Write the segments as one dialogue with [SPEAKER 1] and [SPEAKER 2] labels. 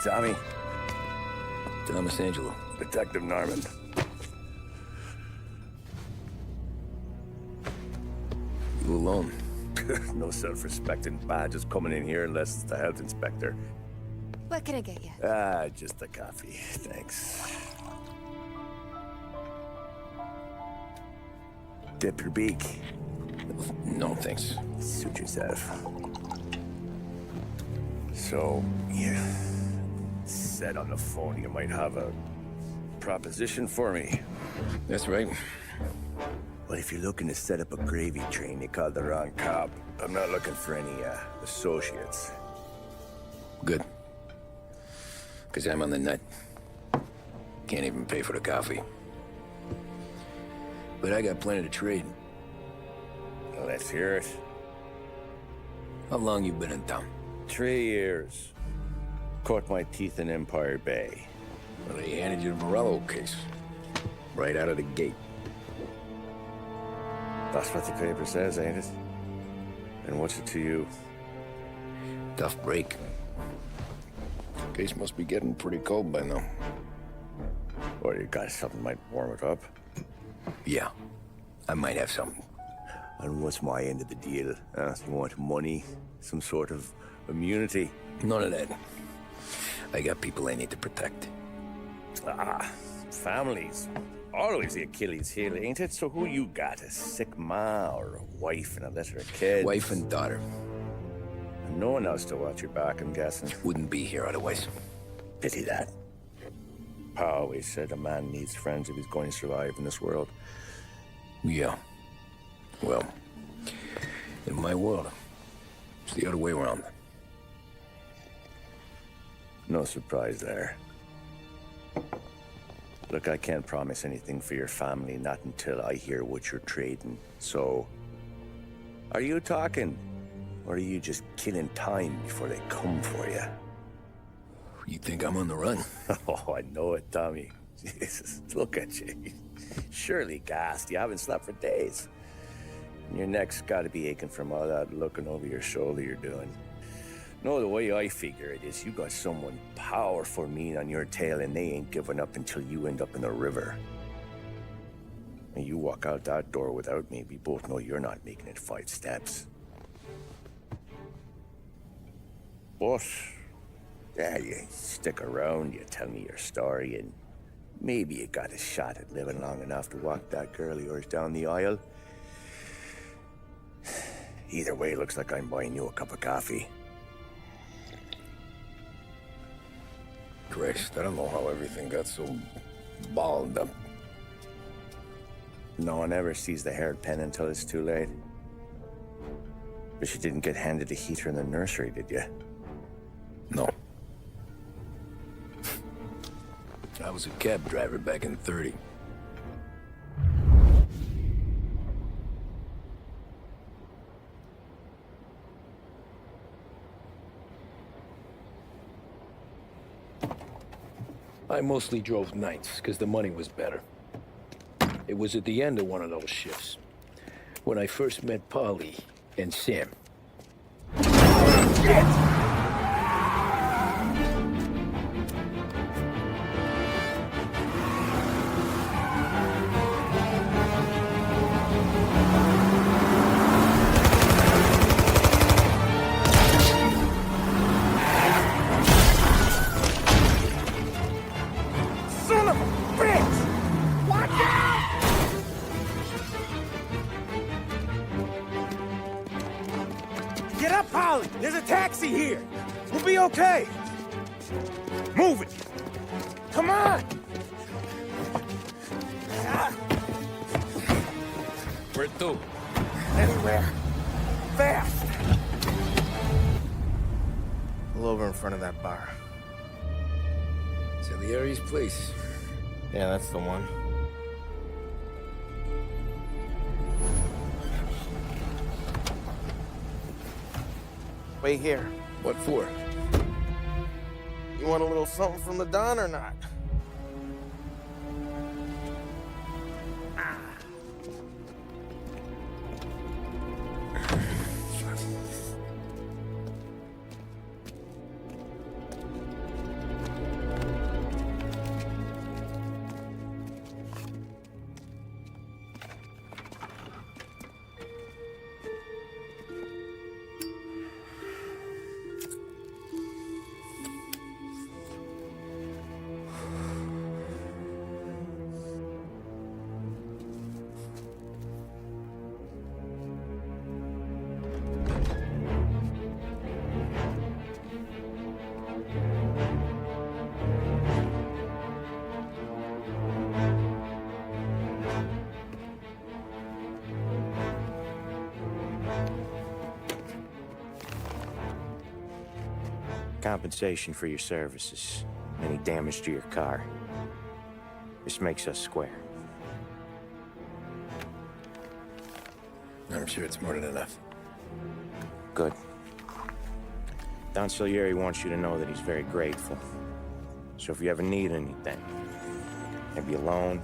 [SPEAKER 1] Tommy.
[SPEAKER 2] Thomas Angelo.
[SPEAKER 1] Detective Norman.
[SPEAKER 2] You alone?
[SPEAKER 1] No self-respecting badges coming in here unless it's the health inspector.
[SPEAKER 3] What can I get you?
[SPEAKER 1] Just a coffee. Thanks. Dip your beak.
[SPEAKER 2] No, thanks.
[SPEAKER 1] Suit yourself. So, you said on the phone you might have a proposition for me.
[SPEAKER 2] That's right.
[SPEAKER 1] Well, if you're looking to set up a gravy train, you called the wrong cop. I'm not looking for any, associates.
[SPEAKER 2] Good. Because I'm on the nut. Can't even pay for the coffee. But I got plenty to trade.
[SPEAKER 1] Let's hear it.
[SPEAKER 2] How long you been in town?
[SPEAKER 1] 3 years. Caught my teeth in Empire Bay.
[SPEAKER 2] Well, they handed you the Morello case. Right out of the gate.
[SPEAKER 1] That's what the paper says, ain't it? And what's it to you?
[SPEAKER 2] Tough break. Case must be getting pretty cold by now.
[SPEAKER 1] Or you got something might warm it up?
[SPEAKER 2] Yeah, I might have something.
[SPEAKER 1] And what's my end of the deal? You want money? Some sort of immunity?
[SPEAKER 2] None of that. I got people I need to protect.
[SPEAKER 1] Families. Always the Achilles heel, ain't it? So who you got? A sick ma or a wife and a litter of kids?
[SPEAKER 2] Wife and daughter.
[SPEAKER 1] And no one else to watch your back, I'm guessing.
[SPEAKER 2] Wouldn't be here otherwise.
[SPEAKER 1] Pity that. Pa always said a man needs friends if he's going to survive in this world.
[SPEAKER 2] Yeah. Well, in my world, it's the other way around.
[SPEAKER 1] No surprise there. Look, I can't promise anything for your family, not until I hear what you're trading. So, are you talking? Or are you just killing time before they come for you?
[SPEAKER 2] You think I'm on the run?
[SPEAKER 1] Oh, I know it, Tommy. Jesus, look at you. Surely gassed. You haven't slept for days. And your neck's got to be aching from all that looking over your shoulder you're doing. No, the way I figure it is you got someone powerful mean on your tail and they ain't giving up until you end up in the river. And you walk out that door without me, we both know you're not making it 5 steps. But, yeah, you stick around, you tell me your story, and maybe you got a shot at living long enough to walk that girl of yours down the aisle. Either way, looks like I'm buying you a cup of coffee.
[SPEAKER 2] Christ, I don't know how everything got so balled up.
[SPEAKER 1] No one ever sees the haired pen until it's too late. But you didn't get handed a heater in the nursery, did you?
[SPEAKER 2] No. I was a cab driver back in '30. I mostly drove nights, because the money was better. It was at the end of one of those shifts, when I first met Polly and Sam. Shit!
[SPEAKER 4] There's a taxi here. We'll be okay. Move it. Come on.
[SPEAKER 2] Where to?
[SPEAKER 4] Anywhere. Fast. Pull over in front of that bar.
[SPEAKER 2] Salieri's place.
[SPEAKER 4] Yeah, that's the one. Wait here.
[SPEAKER 2] What for?
[SPEAKER 4] You want a little something from the Don or not?
[SPEAKER 1] Compensation for your services. Any damage to your car. This makes us square.
[SPEAKER 2] I'm sure it's more than enough.
[SPEAKER 1] Good. Don Salieri wants you to know that he's very grateful. So if you ever need anything, maybe a loan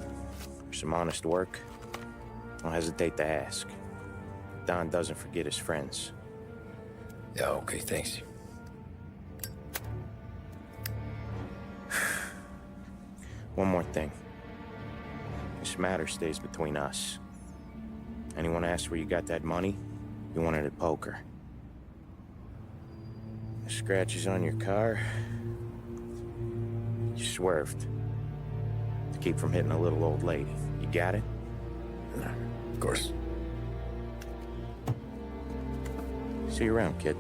[SPEAKER 1] or some honest work, don't hesitate to ask. Don doesn't forget his friends.
[SPEAKER 2] Yeah, okay, thanks.
[SPEAKER 1] One more thing. This matter stays between us. Anyone asks where you got that money, you won it at poker. The scratches on your car, you swerved. To keep from hitting a little old lady. You got it?
[SPEAKER 2] Of course.
[SPEAKER 1] See you around, kid.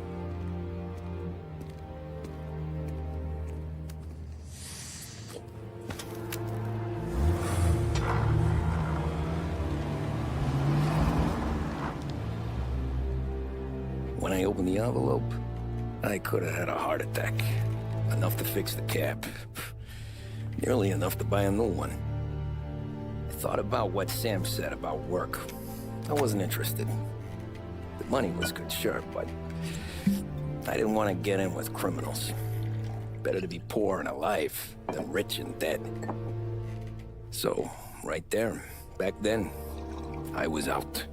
[SPEAKER 2] When I opened the envelope, I could have had a heart attack. Enough to fix the cab. Nearly enough to buy a new one. I thought about what Sam said about work. I wasn't interested. The money was good, sure, but I didn't want to get in with criminals. Better to be poor and alive than rich and dead. So, right there, back then, I was out.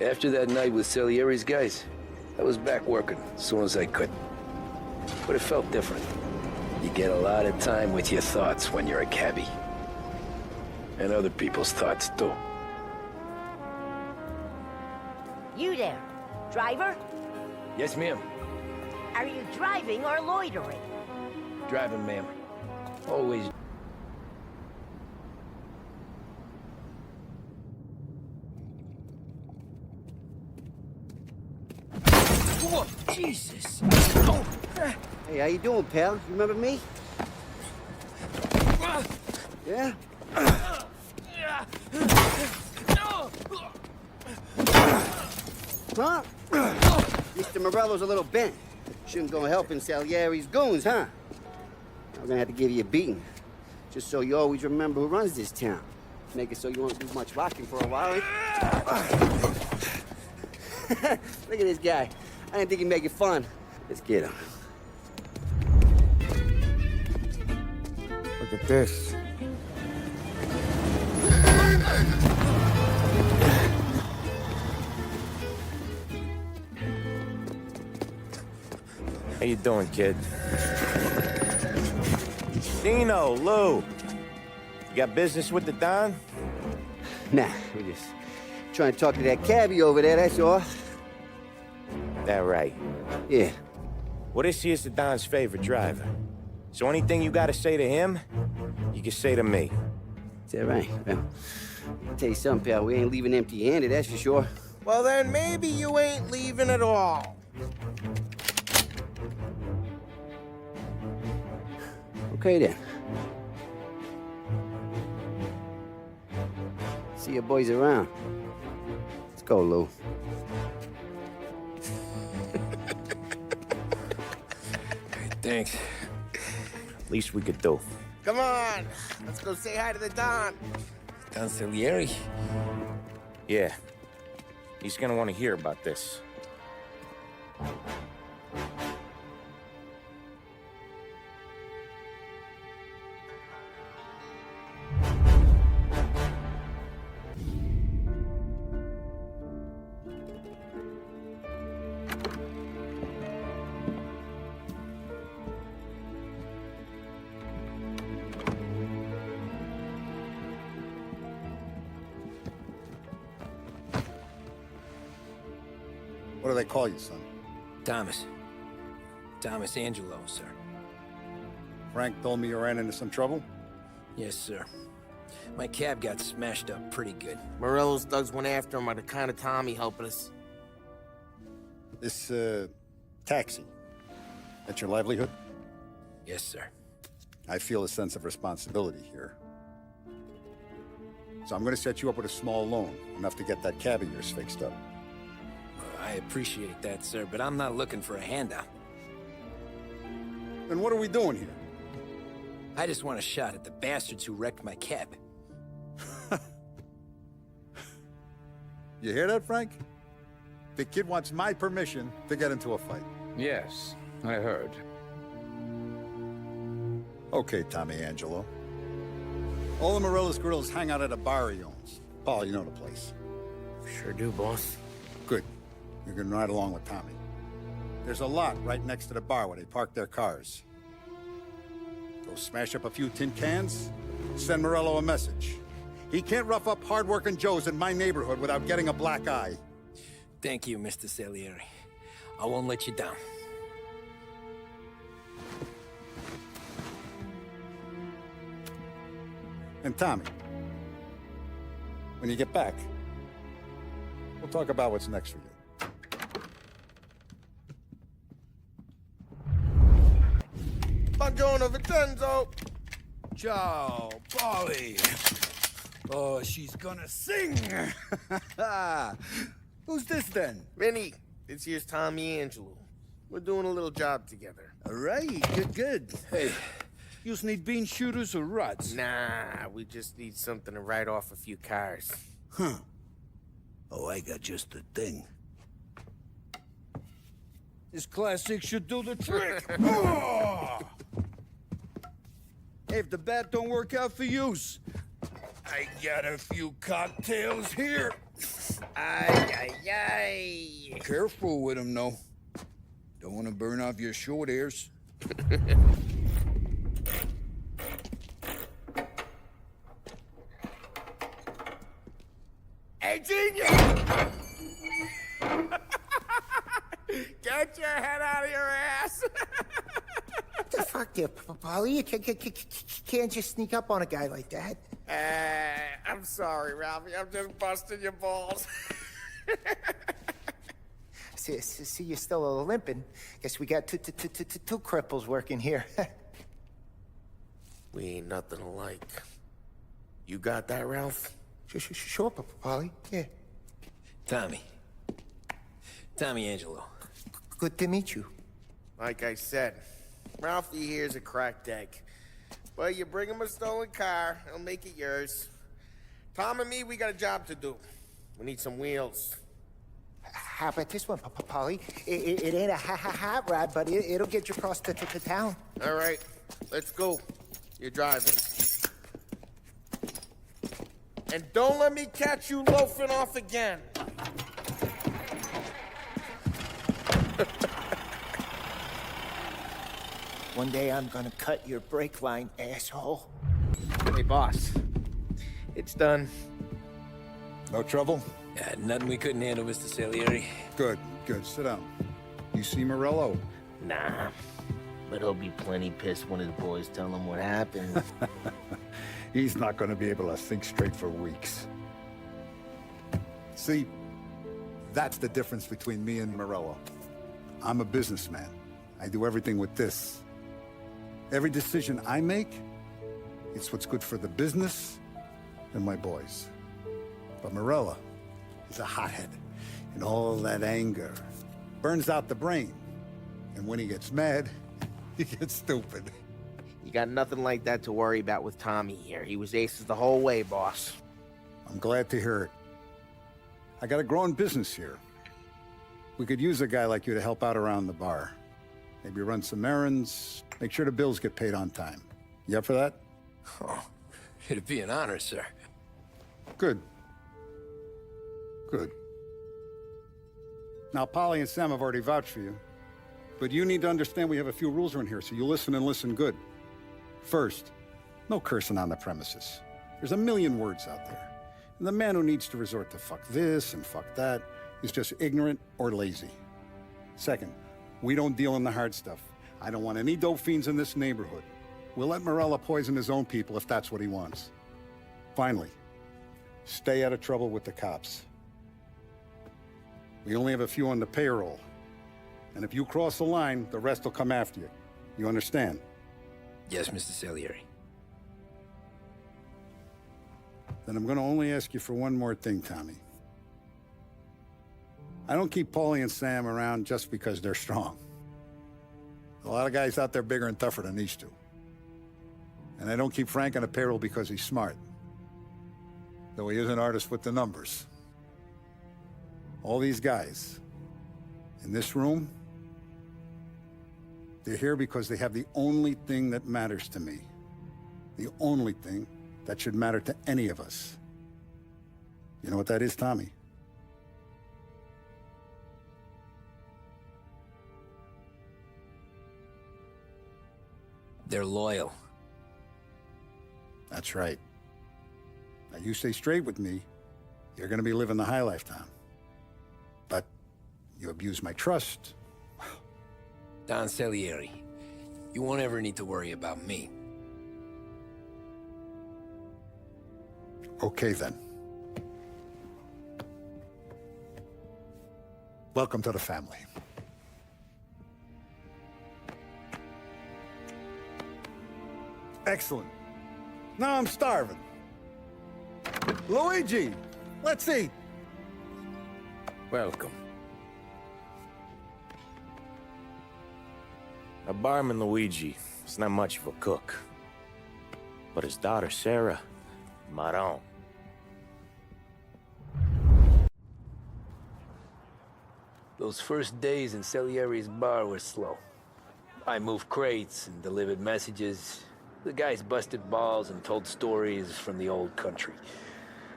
[SPEAKER 2] After that night with Salieri's guys, I was back working as soon as I could. But it felt different. You get a lot of time with your thoughts when you're a cabbie. And other people's thoughts, too.
[SPEAKER 5] You there, driver?
[SPEAKER 2] Yes, ma'am.
[SPEAKER 5] Are you driving or loitering?
[SPEAKER 2] Driving, ma'am. Always.
[SPEAKER 6] Whoa, Jesus! Oh.
[SPEAKER 7] Hey, how you doing, pal? You remember me? Yeah? Huh? Mr. Morello's a little bent. Shouldn't go helping Salieri's goons, huh? I'm gonna have to give you a beating. Just so you always remember who runs this town. Make it so you won't do much rocking for a while, eh? Look at this guy. I didn't think he'd make it fun. Let's get him.
[SPEAKER 4] Look at this.
[SPEAKER 1] How you doing, kid? Dino, Lou. You got business with the Don?
[SPEAKER 7] Nah, we're just trying to talk to that cabbie over there, that's all.
[SPEAKER 1] That right.
[SPEAKER 7] Yeah.
[SPEAKER 1] Well, this here's the Don's favorite driver. So anything you gotta say to him, you can say to me.
[SPEAKER 7] Is that right? Well, I'll tell you something, pal. We ain't leaving empty-handed, that's for sure.
[SPEAKER 4] Well, then maybe you ain't leaving at all.
[SPEAKER 7] Okay, then. See your boys around. Let's go, Lou.
[SPEAKER 2] Thanks.
[SPEAKER 1] Least we could do.
[SPEAKER 4] Come on, let's go say hi to the Don.
[SPEAKER 2] Don Salieri?
[SPEAKER 1] Yeah. He's gonna want to hear about this.
[SPEAKER 8] What do they call you, son?
[SPEAKER 2] Thomas. Thomas Angelo, sir.
[SPEAKER 8] Frank told me you ran into some trouble?
[SPEAKER 2] Yes, sir. My cab got smashed up pretty good.
[SPEAKER 6] Morello's thugs went after him by the kind of Tommy helping us.
[SPEAKER 8] This, taxi. That's your livelihood?
[SPEAKER 2] Yes, sir.
[SPEAKER 8] I feel a sense of responsibility here. So I'm gonna set you up with a small loan, enough to get that cab of yours fixed up.
[SPEAKER 2] I appreciate that, sir, but I'm not looking for a handout.
[SPEAKER 8] Then what are we doing here?
[SPEAKER 2] I just want a shot at the bastards who wrecked my cab.
[SPEAKER 8] You hear that, Frank? The kid wants my permission to get into a fight.
[SPEAKER 9] Yes, I heard.
[SPEAKER 8] Okay, Tommy Angelo. All the Morella's girls hang out at a bar he owns. Paul, you know the place.
[SPEAKER 6] Sure do, boss.
[SPEAKER 8] Good. You can ride along with Tommy. There's a lot right next to the bar where they park their cars. Go smash up a few tin cans, send Morello a message. He can't rough up hard-working Joes in my neighborhood without getting a black eye.
[SPEAKER 2] Thank you, Mr. Salieri. I won't let you down.
[SPEAKER 8] And Tommy, when you get back, we'll talk about what's next for you.
[SPEAKER 6] Buongiorno, Vincenzo!
[SPEAKER 4] Ciao, Polly. Oh, she's gonna sing. Who's this then?
[SPEAKER 6] Vinny, this here's Tommy Angelo. We're doing a little job together.
[SPEAKER 4] All right, good. Hey, you need bean shooters or rods?
[SPEAKER 6] Nah, we just need something to write off a few cars.
[SPEAKER 4] Huh. Oh, I got just the thing. This classic should do the trick. Oh! Hey, if the bat don't work out for use, I got a few cocktails here.
[SPEAKER 6] Ay, ay, ay.
[SPEAKER 4] Careful with them, though. Don't want to burn off your short hairs.
[SPEAKER 6] Hey, genius! Get your head out of your ass!
[SPEAKER 10] The fuck there, Polly? You can't just sneak up on a guy like that.
[SPEAKER 6] I'm sorry, Ralphie. I'm just busting your balls.
[SPEAKER 10] See, you're still limping. Guess we got two cripples working here.
[SPEAKER 6] We ain't nothing alike. You got that, Ralph?
[SPEAKER 10] Sure, Polly. Yeah.
[SPEAKER 2] Tommy Angelo.
[SPEAKER 10] Good to meet you.
[SPEAKER 6] Like I said, Ralphie here's a cracked egg. But you bring him a stolen car, he'll make it yours. Tom and me, we got a job to do. We need some wheels.
[SPEAKER 10] How about this one, Polly? It ain't a hot rod, but it'll get you across to town.
[SPEAKER 6] All right, let's go. You're driving. And don't let me catch you loafing off again.
[SPEAKER 10] One day I'm gonna cut your brake line, asshole.
[SPEAKER 6] Hey, boss. It's done.
[SPEAKER 8] No trouble?
[SPEAKER 2] Nothing we couldn't handle, Mr. Salieri.
[SPEAKER 8] Good. Sit down. You see Morello?
[SPEAKER 6] Nah. But he'll be plenty pissed when his boys tell him what happened.
[SPEAKER 8] He's not going to be able to think straight for weeks. See, that's the difference between me and Morello. I'm a businessman. I do everything with this. Every decision I make, it's what's good for the business and my boys. But Morello is a hothead, and all that anger burns out the brain. And when he gets mad, he gets stupid.
[SPEAKER 6] You got nothing like that to worry about with Tommy here. He was aces the whole way, boss.
[SPEAKER 8] I'm glad to hear it. I got a growing business here. We could use a guy like you to help out around the bar. Maybe run some errands, make sure the bills get paid on time. You up for that?
[SPEAKER 2] Oh, it'd be an honor, sir.
[SPEAKER 8] Good. Now, Polly and Sam have already vouched for you. But you need to understand we have a few rules around here, so you listen and listen good. First, no cursing on the premises. There's a million words out there. And the man who needs to resort to fuck this and fuck that is just ignorant or lazy. Second, we don't deal in the hard stuff. I don't want any dope fiends in this neighborhood. We'll let Morella poison his own people if that's what he wants. Finally, stay out of trouble with the cops. We only have a few on the payroll. And if you cross the line, the rest will come after you. You understand?
[SPEAKER 2] Yes, Mr. Salieri.
[SPEAKER 8] Then I'm gonna only ask you for one more thing, Tommy. I don't keep Paulie and Sam around just because they're strong. A lot of guys out there bigger and tougher than these two. And I don't keep Frank on the payroll because he's smart. Though he is an artist with the numbers. All these guys in this room, they're here because they have the only thing that matters to me. The only thing that should matter to any of us. You know what that is, Tommy?
[SPEAKER 2] They're loyal.
[SPEAKER 8] That's right. Now, you stay straight with me, you're gonna be living the high life, Tom. But you abuse my trust.
[SPEAKER 2] Don Salieri, you won't ever need to worry about me.
[SPEAKER 8] Okay, then. Welcome to the family. Excellent. Now I'm starving. Luigi, let's eat.
[SPEAKER 1] Welcome. A barman Luigi is not much of a cook. But his daughter Sarah, Maron.
[SPEAKER 2] Those first days in Salieri's bar were slow. I moved crates and delivered messages. The guys busted balls and told stories from the old country.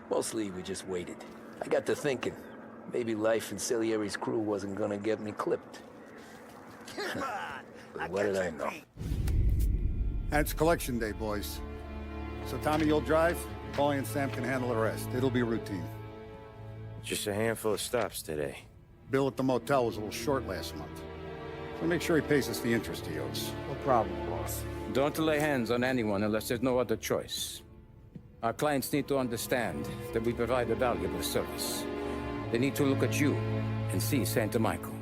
[SPEAKER 2] Mostly, we just waited. I got to thinking, maybe life in Salieri's crew wasn't gonna get me clipped. But what did I know?
[SPEAKER 8] And it's collection day, boys. So Tommy, you'll drive. Paulie and Sam can handle the rest. It'll be routine.
[SPEAKER 1] Just a handful of stops today.
[SPEAKER 8] Bill at the motel was a little short last month. So make sure he pays us the interest he owes.
[SPEAKER 4] No problem, boss.
[SPEAKER 9] Don't lay hands on anyone unless there's no other choice. Our clients need to understand that we provide a valuable service. They need to look at you and see Santa Michael.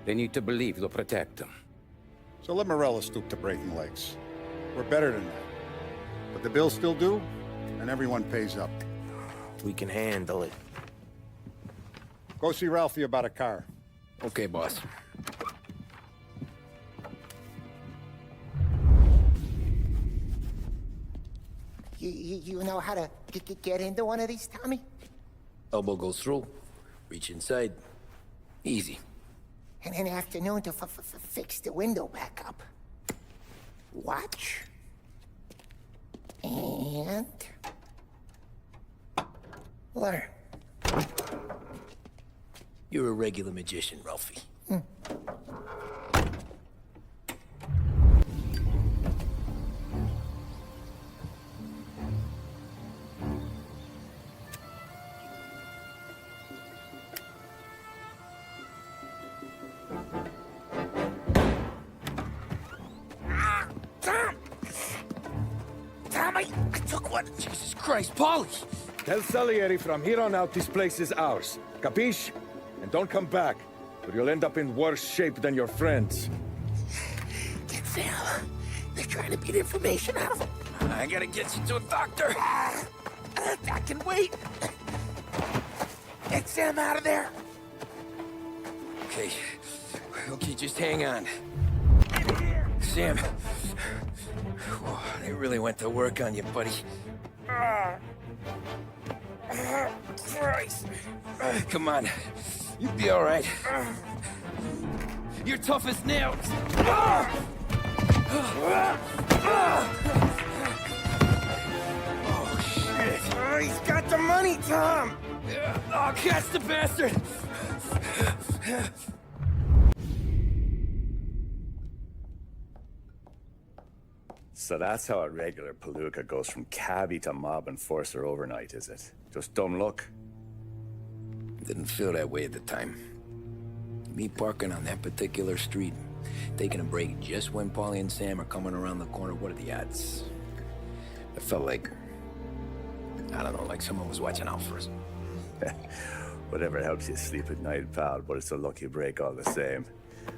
[SPEAKER 9] They need to believe you'll protect them.
[SPEAKER 8] So let Morella stoop to breaking legs. We're better than that. But the bill's still due, and everyone pays up.
[SPEAKER 1] We can handle it.
[SPEAKER 8] Go see Ralphie about a car.
[SPEAKER 2] Okay, boss.
[SPEAKER 10] You know how to get into one of these, Tommy?
[SPEAKER 2] Elbow goes through, reach inside. Easy.
[SPEAKER 10] And in the afternoon to fix the window back up. Watch. And... learn.
[SPEAKER 2] You're a regular magician, Ralphie.
[SPEAKER 6] Tommy, I took one.
[SPEAKER 2] Jesus Christ, Paulie!
[SPEAKER 4] Tell Salieri from here on out this place is ours. Capiche? And don't come back, or you'll end up in worse shape than your friends.
[SPEAKER 6] Get Sam. They're trying to beat information out of him.
[SPEAKER 2] I gotta get you to a doctor.
[SPEAKER 6] I can wait. Get Sam out of there.
[SPEAKER 2] Okay. Okay, just hang on. Sam. Whoa, they really went to work on you, buddy.
[SPEAKER 6] Christ.
[SPEAKER 2] Come on. You'll be all right. You're tough as nails. Oh, shit.
[SPEAKER 6] Oh, he's got the money, Tom.
[SPEAKER 2] Oh, catch the bastard.
[SPEAKER 1] So that's how a regular palooka goes from cabbie to mob enforcer overnight, is it? Just dumb luck?
[SPEAKER 2] Didn't feel that way at the time. Me parking on that particular street, taking a break just when Paulie and Sam are coming around the corner, what are the odds? It felt like, I don't know, like someone was watching out for us.
[SPEAKER 1] Whatever helps you sleep at night, pal, but it's a lucky break all the same.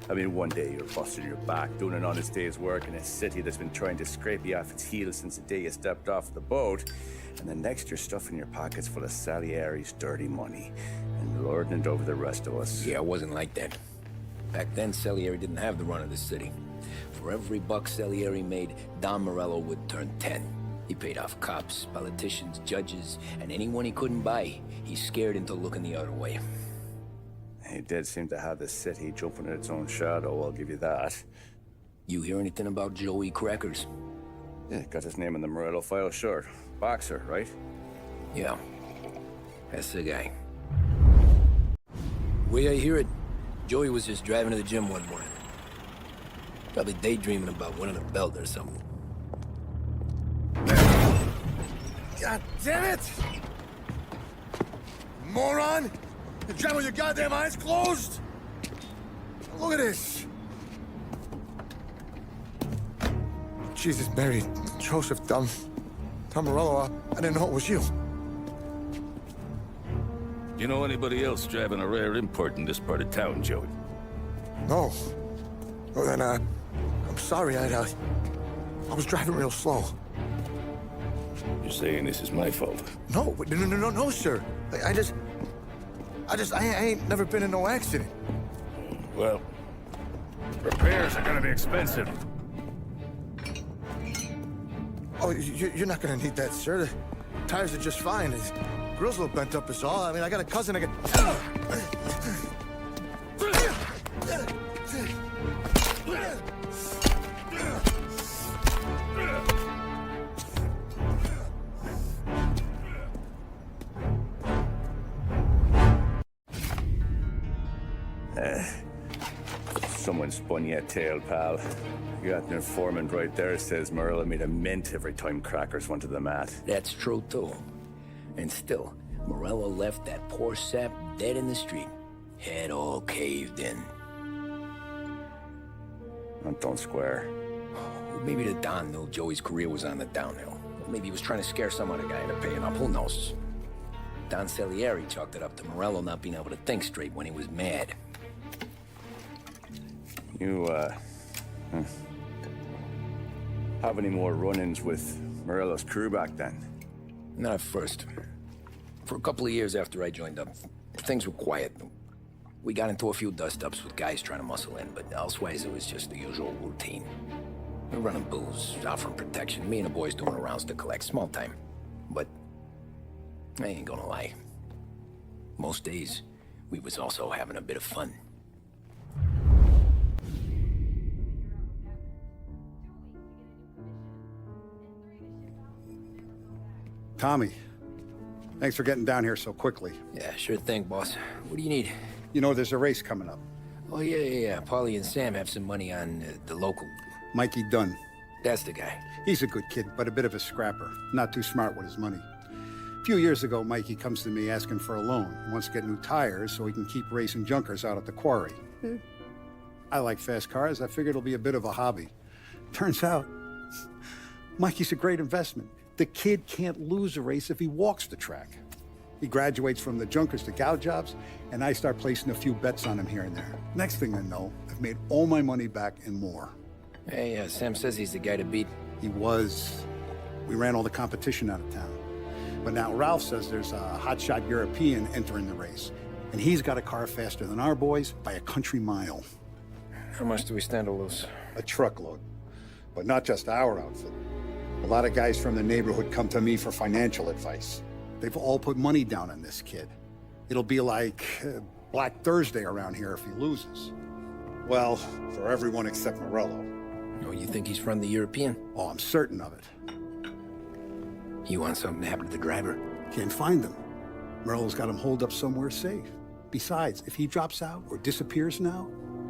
[SPEAKER 1] I mean, one day you're busting your back, doing an honest day's work in a city that's been trying to scrape you off its heels since the day you stepped off the boat. And the next you're stuffing your pockets full of Salieri's dirty money and lording it over the rest of us.
[SPEAKER 2] Yeah, it wasn't like that. Back then, Salieri didn't have the run of the city. For every buck Salieri made, Don Morello would turn 10. He paid off cops, politicians, judges, and anyone he couldn't buy, he scared into looking the other way.
[SPEAKER 1] He did seem to have the city jumping at its own shadow, I'll give you that.
[SPEAKER 2] You hear anything about Joey Crackers?
[SPEAKER 1] Yeah, got his name in the Morello file, sure. Boxer, right?
[SPEAKER 2] Yeah, that's the guy. Way I hear it, Joey was just driving to the gym one morning. Probably daydreaming about winning a belt or something.
[SPEAKER 4] God damn it! Moron! You drive with your goddamn eyes closed? Look at this! Jesus, Mary, Joseph, Tom Morello, I didn't know it was you.
[SPEAKER 11] You know anybody else driving a rare import in this part of town, Joey?
[SPEAKER 4] No. Well, then, I'm sorry, I was driving real slow.
[SPEAKER 11] You're saying this is my fault?
[SPEAKER 4] No, sir. I ain't never been in no accident.
[SPEAKER 11] Well, repairs are gonna be expensive.
[SPEAKER 4] Oh, you're not gonna need that, sir. The tires are just fine. The grill's a little bent up is all. I mean, I got a cousin I
[SPEAKER 1] Someone spun you a tail, pal. You got an informant right there says Morello made a mint every time Crackers went to the mat.
[SPEAKER 2] That's true, too. And still, Morello left that poor sap dead in the street. Head all caved in.
[SPEAKER 1] That don't square.
[SPEAKER 2] Well, maybe the Don knew Joey's career was on the downhill. Or maybe he was trying to scare some other guy into paying up. Who knows? Don Salieri chalked it up to Morello not being able to think straight when he was mad.
[SPEAKER 1] You, have any more run-ins with Morello's crew back then?
[SPEAKER 2] Not at first. For a couple of years after I joined up, things were quiet. We got into a few dust-ups with guys trying to muscle in, but elsewise it was just the usual routine. We were running booze, offering protection, me and the boys doing rounds to collect, small time. But I ain't gonna lie. Most days, we was also having a bit of fun.
[SPEAKER 8] Tommy, thanks for getting down here so quickly.
[SPEAKER 2] Yeah, sure thing, boss. What do you need?
[SPEAKER 8] You know there's a race coming up.
[SPEAKER 2] Oh, yeah. Paulie and Sam have some money on the local.
[SPEAKER 8] Mikey Dunn.
[SPEAKER 2] That's the guy.
[SPEAKER 8] He's a good kid, but a bit of a scrapper. Not too smart with his money. A few years ago, Mikey comes to me asking for a loan. He wants to get new tires so he can keep racing junkers out at the quarry. I like fast cars. I figured it'll be a bit of a hobby. Turns out, Mikey's a great investment. The kid can't lose a race if he walks the track. He graduates from the junkers to gal jobs, and I start placing a few bets on him here and there. Next thing I know, I've made all my money back and more.
[SPEAKER 2] Hey, Sam says he's the guy to beat.
[SPEAKER 8] He was. We ran all the competition out of town. But now Ralph says there's a hotshot European entering the race, and he's got a car faster than our boys by a country mile.
[SPEAKER 2] How much do we stand to lose?
[SPEAKER 8] A truckload. But not just our outfit. A lot of guys from the neighborhood come to me for financial advice. They've all put money down on this kid. It'll be like Black Thursday around here if he loses. Well, for everyone except Morello.
[SPEAKER 2] Oh, you think he's from the European?
[SPEAKER 8] Oh, I'm certain of it.
[SPEAKER 2] You want something to happen to the driver?
[SPEAKER 8] Can't find him. Morello's got him holed up somewhere safe. Besides, if he drops out or disappears now,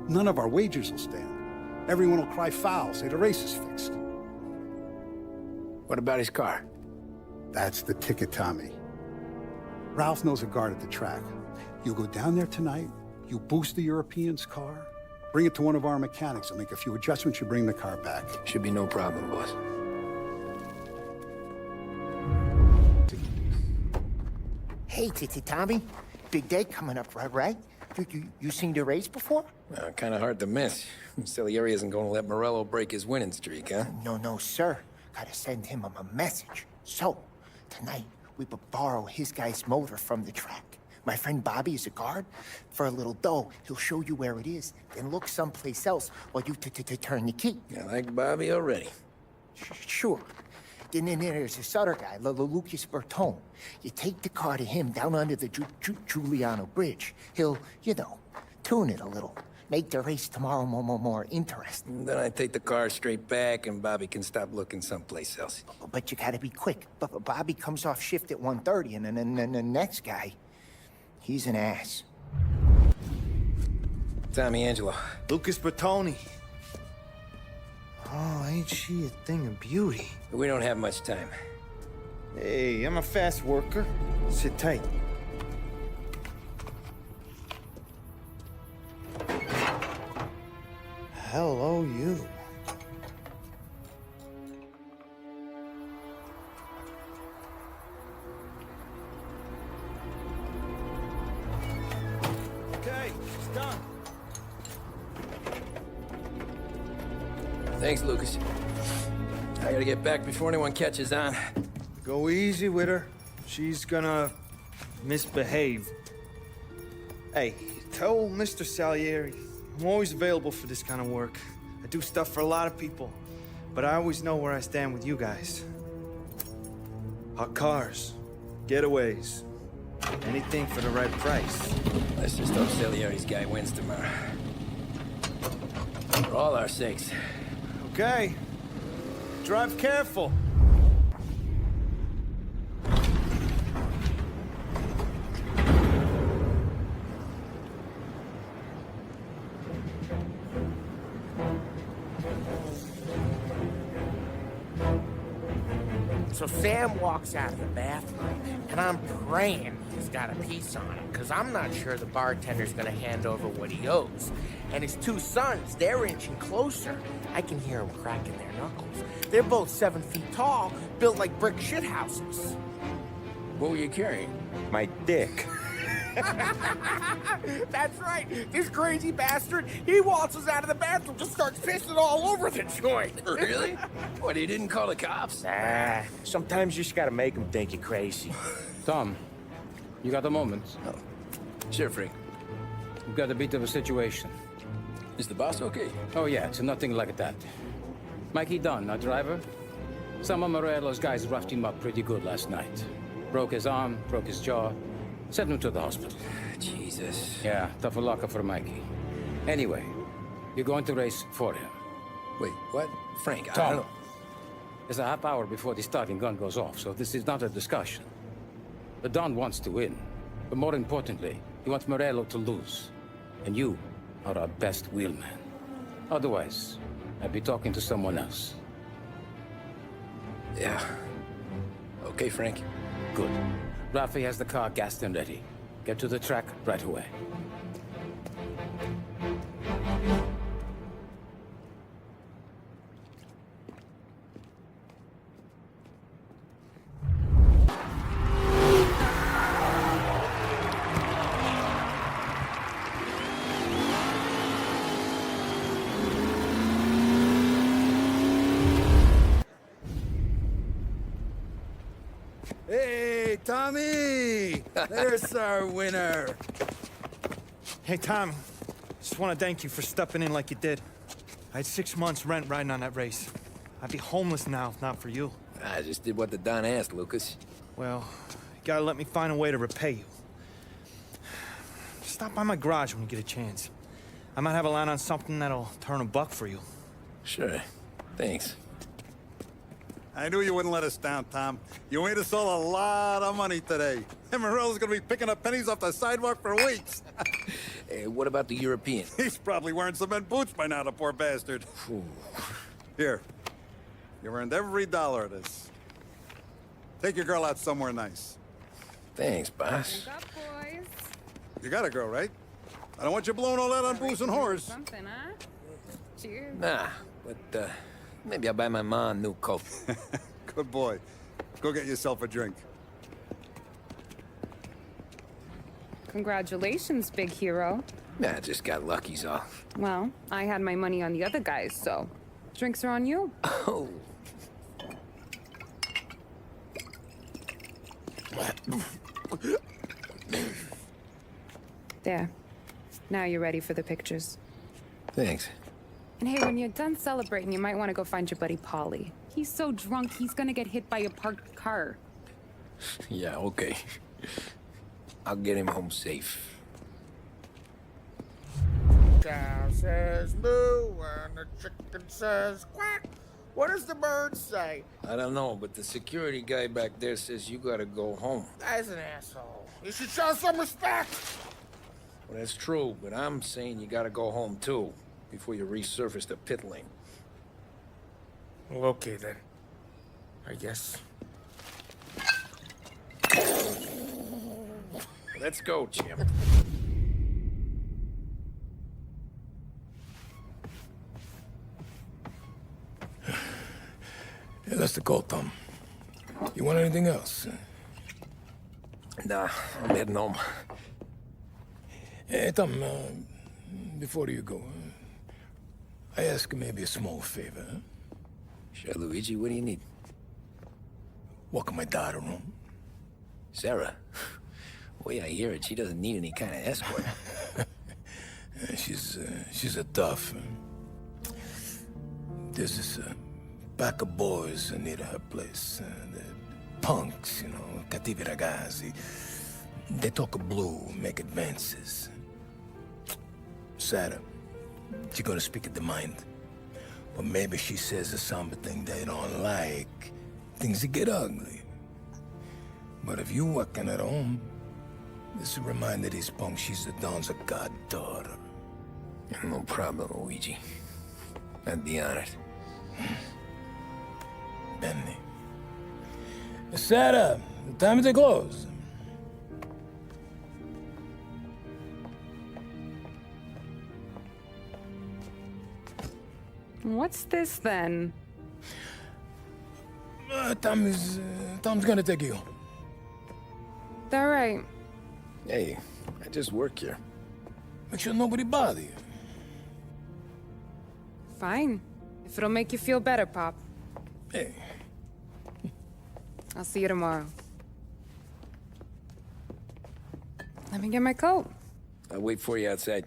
[SPEAKER 8] none of our wagers will stand. Everyone will cry foul, say the race is fixed.
[SPEAKER 2] What about his car?
[SPEAKER 8] That's the ticket, Tommy. Ralph knows a guard at the track. You go down there tonight, you boost the European's car, bring it to one of our mechanics, and make a few adjustments, you bring the car back.
[SPEAKER 2] Should be no problem, boss.
[SPEAKER 10] Hey, Tommy. Big day coming up, right? You seen the race before?
[SPEAKER 2] Kind of hard to miss. Salieri isn't going to let Morello break his winning streak, huh?
[SPEAKER 10] No, sir. Gotta send him a message. So, tonight, we borrow his guy's motor from the track. My friend Bobby is a guard. For a little dough, he'll show you where it is, then look someplace else while you turn the key.
[SPEAKER 2] I like Bobby already.
[SPEAKER 10] Sure. Then there's this other guy, Lucas Bertone. You take the car to him down under the Giuliano Bridge. He'll, tune it a little. Make the race tomorrow more interesting.
[SPEAKER 2] Then I take the car straight back, and Bobby can stop looking someplace else.
[SPEAKER 10] But you gotta be quick. But Bobby comes off shift at 1:30, and then the next guy, he's an ass.
[SPEAKER 2] Tommy Angelo.
[SPEAKER 12] Lucas Bertoni. Oh, ain't she a thing of beauty?
[SPEAKER 2] We don't have much time.
[SPEAKER 12] Hey, I'm a fast worker. Sit tight. Hello, you. Okay, it's done.
[SPEAKER 2] Thanks, Lucas. I gotta get back before anyone catches on.
[SPEAKER 12] Go easy with her. She's gonna misbehave. Hey, tell Mr. Salieri I'm always available for this kind of work. I do stuff for a lot of people, but I always know where I stand with you guys. Hot cars, getaways, anything for the right price.
[SPEAKER 2] Let's just hope Salieri's guy wins tomorrow. For all our sakes.
[SPEAKER 12] Okay. Drive careful.
[SPEAKER 6] So Sam walks out of the bathroom, and I'm praying he's got a piece on him, because I'm not sure the bartender's gonna hand over what he owes. And his two sons, they're inching closer. I can hear them cracking their knuckles. They're both 7 feet tall, built like brick shithouses.
[SPEAKER 9] What were you carrying?
[SPEAKER 4] My dick.
[SPEAKER 6] That's right. This crazy bastard, he waltzes out of the bathroom, just starts pissing all over the joint.
[SPEAKER 2] Really? What, he didn't call the cops?
[SPEAKER 1] Nah, sometimes you just gotta make them think you're crazy.
[SPEAKER 9] Tom, you got a moment?
[SPEAKER 2] Oh. Sure, Frank.
[SPEAKER 9] We've got a bit of a situation.
[SPEAKER 2] Is the boss okay?
[SPEAKER 9] Oh yeah, it's nothing like that. Mikey Dunn, our driver. Some of Morello's guys roughed him up pretty good last night. Broke his arm, broke his jaw. Sent him to the hospital.
[SPEAKER 2] Jesus.
[SPEAKER 9] Yeah, tough luck for Mikey. Anyway, you're going to race for him.
[SPEAKER 2] Wait, what? Frank, I
[SPEAKER 9] Tom,
[SPEAKER 2] don't...
[SPEAKER 9] there's a half hour before the starting gun goes off, so this is not a discussion. The Don wants to win, but more importantly, he wants Morello to lose. And you are our best wheelman. Otherwise, I'd be talking to someone else.
[SPEAKER 2] Yeah. Okay, Frank.
[SPEAKER 9] Good. Rafi has the car gassed and ready. Get to the track right away.
[SPEAKER 12] Hey, Tommy! There's our winner. Hey, Tom. Just want to thank you for stepping in like you did. I had 6 months rent riding on that race. I'd be homeless now if not for you.
[SPEAKER 2] I just did what the Don asked, Lucas.
[SPEAKER 12] Well, you gotta let me find a way to repay you. Stop by my garage when you get a chance. I might have a line on something that'll turn $1 for you.
[SPEAKER 2] Sure. Thanks.
[SPEAKER 8] I knew you wouldn't let us down, Tom. You made us all a lot of money today. And Morello's gonna be picking up pennies off the sidewalk for weeks.
[SPEAKER 2] Hey, what about the European?
[SPEAKER 8] He's probably wearing cement boots by now, the poor bastard. Here. You earned every dollar of this. Take your girl out somewhere nice.
[SPEAKER 2] Thanks, boss.
[SPEAKER 13] Up, boys.
[SPEAKER 8] You got a girl, right? I don't want you blowing all that on booze and whores.
[SPEAKER 13] Something, huh? Cheers.
[SPEAKER 2] Nah, but, maybe I'll buy my mom a new coat.
[SPEAKER 8] Good boy. Go get yourself a drink.
[SPEAKER 13] Congratulations, big hero.
[SPEAKER 2] Nah, just got lucky's off.
[SPEAKER 13] Well, I had my money on the other guys, so drinks are on you.
[SPEAKER 2] Oh.
[SPEAKER 13] There. Now you're ready for the pictures.
[SPEAKER 2] Thanks.
[SPEAKER 13] And hey, when you're done celebrating, you might want to go find your buddy Paulie. He's so drunk, he's gonna get hit by a parked car.
[SPEAKER 2] Yeah, okay. I'll get him home safe.
[SPEAKER 6] Cow says moo and the chicken says quack. What does the bird say?
[SPEAKER 2] I don't know, but the security guy back there says you gotta go home.
[SPEAKER 6] Guy's an asshole. You should show some respect.
[SPEAKER 2] Well, that's true, but I'm saying you gotta go home too, before you resurface the pit lane.
[SPEAKER 6] Well, okay then. I guess.
[SPEAKER 2] Let's go, Jim.
[SPEAKER 11] Yeah, that's the call, Tom. You want anything else?
[SPEAKER 2] Nah, I'm heading home.
[SPEAKER 11] Hey, Tom, before you go, I ask maybe a small favor. Huh?
[SPEAKER 2] Sure, Luigi, what do you need?
[SPEAKER 11] Welcome my daughter home.
[SPEAKER 2] Sarah? The way I hear it, she doesn't need any kind of escort.
[SPEAKER 11] She's a tough. There's this pack of boys near her place. The punks, you know, cattivi ragazzi. They talk blue, make advances. Sarah, she's gonna speak at the mind. But maybe she says something they don't like. Things get ugly. But if you working at home, this will remind these punks she's the Don's goddaughter.
[SPEAKER 2] No problem, Luigi. I'd be honored.
[SPEAKER 11] Benny. Sarah, time to close.
[SPEAKER 13] What's this then?
[SPEAKER 11] Tom's gonna take you.
[SPEAKER 13] All right.
[SPEAKER 2] Hey, I just work here.
[SPEAKER 11] Make sure nobody bother you.
[SPEAKER 13] Fine. If it'll make you feel better, Pop.
[SPEAKER 11] Hey.
[SPEAKER 13] I'll see you tomorrow. Let me get my coat.
[SPEAKER 2] I'll wait for you outside.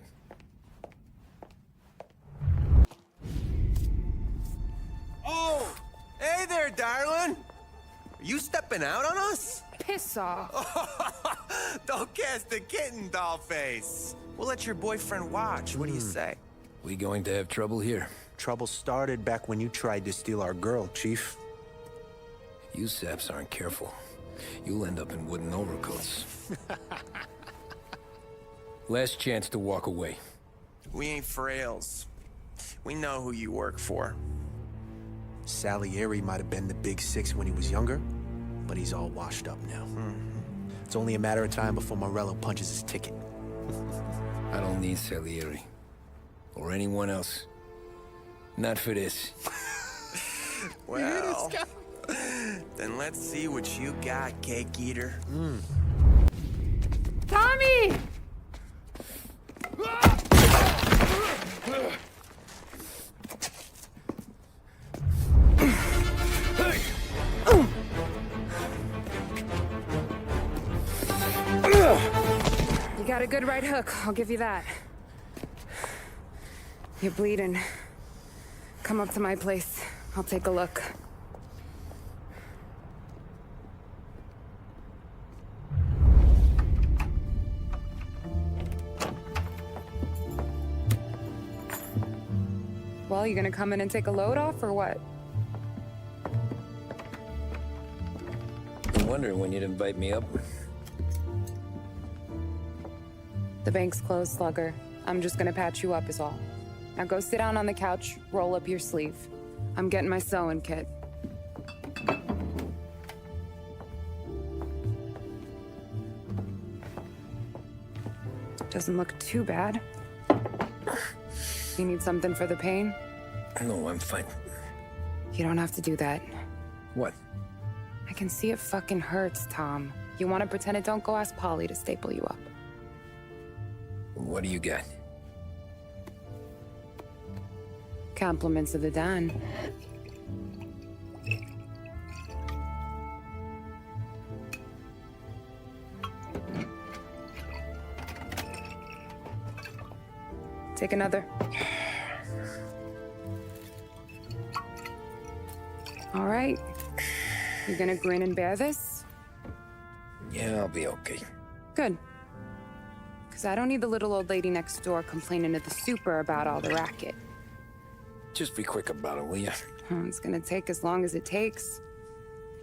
[SPEAKER 14] Oh! Hey there, darling! Are you stepping out on us?
[SPEAKER 13] Piss off.
[SPEAKER 14] Don't cast the kitten, dollface. We'll let your boyfriend watch. What do you say?
[SPEAKER 2] We going to have trouble here?
[SPEAKER 14] Trouble started back when you tried to steal our girl, Chief.
[SPEAKER 2] You saps aren't careful. You'll end up in wooden overcoats. Last chance to walk away.
[SPEAKER 14] We ain't frails. We know who you work for. Salieri might have been the big six when he was younger, but he's all washed up now. It's only a matter of time before Morello punches his ticket.
[SPEAKER 2] I don't need Salieri. Or anyone else. Not for this.
[SPEAKER 14] Well, then let's see what you got, cake eater.
[SPEAKER 13] Tommy! You got a good right hook, I'll give you that. You're bleeding. Come up to my place. I'll take a look. Well, you gonna come in and take a load off, or what?
[SPEAKER 2] I'm wondering when you'd invite me up.
[SPEAKER 13] The bank's closed, Slugger. I'm just gonna patch you up is all. Now go sit down on the couch, roll up your sleeve. I'm getting my sewing kit. Doesn't look too bad. You need something for the pain?
[SPEAKER 2] No, I'm fine.
[SPEAKER 13] You don't have to do that.
[SPEAKER 2] What?
[SPEAKER 13] I can see it fucking hurts, Tom. You want to pretend it? Don't go ask Polly to staple you up.
[SPEAKER 2] What do you got?
[SPEAKER 13] Compliments of the Don. Take another. All right. You gonna grin and bear this?
[SPEAKER 2] Yeah, I'll be okay.
[SPEAKER 13] Good. Because I don't need the little old lady next door complaining to the super about all the racket.
[SPEAKER 2] Just be quick about it, will ya?
[SPEAKER 13] It's gonna take as long as it takes.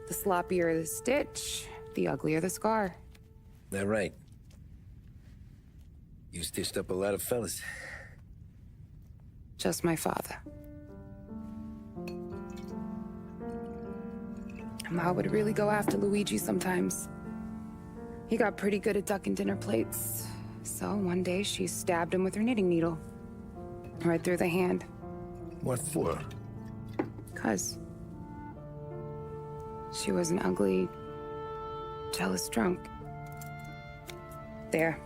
[SPEAKER 13] The sloppier the stitch, the uglier the scar.
[SPEAKER 2] That right? You stitched up a lot of fellas.
[SPEAKER 13] Just my father. Ma would really go after Luigi sometimes. He got pretty good at ducking dinner plates. So one day she stabbed him with her knitting needle. Right through the hand.
[SPEAKER 11] What for?
[SPEAKER 13] 'Cause she was an ugly, jealous drunk. There.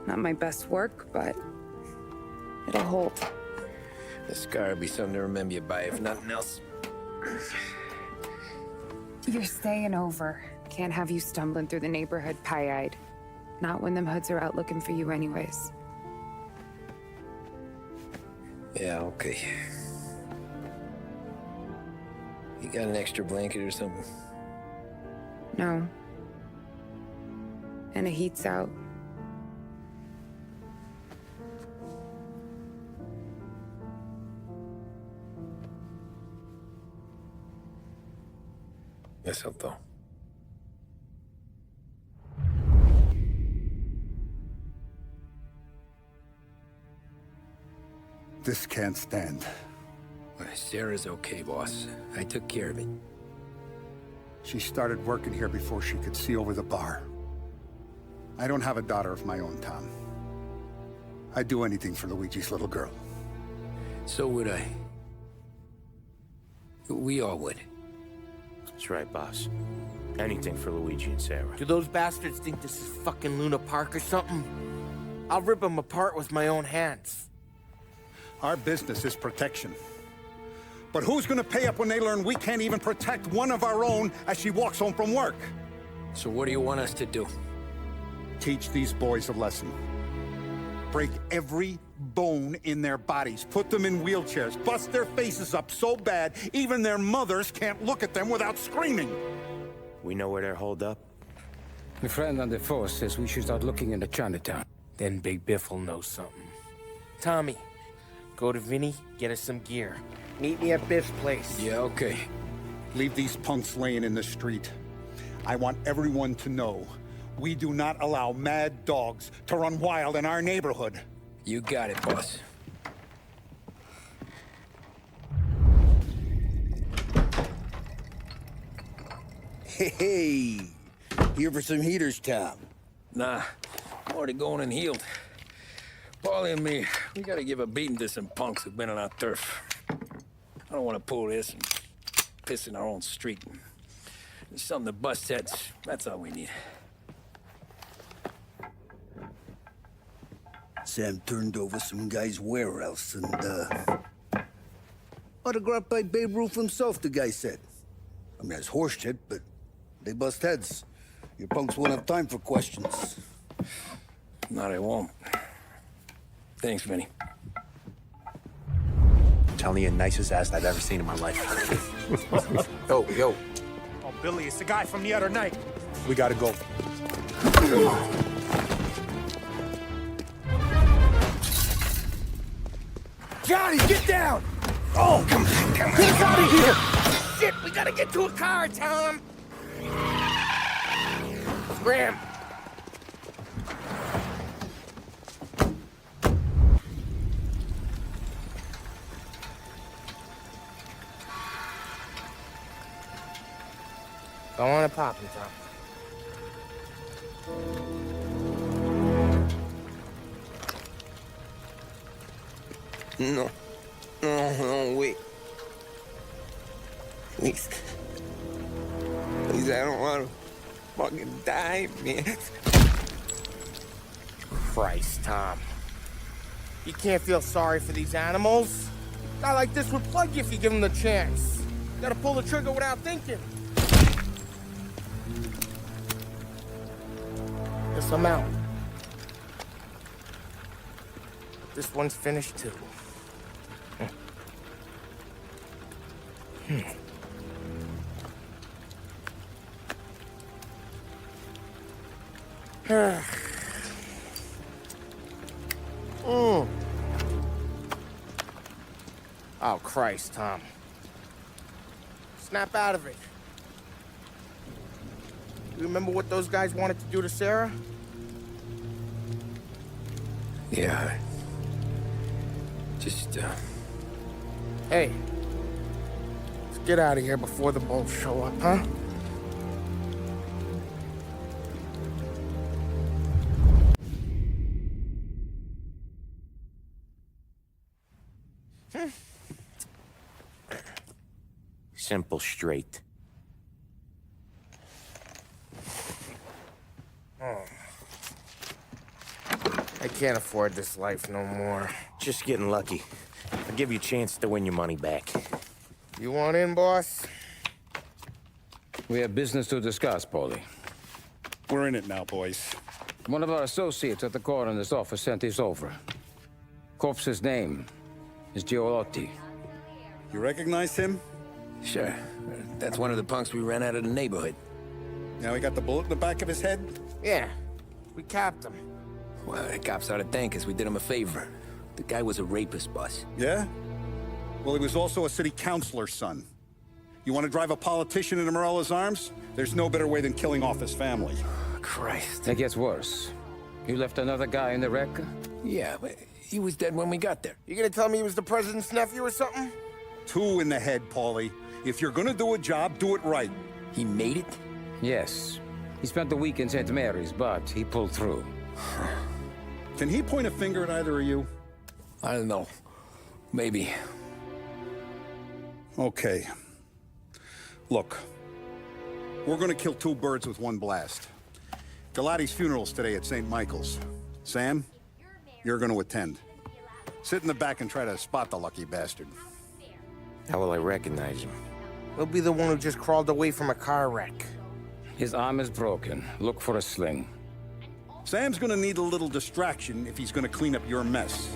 [SPEAKER 13] Not my best work, but it'll hold.
[SPEAKER 2] The scar will be something to remember you by, if nothing else.
[SPEAKER 13] You're staying over. Can't have you stumbling through the neighborhood pie-eyed. Not when them hoods are out looking for you anyways.
[SPEAKER 2] Yeah, okay. You got an extra blanket or something?
[SPEAKER 13] No. And the heat's out.
[SPEAKER 2] Yes, though.
[SPEAKER 8] This can't stand.
[SPEAKER 2] Sarah's okay, boss. I took care of it.
[SPEAKER 8] She started working here before she could see over the bar. I don't have a daughter of my own, Tom. I'd do anything for Luigi's little girl.
[SPEAKER 2] So would I. We all would.
[SPEAKER 1] That's right, boss. Anything for Luigi and Sarah.
[SPEAKER 6] Do those bastards think this is fucking Luna Park or something? I'll rip them apart with my own hands.
[SPEAKER 8] Our business is protection. But who's gonna pay up when they learn we can't even protect one of our own as she walks home from work?
[SPEAKER 2] So what do you want us to do?
[SPEAKER 8] Teach these boys a lesson. Break every bone in their bodies, put them in wheelchairs, bust their faces up so bad even their mothers can't look at them without screaming.
[SPEAKER 1] We know where they're holed up?
[SPEAKER 9] The friend on the force says we should start looking into Chinatown. Then Big Biff will know something.
[SPEAKER 6] Tommy, go to Vinny, get us some gear. Meet me at Biff's place.
[SPEAKER 2] Yeah, okay.
[SPEAKER 8] Leave these punks laying in the street. I want everyone to know we do not allow mad dogs to run wild in our neighborhood.
[SPEAKER 2] You got it, boss.
[SPEAKER 15] Hey, here for some heaters, Tom?
[SPEAKER 2] Nah, I'm already going and healed. Paulie and me, we gotta give a beating to some punks who've been on our turf. I don't want to pull this and piss in our own street. There's something to bust heads. That's all we need.
[SPEAKER 15] Sam turned over some guy's warehouse and, autographed by Babe Ruth himself, the guy said. I mean, it's horse shit, but they bust heads. Your punks won't have time for questions.
[SPEAKER 2] No, they won't. Thanks, Vinny.
[SPEAKER 14] Telling you, nicest ass I've ever seen in my life. Yo.
[SPEAKER 12] Oh, Billy, it's the guy from the other night.
[SPEAKER 14] We gotta go.
[SPEAKER 6] Johnny, get down! Oh, come on. Get us out of here! Shit, we gotta get to a car, Tom! Scram! Don't wanna pop him, Tom.
[SPEAKER 16] No, wait. Please. Please, I don't want to fucking die, man.
[SPEAKER 6] Christ, Tom. You can't feel sorry for these animals. A guy like this would plug you if you give him the chance. You gotta pull the trigger without thinking. Guess I'm out. This one's finished too. Oh, Christ, Tom. Snap out of it. You remember what those guys wanted to do to Sarah?
[SPEAKER 2] Yeah. Just,
[SPEAKER 6] Hey. Let's get out of here before the bulls show up, huh?
[SPEAKER 1] Simple, straight.
[SPEAKER 6] I can't afford this life no more.
[SPEAKER 1] Just getting lucky. I'll give you a chance to win your money back.
[SPEAKER 6] You want in, boss?
[SPEAKER 9] We have business to discuss, Paulie.
[SPEAKER 8] We're in it now, boys.
[SPEAKER 9] One of our associates at the coroner's office sent this over. Corpse's name is Giolotti.
[SPEAKER 8] You recognize him?
[SPEAKER 2] sure. That's one of the punks we ran out of the neighborhood.
[SPEAKER 8] Now he got the bullet in the back of his head?
[SPEAKER 6] Yeah. We capped him.
[SPEAKER 2] Well, the cops ought to thank us. We did him a favor. The guy was a rapist, boss.
[SPEAKER 8] Yeah? Well, he was also a city councilor's son. You want to drive a politician into Morella's arms? There's no better way than killing off his family.
[SPEAKER 2] Christ.
[SPEAKER 9] It gets worse. You left another guy in the wreck?
[SPEAKER 2] Yeah, but he was dead when we got there.
[SPEAKER 6] You gonna tell me he was the president's nephew or something?
[SPEAKER 8] 2 in the head, Paulie. If you're gonna do a job, do it right.
[SPEAKER 2] He made it?
[SPEAKER 9] Yes. He spent the week in St. Mary's, but he pulled through.
[SPEAKER 8] Can he point a finger at either of you?
[SPEAKER 2] I don't know. Maybe.
[SPEAKER 8] Okay. Look. We're gonna kill 2 birds with 1 blast. Galati's funeral's today at St. Michael's. Sam, you're gonna attend. Sit in the back and try to spot the lucky bastard.
[SPEAKER 1] How will I recognize him?
[SPEAKER 6] He'll be the one who just crawled away from a car wreck.
[SPEAKER 9] His arm is broken. Look for a sling.
[SPEAKER 8] Sam's gonna need a little distraction if he's gonna clean up your mess.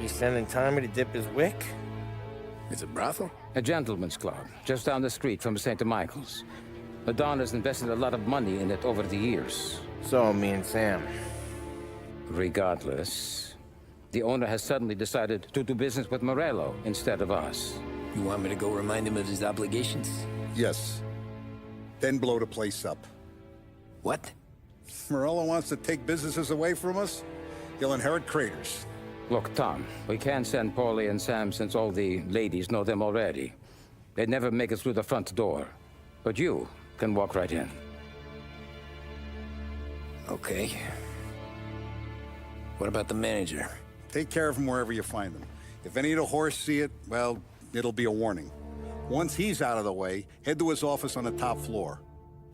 [SPEAKER 6] You sending Tommy to dip his wick?
[SPEAKER 2] It's a brothel?
[SPEAKER 9] A gentleman's club, just down the street from St. Michael's. The Don has invested a lot of money in it over the years.
[SPEAKER 6] So, me and Sam.
[SPEAKER 9] Regardless, the owner has suddenly decided to do business with Morello instead of us.
[SPEAKER 2] You want me to go remind him of his obligations?
[SPEAKER 8] Yes. Then blow the place up.
[SPEAKER 2] What?
[SPEAKER 8] Morello wants to take businesses away from us? He'll inherit craters.
[SPEAKER 9] Look, Tom, we can't send Paulie and Sam since all the ladies know them already. They'd never make it through the front door. But you can walk right in.
[SPEAKER 2] Okay. What about the manager?
[SPEAKER 8] Take care of him wherever you find him. If any of the horse see it, well, it'll be a warning. Once he's out of the way, head to his office on the top floor.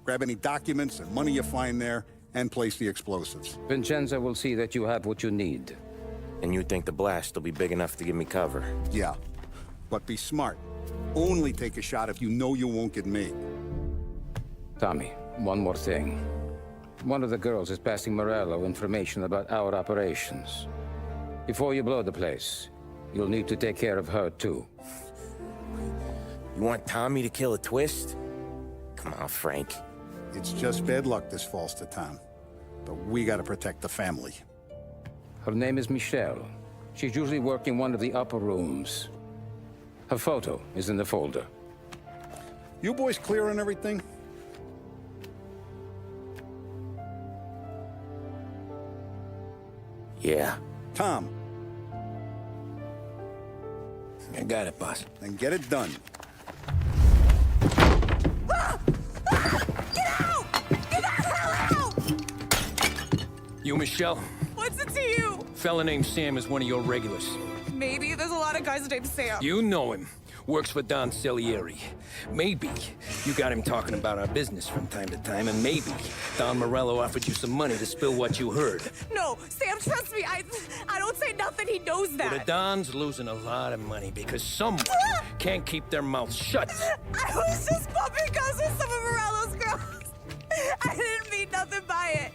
[SPEAKER 8] Grab any documents and money you find there, and place the explosives.
[SPEAKER 9] Vincenzo will see that you have what you need.
[SPEAKER 1] And you think the blast will be big enough to give me cover?
[SPEAKER 8] Yeah. But be smart. Only take a shot if you know you won't get made.
[SPEAKER 9] Tommy, one more thing. One of the girls is passing Morello information about our operations. Before you blow the place, you'll need to take care of her, too.
[SPEAKER 1] You want Tommy to kill a twist? Come on, Frank.
[SPEAKER 8] It's just bad luck this falls to Tom. But we gotta protect the family.
[SPEAKER 9] Her name is Michelle. She's usually working one of the upper rooms. Her photo is in the folder.
[SPEAKER 8] You boys clear on everything?
[SPEAKER 1] Yeah.
[SPEAKER 8] Tom.
[SPEAKER 2] I got it, boss.
[SPEAKER 8] Then get it done.
[SPEAKER 2] You, Michelle?
[SPEAKER 17] What's it to you?
[SPEAKER 2] Fella named Sam is one of your regulars.
[SPEAKER 17] Maybe there's a lot of guys named Sam.
[SPEAKER 2] You know him. Works for Don Salieri. Maybe you got him talking about our business from time to time, and maybe Don Morello offered you some money to spill what you heard.
[SPEAKER 17] No, Sam, trust me. I don't say nothing. He knows that.
[SPEAKER 2] Well, the Don's losing a lot of money because someone can't keep their mouth shut.
[SPEAKER 17] I was just bumping guns with some of Morello's girls. I didn't mean nothing by it.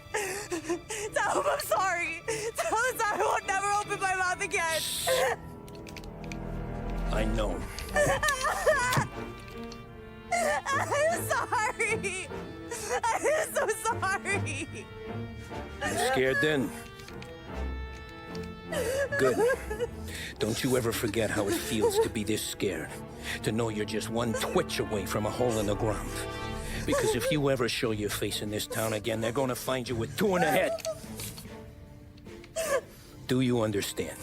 [SPEAKER 17] Tell him I'm sorry. Tell him I won't never open my mouth again.
[SPEAKER 2] I know.
[SPEAKER 17] I'm sorry. I'm so sorry.
[SPEAKER 2] You scared then? Good. Don't you ever forget how it feels to be this scared. To know you're just one twitch away from a hole in the ground. Because if you ever show your face in this town again, they're gonna find you with 2 in the head. Do you understand?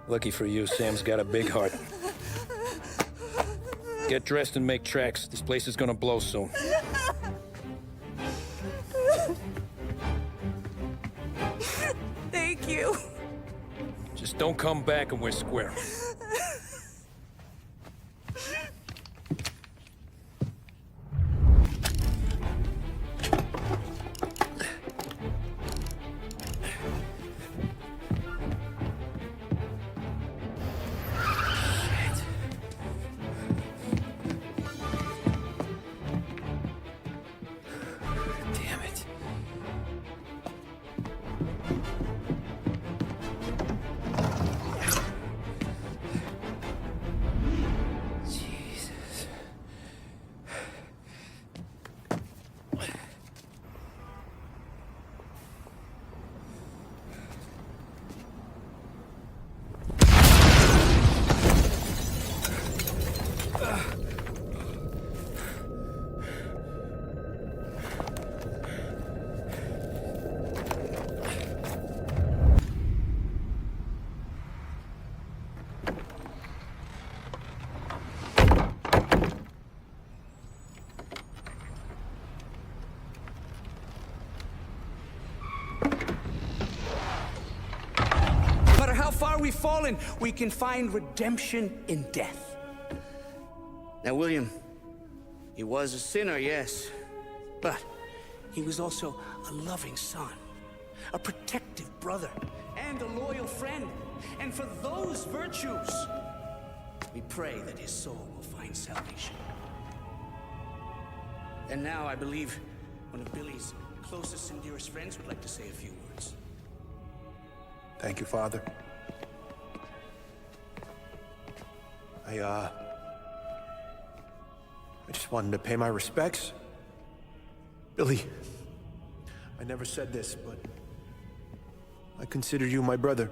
[SPEAKER 2] Lucky for you, Sam's got a big heart. Get dressed and make tracks. This place is gonna blow soon.
[SPEAKER 17] Thank you.
[SPEAKER 2] Just don't come back and we're square.
[SPEAKER 18] We've fallen, we can find redemption in death.
[SPEAKER 7] Now, William, he was a sinner, yes.
[SPEAKER 18] But he was also a loving son, a protective brother, and a loyal friend. And for those virtues, we pray that his soul will find salvation. And now I believe one of Billy's closest and dearest friends would like to say a few words.
[SPEAKER 14] Thank you, Father. I just wanted to pay my respects. Billy, I never said this, but I consider you my brother.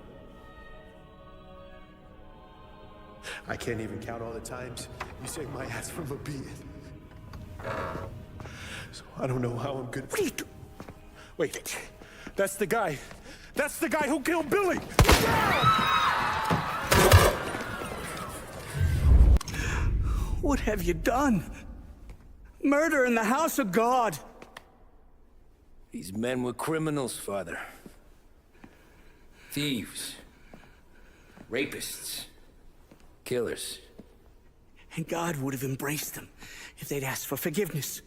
[SPEAKER 14] I can't even count all the times you saved my ass from a beating. So I don't know how I'm good.
[SPEAKER 18] What are you doing?
[SPEAKER 14] Wait, that's the guy. That's the guy who killed Billy!
[SPEAKER 18] What have you done? Murder in the house of God.
[SPEAKER 2] These men were criminals, Father. Thieves. Rapists. Killers.
[SPEAKER 18] And God would have embraced them if they'd asked for forgiveness.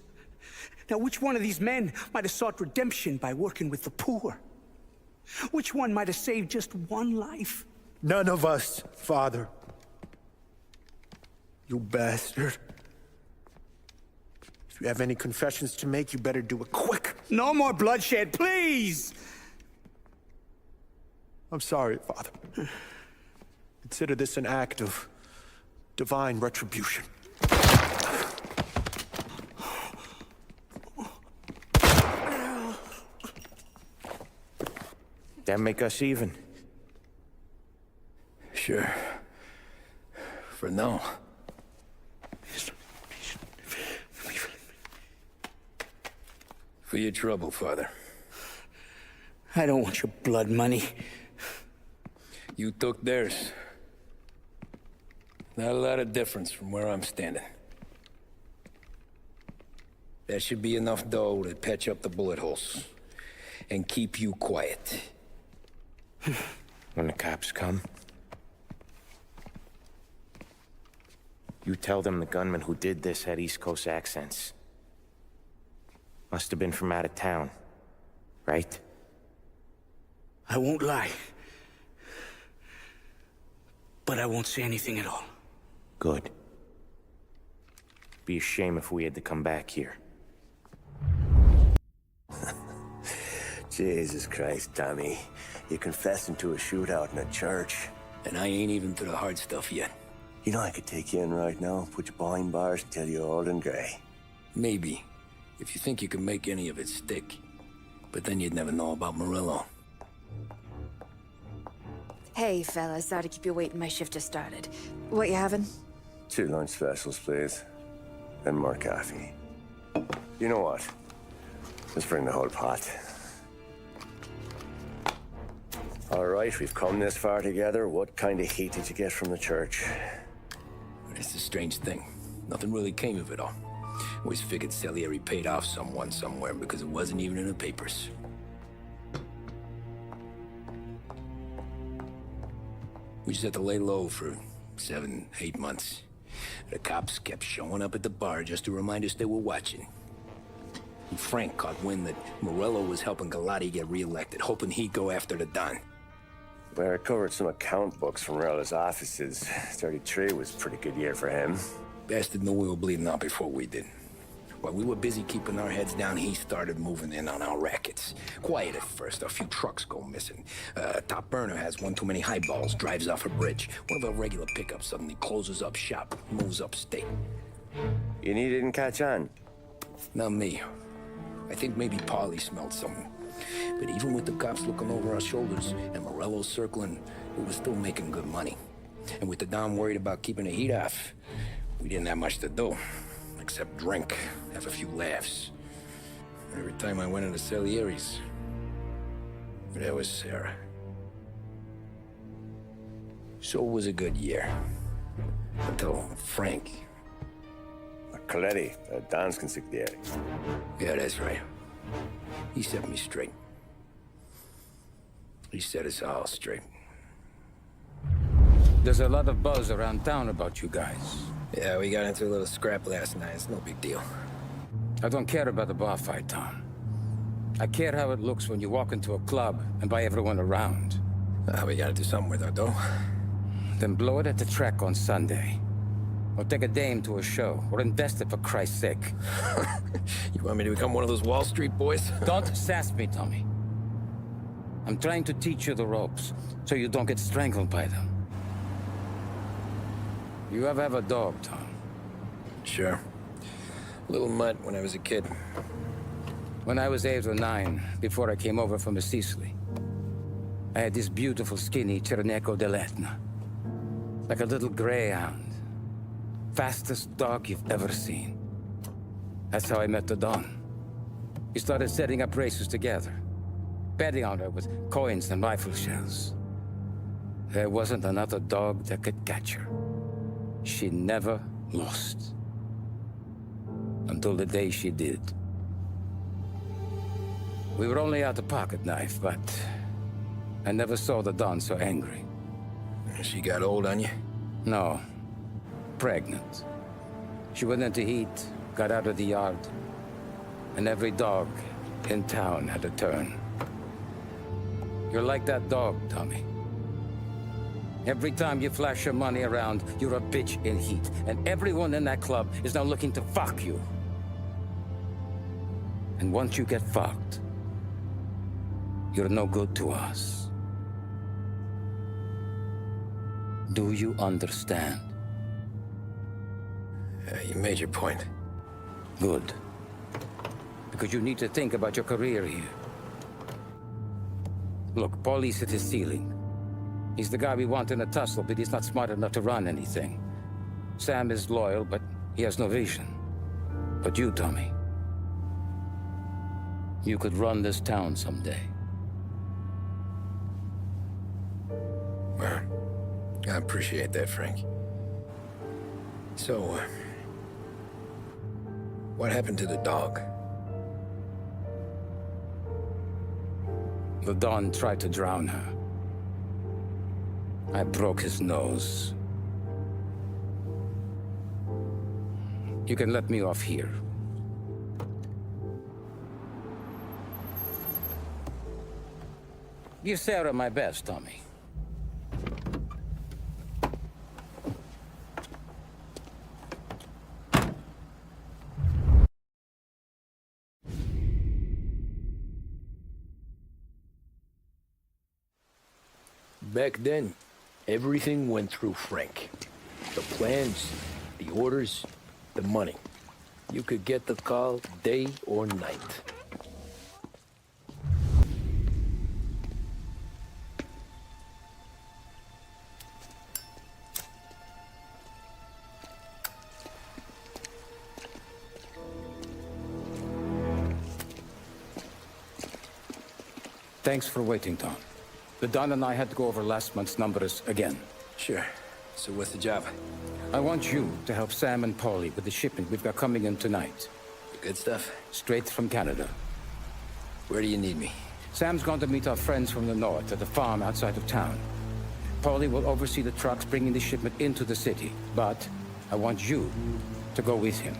[SPEAKER 18] Now, which one of these men might have sought redemption by working with the poor? Which one might have saved just one life?
[SPEAKER 14] None of us, Father. You bastard. If you have any confessions to make, you better do it quick.
[SPEAKER 18] No more bloodshed, please!
[SPEAKER 14] I'm sorry, Father. Consider this an act of divine retribution.
[SPEAKER 1] That make us even?
[SPEAKER 2] Sure. For now. For your trouble, Father.
[SPEAKER 18] I don't want your blood money.
[SPEAKER 2] You took theirs. Not a lot of difference from where I'm standing. That should be enough dough to patch up the bullet holes. And keep you quiet.
[SPEAKER 14] When the cops come, you tell them the gunman who did this had East Coast accents. Must have been from out of town, right?
[SPEAKER 18] I won't lie. But I won't say anything at all.
[SPEAKER 14] Good. Be a shame if we had to come back here.
[SPEAKER 1] Jesus Christ, Tommy. You're confessing to a shootout in a church.
[SPEAKER 2] And I ain't even to the hard stuff yet.
[SPEAKER 1] You know I could take you in right now, put you behind bars until you're old and gray.
[SPEAKER 2] Maybe, if you think you can make any of it stick. But then you'd never know about Morello.
[SPEAKER 3] Hey, fellas, sorry to keep you waiting. My shift just started. What you having?
[SPEAKER 1] 2 lunch specials, please. And more coffee. You know what? Let's bring the whole pot. All right, we've come this far together. What kind of heat did you get from the church?
[SPEAKER 2] It's a strange thing. Nothing really came of it all. Always figured Salieri paid off someone somewhere because it wasn't even in the papers. We just had to lay low for 7, 8 months. The cops kept showing up at the bar just to remind us they were watching. And Frank caught wind that Morello was helping Galati get reelected, hoping he'd go after the Don.
[SPEAKER 1] Well, I recovered some account books from Morello's offices. 33 was a pretty good year for him.
[SPEAKER 2] Bastard knew we were bleeding out before we did. While we were busy keeping our heads down, he started moving in on our rackets. Quiet at first, a few trucks go missing. Top burner has one too many highballs, drives off a bridge. One of our regular pickups suddenly closes up shop, moves upstate.
[SPEAKER 1] You didn't catch on?
[SPEAKER 2] Not me. I think maybe Paulie smelled something. But even with the cops looking over our shoulders and Morello circling, we were still making good money. And with the Don worried about keeping the heat off, we didn't have much to do. Except drink, have a few laughs. Every time I went into Salieri's, there was Sarah. So it was a good year. Until Frank.
[SPEAKER 1] Coletti, Don's consigliere.
[SPEAKER 2] Yeah, that's right. He set me straight. He set us all straight.
[SPEAKER 9] There's a lot of buzz around town about you guys.
[SPEAKER 2] Yeah, we got into a little scrap last night. It's no big deal.
[SPEAKER 9] I don't care about the bar fight, Tom. I care how it looks when you walk into a club and by everyone around.
[SPEAKER 2] We gotta do something with our dough.
[SPEAKER 9] Then blow it at the track on Sunday. Or take a dame to a show. Or invest it, for Christ's sake.
[SPEAKER 2] You want me to become one of those Wall Street boys?
[SPEAKER 9] Don't sass me, Tommy. I'm trying to teach you the ropes, so you don't get strangled by them. You ever have a dog, Tom?
[SPEAKER 2] Sure. Little mutt when I was a kid.
[SPEAKER 9] When I was 8 or 9, before I came over from Sicily, I had this beautiful, skinny Cerneco dell'Etna. Like a little greyhound. Fastest dog you've ever seen. That's how I met the Don. We started setting up races together. Betting on her with coins and rifle shells. There wasn't another dog that could catch her. She never lost. Until the day she did. We were only out a pocket knife, but I never saw the Don so angry.
[SPEAKER 2] She got old on you?
[SPEAKER 9] No. Pregnant. She went into heat, got out of the yard, and every dog in town had a turn. You're like that dog, Tommy. Every time you flash your money around, you're a bitch in heat, and everyone in that club is now looking to fuck you. And once you get fucked, you're no good to us. Do you understand?
[SPEAKER 2] You made your point.
[SPEAKER 9] Good. Because you need to think about your career here. Look, Paulie's at his ceiling. He's the guy we want in a tussle, but he's not smart enough to run anything. Sam is loyal, but he has no vision. But you, Tommy, you could run this town someday.
[SPEAKER 2] Well, I appreciate that, Frank. So, what happened to the dog?
[SPEAKER 9] The Don tried to drown her. I broke his nose. You can let me off here. Give Sarah my best, Tommy.
[SPEAKER 2] Back then, everything went through Frank. The plans, the orders, the money. You could get the call day or night.
[SPEAKER 9] Thanks for waiting, Tom. The Don and I had to go over last month's numbers again.
[SPEAKER 2] Sure. So what's the job?
[SPEAKER 9] I want you to help Sam and Paulie with the shipment we've got coming in tonight.
[SPEAKER 2] The good stuff?
[SPEAKER 9] Straight from Canada.
[SPEAKER 2] Where do you need me?
[SPEAKER 9] Sam's going to meet our friends from the north at the farm outside of town. Paulie will oversee the trucks bringing the shipment into the city, but I want you to go with him.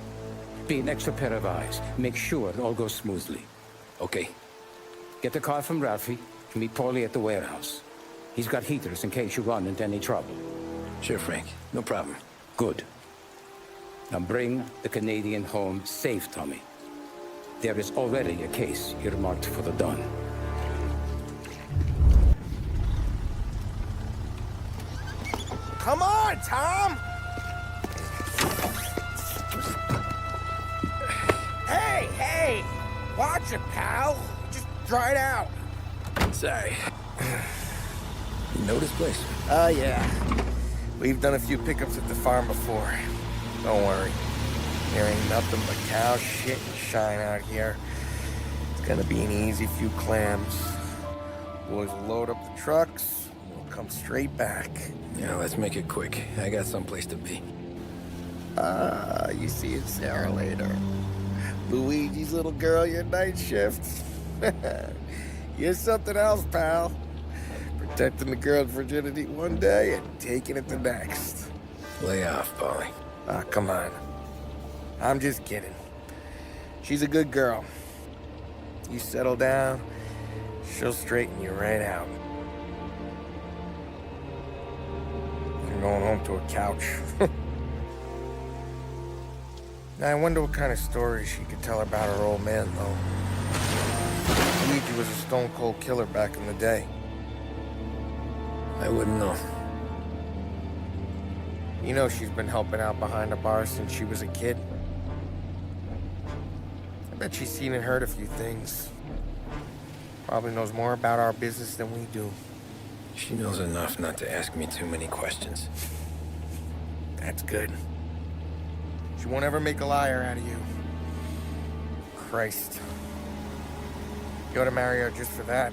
[SPEAKER 9] Be an extra pair of eyes. Make sure it all goes smoothly.
[SPEAKER 2] Okay.
[SPEAKER 9] Get the car from Ralphie and meet Paulie at the warehouse. He's got heaters in case you run into any trouble.
[SPEAKER 2] Sure, Frank. No problem.
[SPEAKER 9] Good. Now bring the Canadian home safe, Tommy. There is already a case earmarked for the Don.
[SPEAKER 6] Come on, Tom! Hey! Watch it, pal! Just dry it out.
[SPEAKER 2] Sorry. You know this place?
[SPEAKER 6] Yeah. We've done a few pickups at the farm before. Don't worry. There ain't nothing but cow shit and shine out here. It's gonna be an easy few clams. Boys will load up the trucks, and we'll come straight back.
[SPEAKER 2] Yeah, let's make it quick. I got someplace to be.
[SPEAKER 6] You see Sarah later. Luigi's little girl, your night shift. You're something else, pal. Protecting the girl's virginity one day and taking it the next.
[SPEAKER 2] Lay off, Paulie.
[SPEAKER 6] Come on. I'm just kidding. She's a good girl. You settle down, she'll straighten you right out. I'm going home to a couch. Now, I wonder what kind of stories she could tell about her old man, though. Luigi was a stone-cold killer back in the day.
[SPEAKER 2] I wouldn't know.
[SPEAKER 6] You know she's been helping out behind the bar since she was a kid. I bet she's seen and heard a few things. Probably knows more about our business than we do.
[SPEAKER 2] She knows enough not to ask me too many questions.
[SPEAKER 6] That's good. She won't ever make a liar out of you. Christ. You ought to marry her just for that.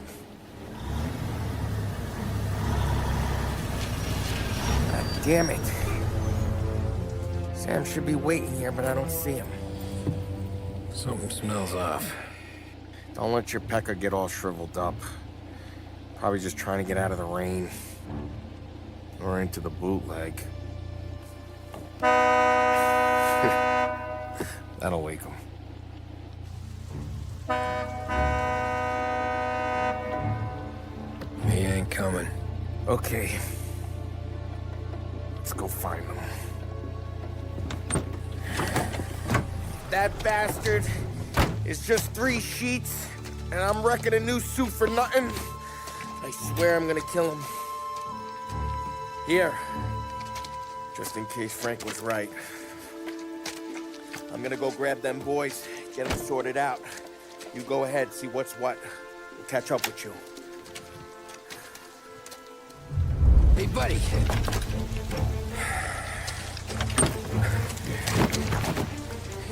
[SPEAKER 6] God damn it. Sam should be waiting here, but I don't see him.
[SPEAKER 2] Something smells off.
[SPEAKER 6] Don't let your pecker get all shriveled up. Probably just trying to get out of the rain. Or into the bootleg. That'll wake him.
[SPEAKER 2] He ain't coming.
[SPEAKER 6] Okay. Let's go find him. That bastard is just 3 sheets, and I'm wrecking a new suit for nothing. I swear I'm gonna kill him. Here. Just in case Frank was right. I'm gonna go grab them boys, get them sorted out. You go ahead, see what's what. We'll catch up with you.
[SPEAKER 2] Hey, buddy.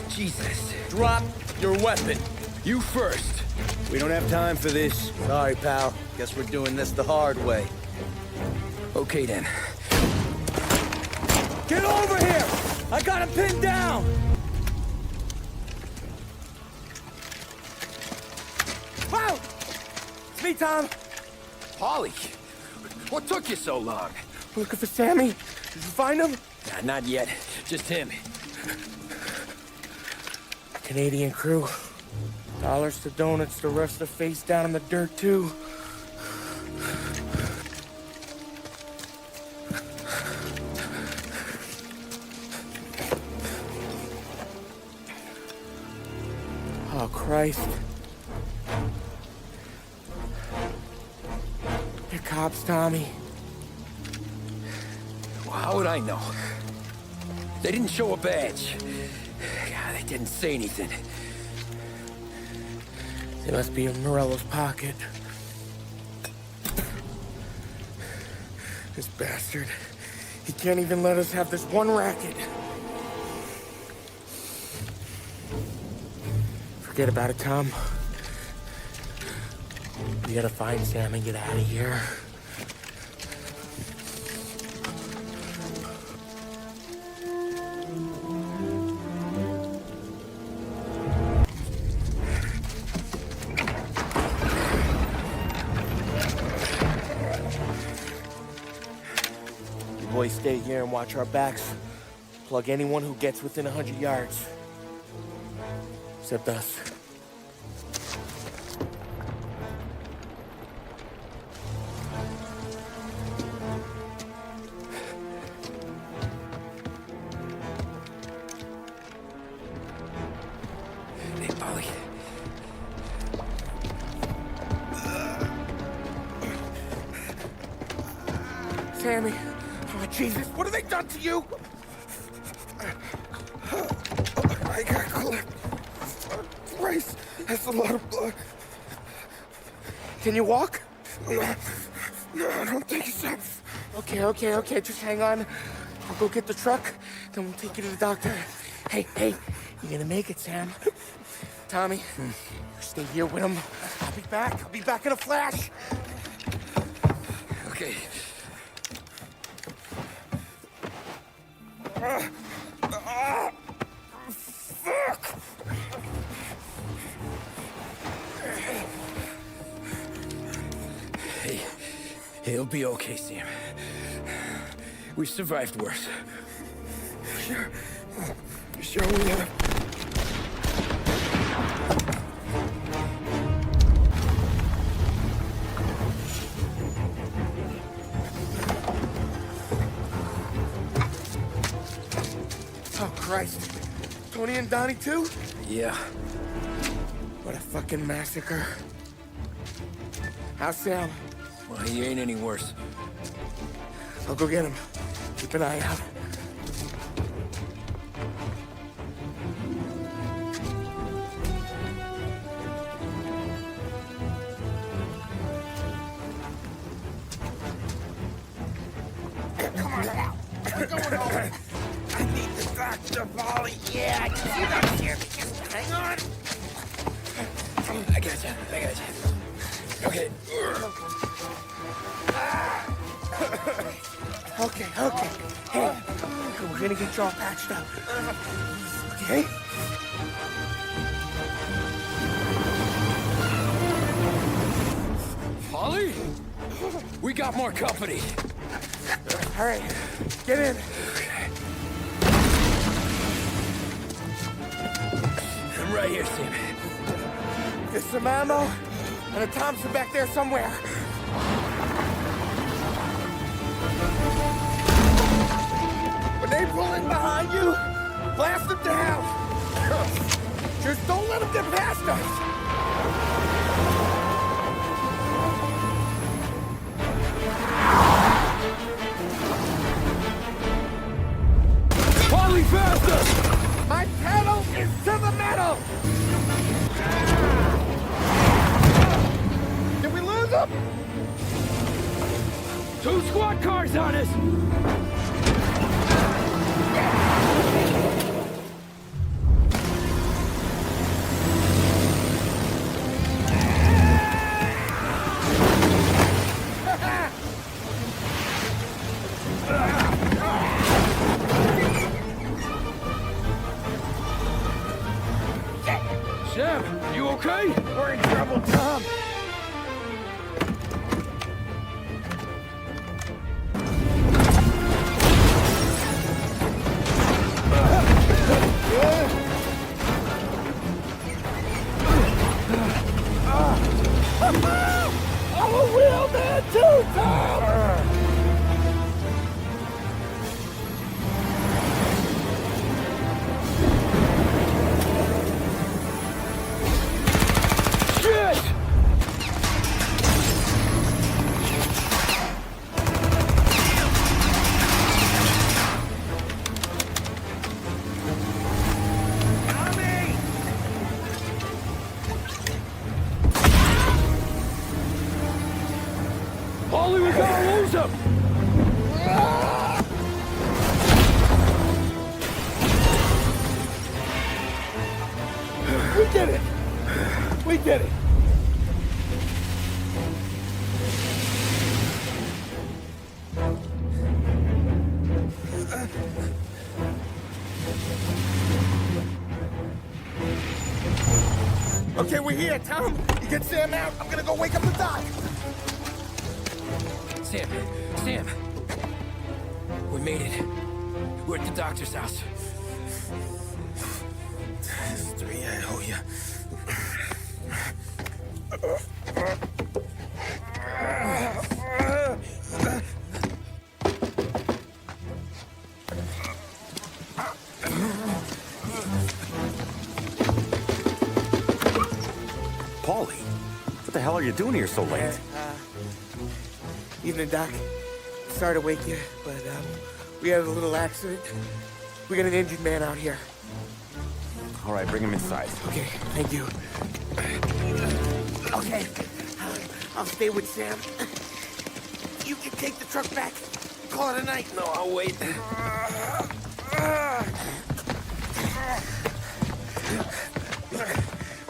[SPEAKER 2] Jesus.
[SPEAKER 1] Drop your weapon.
[SPEAKER 2] You first.
[SPEAKER 1] We don't have time for this. Sorry, pal. Guess we're doing this the hard way.
[SPEAKER 2] Okay, then.
[SPEAKER 1] Get over here! I got him pinned down! Wow! It's me, Tom.
[SPEAKER 2] Paulie, what took you so long?
[SPEAKER 6] Looking for Sammy? Did you find him?
[SPEAKER 2] Nah, not yet. Just him.
[SPEAKER 6] Canadian crew. Dollars to donuts, the rest of the face down in the dirt, too. Oh, Christ. They're cops, Tommy.
[SPEAKER 2] Well, how would I know? They didn't show a badge. God, they didn't say anything.
[SPEAKER 6] They must be in Morello's pocket. This bastard. He can't even let us have this one racket. Forget about it, Tom. We gotta find Sam and get out of here. You boys stay here and watch our backs. Plug anyone who gets within 100 yards. Except us.
[SPEAKER 2] Hey, Polly.
[SPEAKER 6] Sammy. Oh, Jesus, what have they done to you? I got clipped. Christ, that's a lot of blood. Can you walk? No, I don't think so. Okay, just hang on. I'll go get the truck, then we'll take you to the doctor. Hey, you're gonna make it, Sam. Tommy, stay here with him. I'll be back in a flash.
[SPEAKER 2] Okay.
[SPEAKER 6] Fuck!
[SPEAKER 2] Hey, he'll be okay, Sam. We've survived worse.
[SPEAKER 6] Sure we have. Oh, Christ. Tony and Donnie, too?
[SPEAKER 2] Yeah.
[SPEAKER 6] What a fucking massacre. How's Sam?
[SPEAKER 2] Well, he ain't any worse.
[SPEAKER 6] I'll go get him. Keep an eye out.
[SPEAKER 16] Come on now. We're going home. I need the doctor, Polly. Yeah, you got here. Just hang on.
[SPEAKER 2] I got you. Okay.
[SPEAKER 6] Okay. Hey, we're gonna get you all patched up. Okay?
[SPEAKER 2] Polly? We got more company.
[SPEAKER 6] All right, get in.
[SPEAKER 2] I'm right here, Sam.
[SPEAKER 6] There's some ammo and a Thompson back there somewhere. When they pull in behind you, blast them down. Just don't let them get past us.
[SPEAKER 2] Polly, faster!
[SPEAKER 6] My pedal is to the metal! Did we lose them?
[SPEAKER 2] 2 squad cars on us! Sam, you okay?
[SPEAKER 6] We're in trouble, Tom.
[SPEAKER 4] get it!
[SPEAKER 6] Okay, we're here, Tom. You get Sam out. I'm gonna go wake up the doc.
[SPEAKER 2] Sam! We made it. We're at the doctor's house.
[SPEAKER 11] There's 3 I owe you.
[SPEAKER 19] Paulie, what the hell are you doing here so late?
[SPEAKER 6] Evening, Doc. Sorry to wake you, but we had a little accident. We got an injured man out here.
[SPEAKER 19] All right, bring him inside.
[SPEAKER 6] Okay, thank you. Okay, I'll stay with Sam. You can take the truck back. Call it a night.
[SPEAKER 2] No, I'll wait.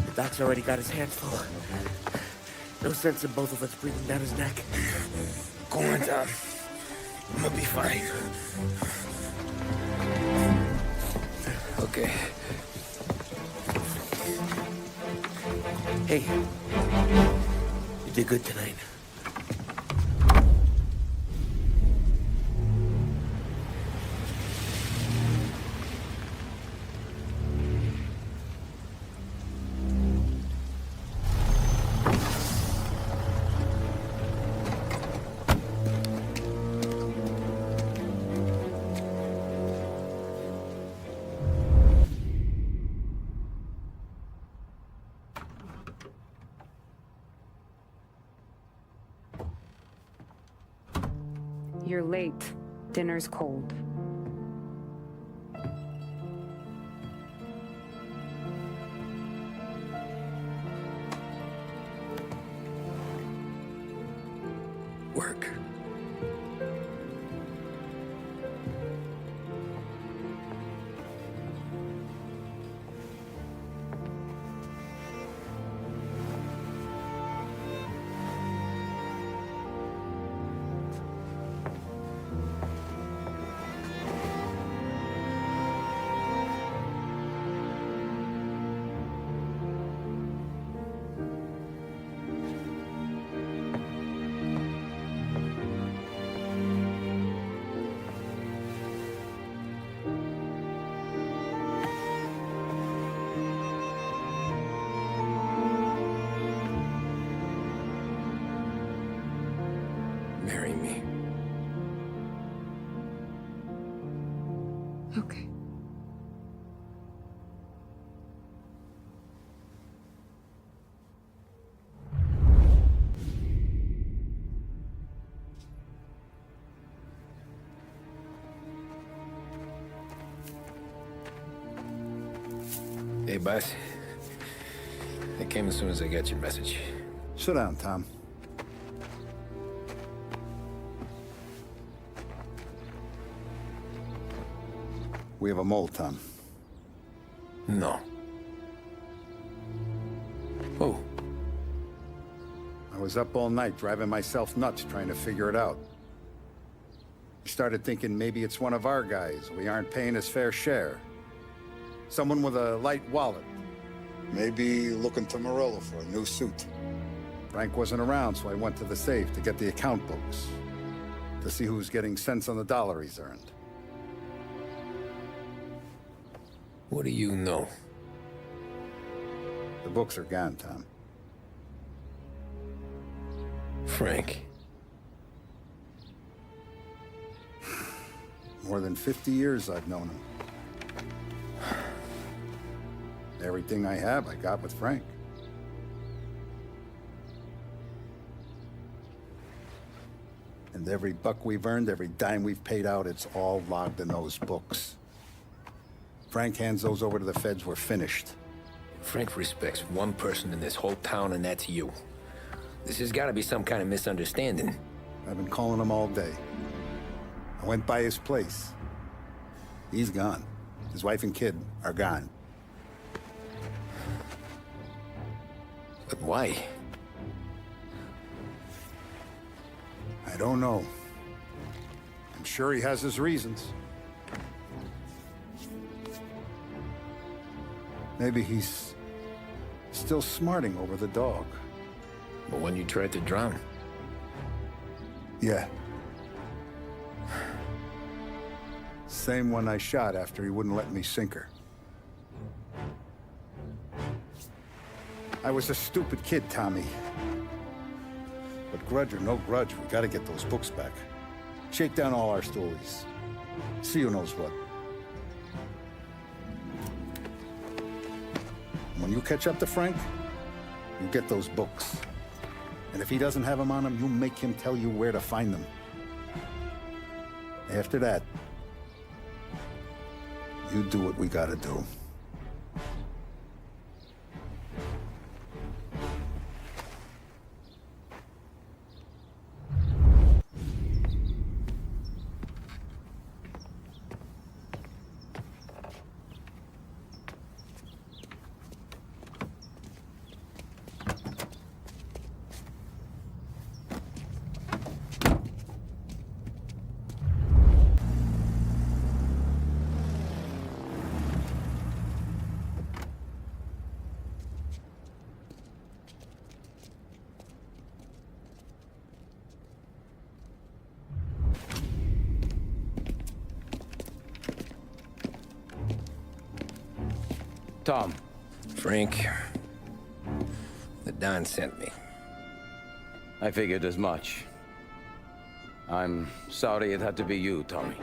[SPEAKER 6] The doc's already got his hands full. No sense in both of us breathing down his neck.
[SPEAKER 11] Go on, Tom. I'm gonna be fine.
[SPEAKER 2] Okay.
[SPEAKER 6] Hey, you did good tonight.
[SPEAKER 13] You're late. Dinner's cold.
[SPEAKER 2] Work. Marry me.
[SPEAKER 13] Okay.
[SPEAKER 2] Hey, boss. I came as soon as I got your message.
[SPEAKER 8] Sit down, Tom. We have a mole, Tom.
[SPEAKER 2] No. Oh.
[SPEAKER 8] I was up all night driving myself nuts trying to figure it out. I started thinking maybe it's one of our guys. We aren't paying his fair share. Someone with a light wallet. Maybe looking to Morello for a new suit. Frank wasn't around, so I went to the safe to get the account books. To see who's getting cents on the dollar he's earned.
[SPEAKER 2] What do you know?
[SPEAKER 8] The books are gone, Tom.
[SPEAKER 2] Frank.
[SPEAKER 8] More than 50 years I've known him. Everything I have, I got with Frank. And every buck we've earned, every dime we've paid out, it's all logged in those books. Frank hands those over to the feds, we're finished.
[SPEAKER 2] Frank respects one person in this whole town, and that's you. This has got to be some kind of misunderstanding.
[SPEAKER 8] I've been calling him all day. I went by his place. He's gone. His wife and kid are gone.
[SPEAKER 2] Why?
[SPEAKER 8] I don't know. I'm sure he has his reasons. Maybe he's still smarting over the dog.
[SPEAKER 2] The one you tried to drown?
[SPEAKER 8] Yeah. Same one I shot after he wouldn't let me sink her. I was a stupid kid, Tommy. But grudge or no grudge, we gotta get those books back. Shake down all our stories. See who knows what. When you catch up to Frank, you get those books. And if he doesn't have them on him, you make him tell you where to find them. After that, you do what we gotta do.
[SPEAKER 9] Tom.
[SPEAKER 2] Frank. The Don sent me.
[SPEAKER 9] I figured as much. I'm sorry it had to be you, Tommy.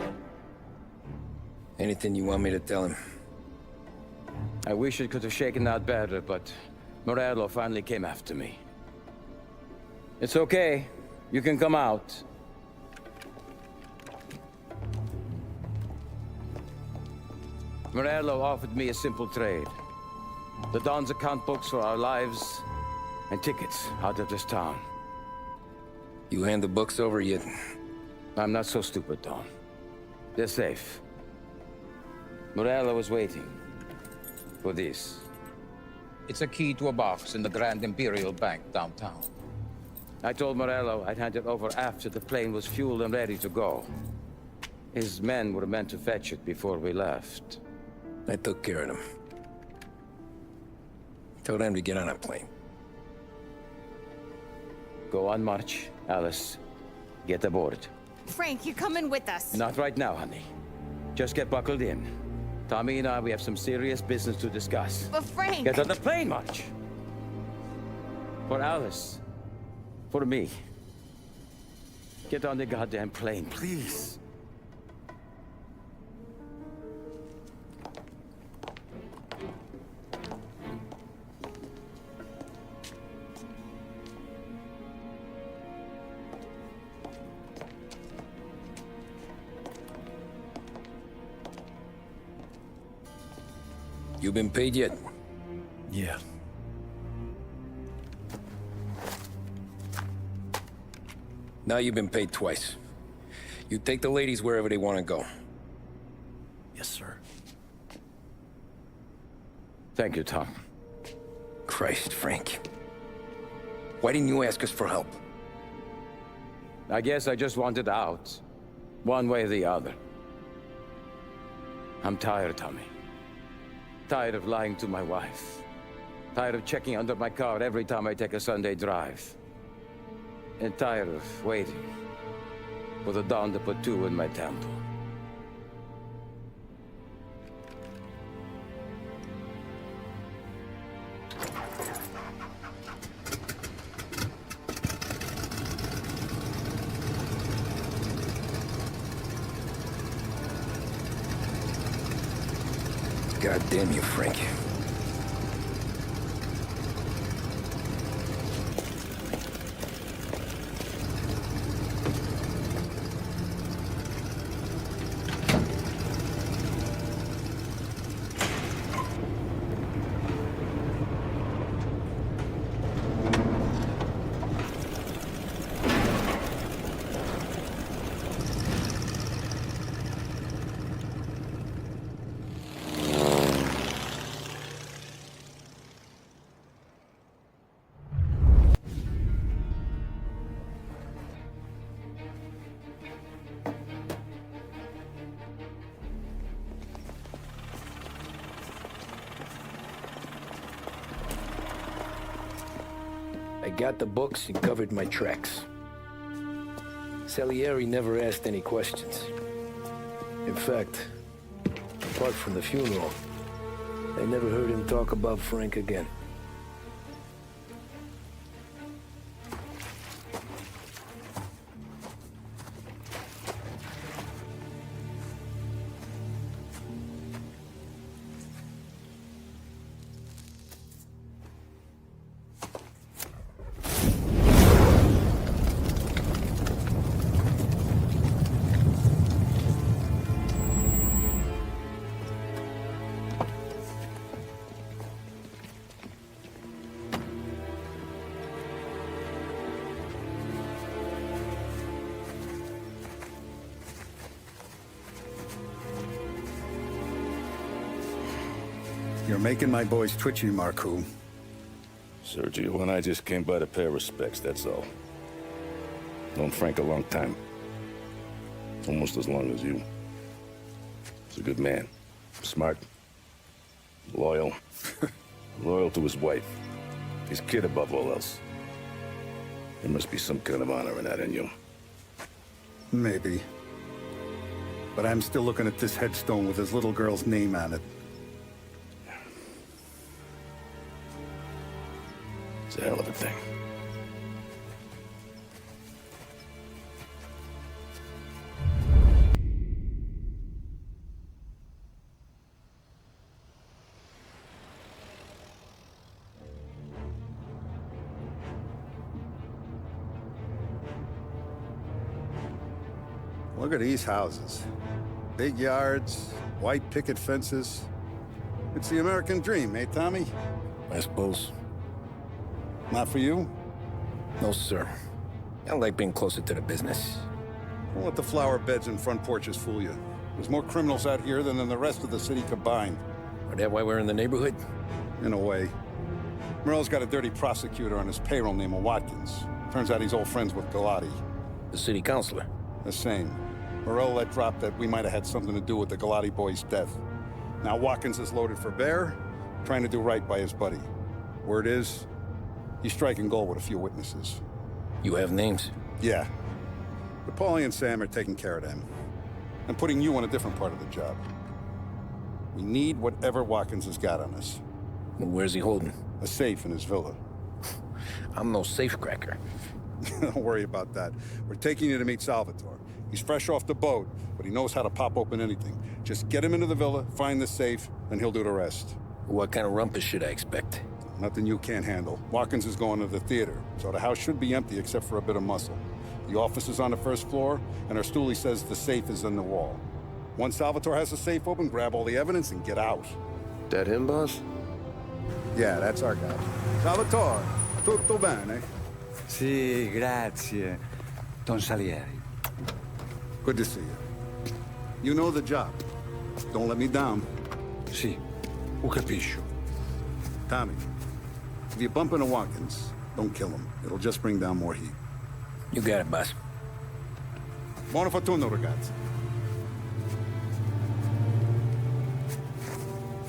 [SPEAKER 2] Anything you want me to tell him?
[SPEAKER 9] I wish it could have shaken out better, but Morello finally came after me. It's okay. You can come out. Morello offered me a simple trade. The Don's account books for our lives and tickets out of this town.
[SPEAKER 2] You hand the books over yet?
[SPEAKER 9] I'm not so stupid, Don. They're safe. Morello was waiting for this. It's a key to a box in the Grand Imperial Bank downtown. I told Morello I'd hand it over after the plane was fueled and ready to go. His men were meant to fetch it before we left.
[SPEAKER 2] I took care of them. Told them to get on a plane.
[SPEAKER 9] Go on, march. Alice, get aboard.
[SPEAKER 17] Frank, you're coming with us.
[SPEAKER 9] Not right now, honey. Just get buckled in. Tommy and I, we have some serious business to discuss.
[SPEAKER 17] But Frank...
[SPEAKER 9] Get on the plane, March. For Alice. For me. Get on the goddamn plane, please.
[SPEAKER 2] You been paid yet?
[SPEAKER 11] Yeah.
[SPEAKER 2] Now you've been paid twice. You take the ladies wherever they want to go.
[SPEAKER 11] Yes, sir.
[SPEAKER 9] Thank you, Tom.
[SPEAKER 2] Christ, Frank. Why didn't you ask us for help?
[SPEAKER 9] I guess I just wanted out. One way or the other. I'm tired, Tommy. Tired of lying to my wife. Tired of checking under my car every time I take a Sunday drive. And tired of waiting for the dawn to put two in my temple.
[SPEAKER 2] God damn you, Frank. got the books and covered my tracks. Salieri never asked any questions. In fact, apart from the funeral, I never heard him talk about Frank again.
[SPEAKER 8] You're making my boys twitchy, Marcoux.
[SPEAKER 20] Sergio and I just came by to pay our respects, that's all. Known Frank a long time. Almost as long as you. He's a good man. Smart. Loyal. Loyal to his wife. His kid above all else. There must be some kind of honor in that in you.
[SPEAKER 8] Maybe. But I'm still looking at this headstone with his little girl's name on it.
[SPEAKER 20] It's a hell of a thing.
[SPEAKER 8] Look at these houses. Big yards, white picket fences. It's the American dream, eh, Tommy?
[SPEAKER 2] I suppose.
[SPEAKER 8] Not for you?
[SPEAKER 2] No, sir. I like being closer to the business.
[SPEAKER 8] Don't let the flower beds and front porches fool you. There's more criminals out here than in the rest of the city combined.
[SPEAKER 2] Is that why we're in the neighborhood?
[SPEAKER 8] In a way. Morell's got a dirty prosecutor on his payroll named Watkins. Turns out he's old friends with Galati.
[SPEAKER 2] The city councilor?
[SPEAKER 8] The same. Morell let drop that we might have had something to do with the Galati boy's death. Now Watkins is loaded for bear, trying to do right by his buddy. Word is, he's striking gold with a few witnesses.
[SPEAKER 2] You have names?
[SPEAKER 8] Yeah. But Paulie and Sam are taking care of them. I'm putting you on a different part of the job. We need whatever Watkins has got on us.
[SPEAKER 2] Well, where's he holding?
[SPEAKER 8] A safe in his villa.
[SPEAKER 2] I'm no safecracker.
[SPEAKER 8] Don't worry about that. We're taking you to meet Salvatore. He's fresh off the boat, but he knows how to pop open anything. Just get him into the villa, find the safe, and he'll do the rest.
[SPEAKER 2] What kind of rumpus should I expect?
[SPEAKER 8] Nothing you can't handle. Watkins is going to the theater, so the house should be empty except for a bit of muscle. The office is on the first floor, and our stoolie says the safe is in the wall. Once Salvatore has the safe open, grab all the evidence and get out.
[SPEAKER 1] That him, boss?
[SPEAKER 8] Yeah, that's our guy. Salvatore, tutto bene?
[SPEAKER 21] Sì, grazie, Don Salieri.
[SPEAKER 8] Good to see you. You know the job. Don't let me down.
[SPEAKER 21] Sì, ho capisco.
[SPEAKER 8] Tommy, if you bump into Watkins, don't kill him. It'll just bring down more heat.
[SPEAKER 2] You got it, boss.
[SPEAKER 8] Buona fortuna, ragazzi.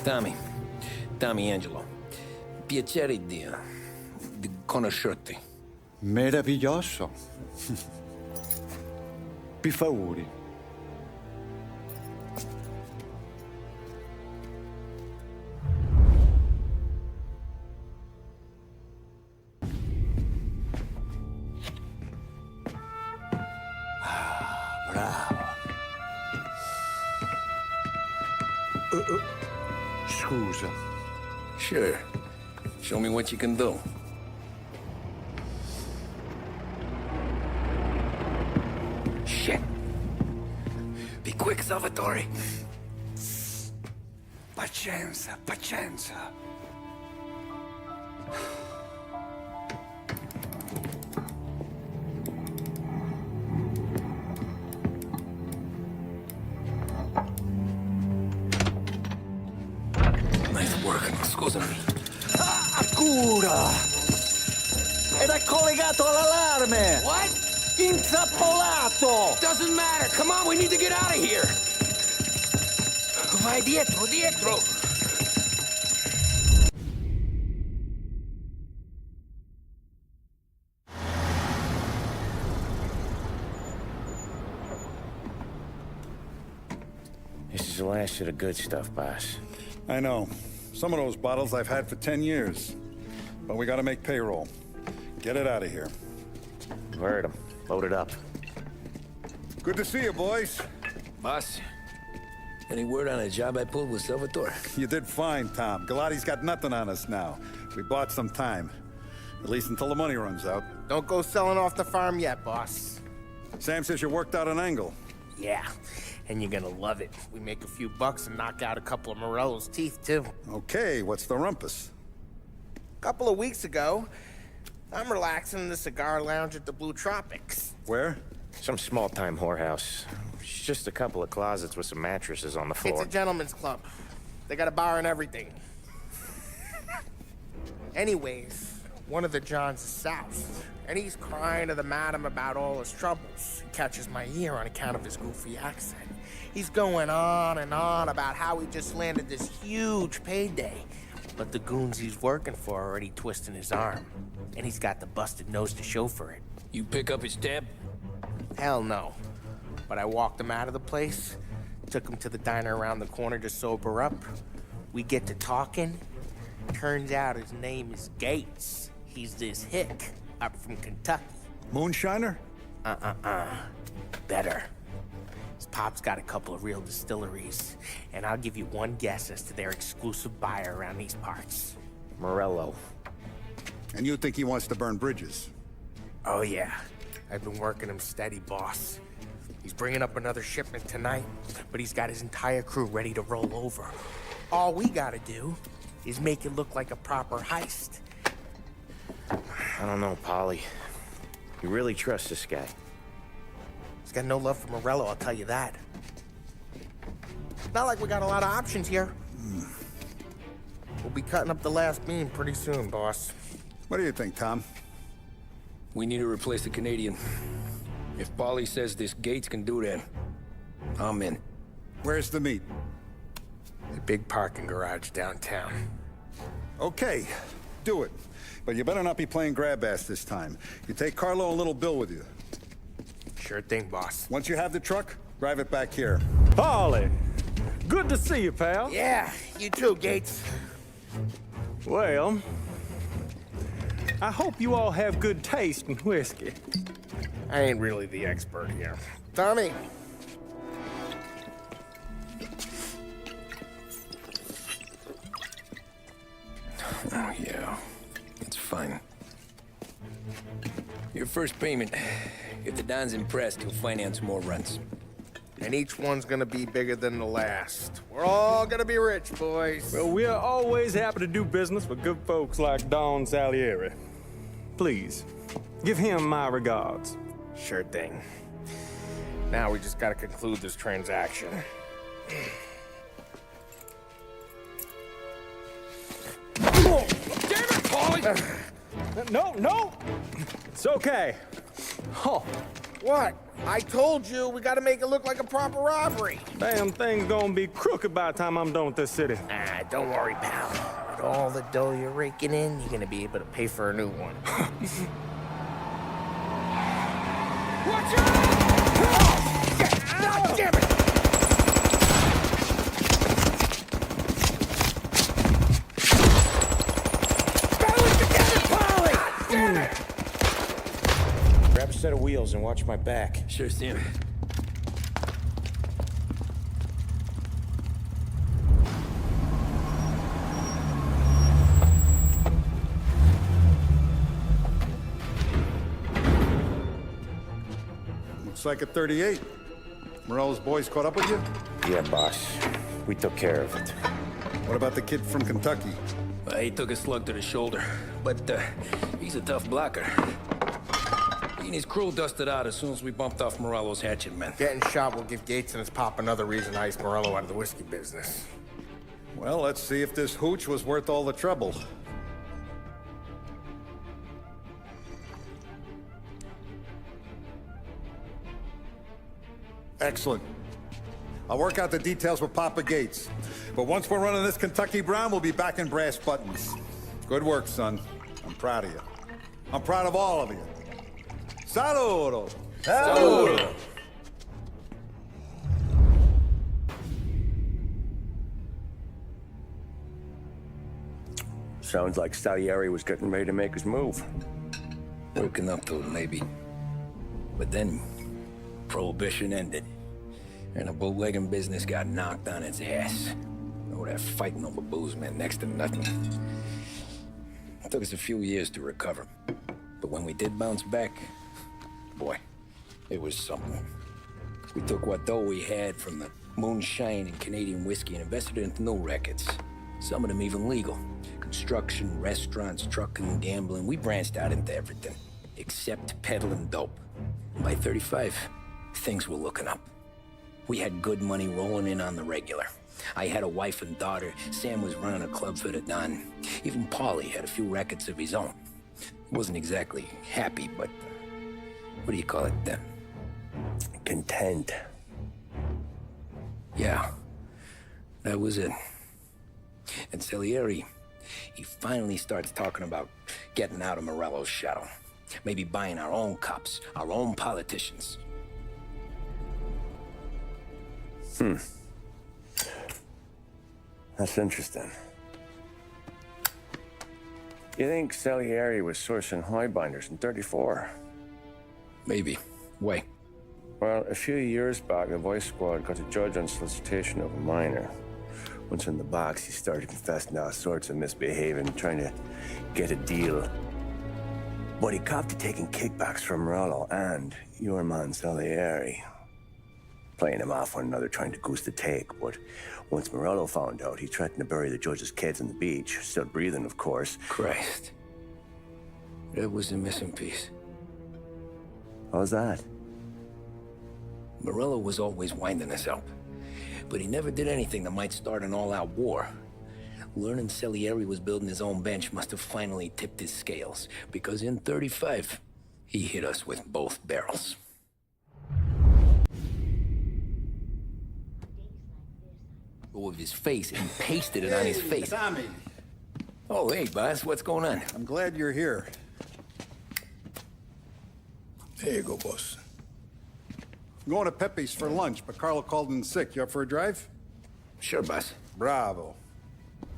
[SPEAKER 2] Tommy Angelo. Piacere di conoscerti.
[SPEAKER 21] Meraviglioso. Per favore.
[SPEAKER 1] Bravo.
[SPEAKER 21] Scusa.
[SPEAKER 2] Sure. Show me what you can do. Shit. Be quick, Salvatore.
[SPEAKER 21] Pazienza, pazienza.
[SPEAKER 2] Nice work. Scusami.
[SPEAKER 21] Cura! Era collegato all'allarme!
[SPEAKER 2] What?
[SPEAKER 21] Intrappolato!
[SPEAKER 2] Doesn't matter. Come on, we need to get out of here. Vai dietro, dietro.
[SPEAKER 1] blast you the good stuff, boss.
[SPEAKER 8] I know. Some of those bottles I've had for 10 years. But we gotta make payroll. Get it out of here.
[SPEAKER 1] Heard him. Load it up.
[SPEAKER 8] Good to see you, boys.
[SPEAKER 2] Boss, any word on a job I pulled with Salvatore?
[SPEAKER 8] You did fine, Tom. Galati's got nothing on us now. We bought some time. At least until the money runs out.
[SPEAKER 6] Don't go selling off the farm yet, boss.
[SPEAKER 8] Sam says you worked out an angle.
[SPEAKER 6] Yeah, and you're gonna love it. We make a few bucks and knock out a couple of Morello's teeth, too.
[SPEAKER 8] Okay, what's the rumpus?
[SPEAKER 6] A couple of weeks ago, I'm relaxing in the cigar lounge at the Blue Tropics.
[SPEAKER 8] Where?
[SPEAKER 1] Some small-time whorehouse. It's just a couple of closets with some mattresses on the floor.
[SPEAKER 6] It's a gentleman's club. They got a bar and everything. Anyways, one of the Johns is south, and he's crying to the madam about all his troubles. He catches my ear on account of his goofy accent. He's going on and on about how he just landed this huge payday, but the goons he's working for are already twisting his arm, and he's got the busted nose to show for it.
[SPEAKER 2] You pick up his tab?
[SPEAKER 6] Hell no. But I walked him out of the place, took him to the diner around the corner to sober up. We get to talking. Turns out his name is Gates. He's this hick up from Kentucky.
[SPEAKER 8] Moonshiner?
[SPEAKER 6] Better. His pop's got a couple of real distilleries, and I'll give you one guess as to their exclusive buyer around these parts. Morello.
[SPEAKER 8] And you think he wants to burn bridges?
[SPEAKER 6] Oh yeah. I've been working him steady, boss. He's bringing up another shipment tonight, but he's got his entire crew ready to roll over. All we gotta do is make it look like a proper heist.
[SPEAKER 1] I don't know, Polly. You really trust this guy?
[SPEAKER 6] He's got no love for Morello, I'll tell you that. Not like we got a lot of options here. We'll be cutting up the last beam pretty soon, boss.
[SPEAKER 8] What do you think, Tom?
[SPEAKER 2] We need to replace the Canadian. If Paulie says this Gates can do that, I'm in.
[SPEAKER 8] Where's the meet?
[SPEAKER 6] The big parking garage downtown.
[SPEAKER 8] Okay, do it. But you better not be playing grab ass this time. You take Carlo and Little Bill with you.
[SPEAKER 6] Sure thing, boss.
[SPEAKER 8] Once you have the truck, drive it back here.
[SPEAKER 5] Paulie, good to see you, pal.
[SPEAKER 6] Yeah, you too, Gates.
[SPEAKER 5] Well, I hope you all have good taste in whiskey.
[SPEAKER 6] I ain't really the expert here. Tommy.
[SPEAKER 2] Oh, yeah. It's fine. Your first payment. If the Don's impressed, he'll finance more runs.
[SPEAKER 6] And each one's gonna be bigger than the last. We're all gonna be rich, boys.
[SPEAKER 5] Well, we're always happy to do business with good folks like Don Salieri. Please, give him my regards.
[SPEAKER 6] Sure thing. Now we just gotta conclude this transaction.
[SPEAKER 5] Oh, damn it, Paulie! No! It's okay. Oh.
[SPEAKER 6] What? I told you, we gotta make it look like a proper robbery.
[SPEAKER 5] Damn thing's gonna be crooked by the time I'm done with this city.
[SPEAKER 6] Ah, don't worry, pal. With all the dough you're raking in, you're gonna be able to pay for a new one.
[SPEAKER 16] Watch out!
[SPEAKER 6] God damn it!
[SPEAKER 9] Grab a set of wheels and watch my back.
[SPEAKER 2] Sure, Sam.
[SPEAKER 8] Looks like a 38. Morello's boys caught up with you?
[SPEAKER 9] Yeah, boss. We took care of it.
[SPEAKER 8] What about the kid from Kentucky?
[SPEAKER 2] He took a slug to the shoulder, but he's a tough blocker. He and his crew dusted out as soon as we bumped off Morello's hatchet men.
[SPEAKER 6] Getting shot will give Gates and his pop another reason to ice Morello out of the whiskey business.
[SPEAKER 8] Well, let's see if this hooch was worth all the trouble. Excellent. I'll work out the details with Papa Gates. But once we're running this Kentucky Brown, we'll be back in brass buttons. Good work, son. I'm proud of you. I'm proud of all of you. Saludo!
[SPEAKER 6] Saludo!
[SPEAKER 1] Sounds like Salieri was getting ready to make his move.
[SPEAKER 2] Working up to it, maybe. But then, Prohibition ended, and the bootlegging business got knocked on its ass. Oh, that fighting over booze meant next to nothing. It took us a few years to recover. But when we did bounce back, boy, it was something. We took what dough we had from the moonshine and Canadian whiskey and invested it into new rackets. Some of them even legal. Construction, restaurants, trucking, gambling. We branched out into everything, except peddling dope. And by 35, things were looking up. We had good money rolling in on the regular. I had a wife and daughter. Sam was running a club for the Don. Even Paulie had a few rackets of his own. He wasn't exactly happy, but what do you call it then?
[SPEAKER 1] Content.
[SPEAKER 2] Yeah, that was it. And Salieri, he finally starts talking about getting out of Morello's shadow. Maybe buying our own cops, our own politicians.
[SPEAKER 1] That's interesting. You think Salieri was sourcing highbinders in 34?
[SPEAKER 2] Maybe. Why?
[SPEAKER 1] Well, a few years back, the Vice Squad got a judge on solicitation of a minor. Once in the box, he started confessing all sorts of misbehaving, trying to get a deal. But he copped to taking kickbacks from Morello and your man Salieri. Playing him off one another, trying to goose the take. But once Morello found out, he threatened to bury the judge's kids on the beach. Still breathing, of course.
[SPEAKER 2] Christ. That was the missing piece.
[SPEAKER 1] How's that?
[SPEAKER 2] Morello was always winding us up. But he never did anything that might start an all-out war. Learning Salieri was building his own bench must have finally tipped his scales. Because in 35, he hit us with both barrels. With his face and pasted it on his face.
[SPEAKER 8] Tommy.
[SPEAKER 2] Oh, hey, boss, what's going on?
[SPEAKER 8] I'm glad you're here.
[SPEAKER 11] There you go, boss.
[SPEAKER 8] I'm going to Pepe's for lunch, but Carlo called in sick. You up for a drive?
[SPEAKER 2] Sure, boss.
[SPEAKER 8] Bravo.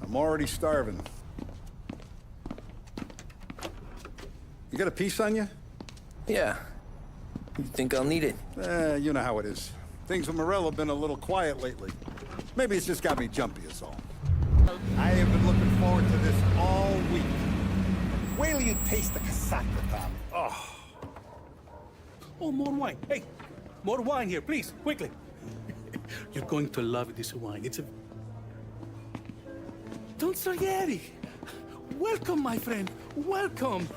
[SPEAKER 8] I'm already starving. You got a piece on you?
[SPEAKER 2] Yeah. You think I'll need it?
[SPEAKER 8] You know how it is. Things with Morello have been a little quiet lately. Maybe it's just got me jumpy is all. I have been looking forward to this all week. Wait till you taste the casaca, Tommy. Oh.
[SPEAKER 18] Oh, more wine. Hey, more wine here, please, quickly. You're going to love this wine. It's a... Don Salieri. Welcome, my friend. Welcome.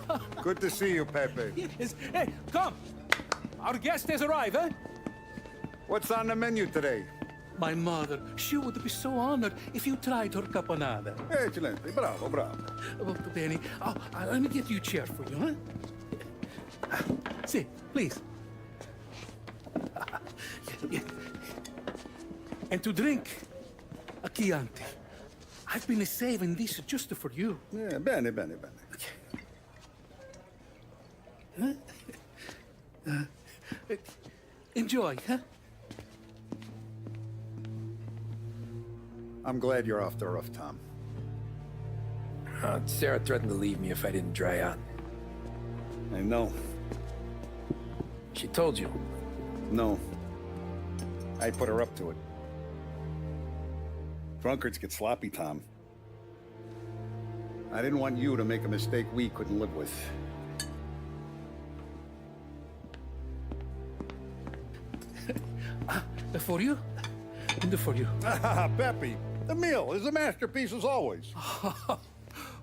[SPEAKER 8] Good to see you, Pepe.
[SPEAKER 18] Yes. Hey, come. Our guest has arrived, eh?
[SPEAKER 8] What's on the menu today?
[SPEAKER 18] My mother, she would be so honored if you tried her caponata.
[SPEAKER 8] Excelente, bravo, bravo.
[SPEAKER 18] Molto bene. Oh, let me get you a chair for you, huh? Sit, please. And to drink, a Chianti. I've been saving this just for you.
[SPEAKER 8] Yeah, bene, bene, bene.
[SPEAKER 18] Enjoy, huh?
[SPEAKER 8] I'm glad you're off the rough, Tom.
[SPEAKER 2] Sarah threatened to leave me if I didn't dry out.
[SPEAKER 8] I know.
[SPEAKER 2] She told you?
[SPEAKER 8] No. I put her up to it. Drunkards get sloppy, Tom. I didn't want you to make a mistake we couldn't live with.
[SPEAKER 18] For you? And for you.
[SPEAKER 8] Pepe, the meal is a masterpiece as always.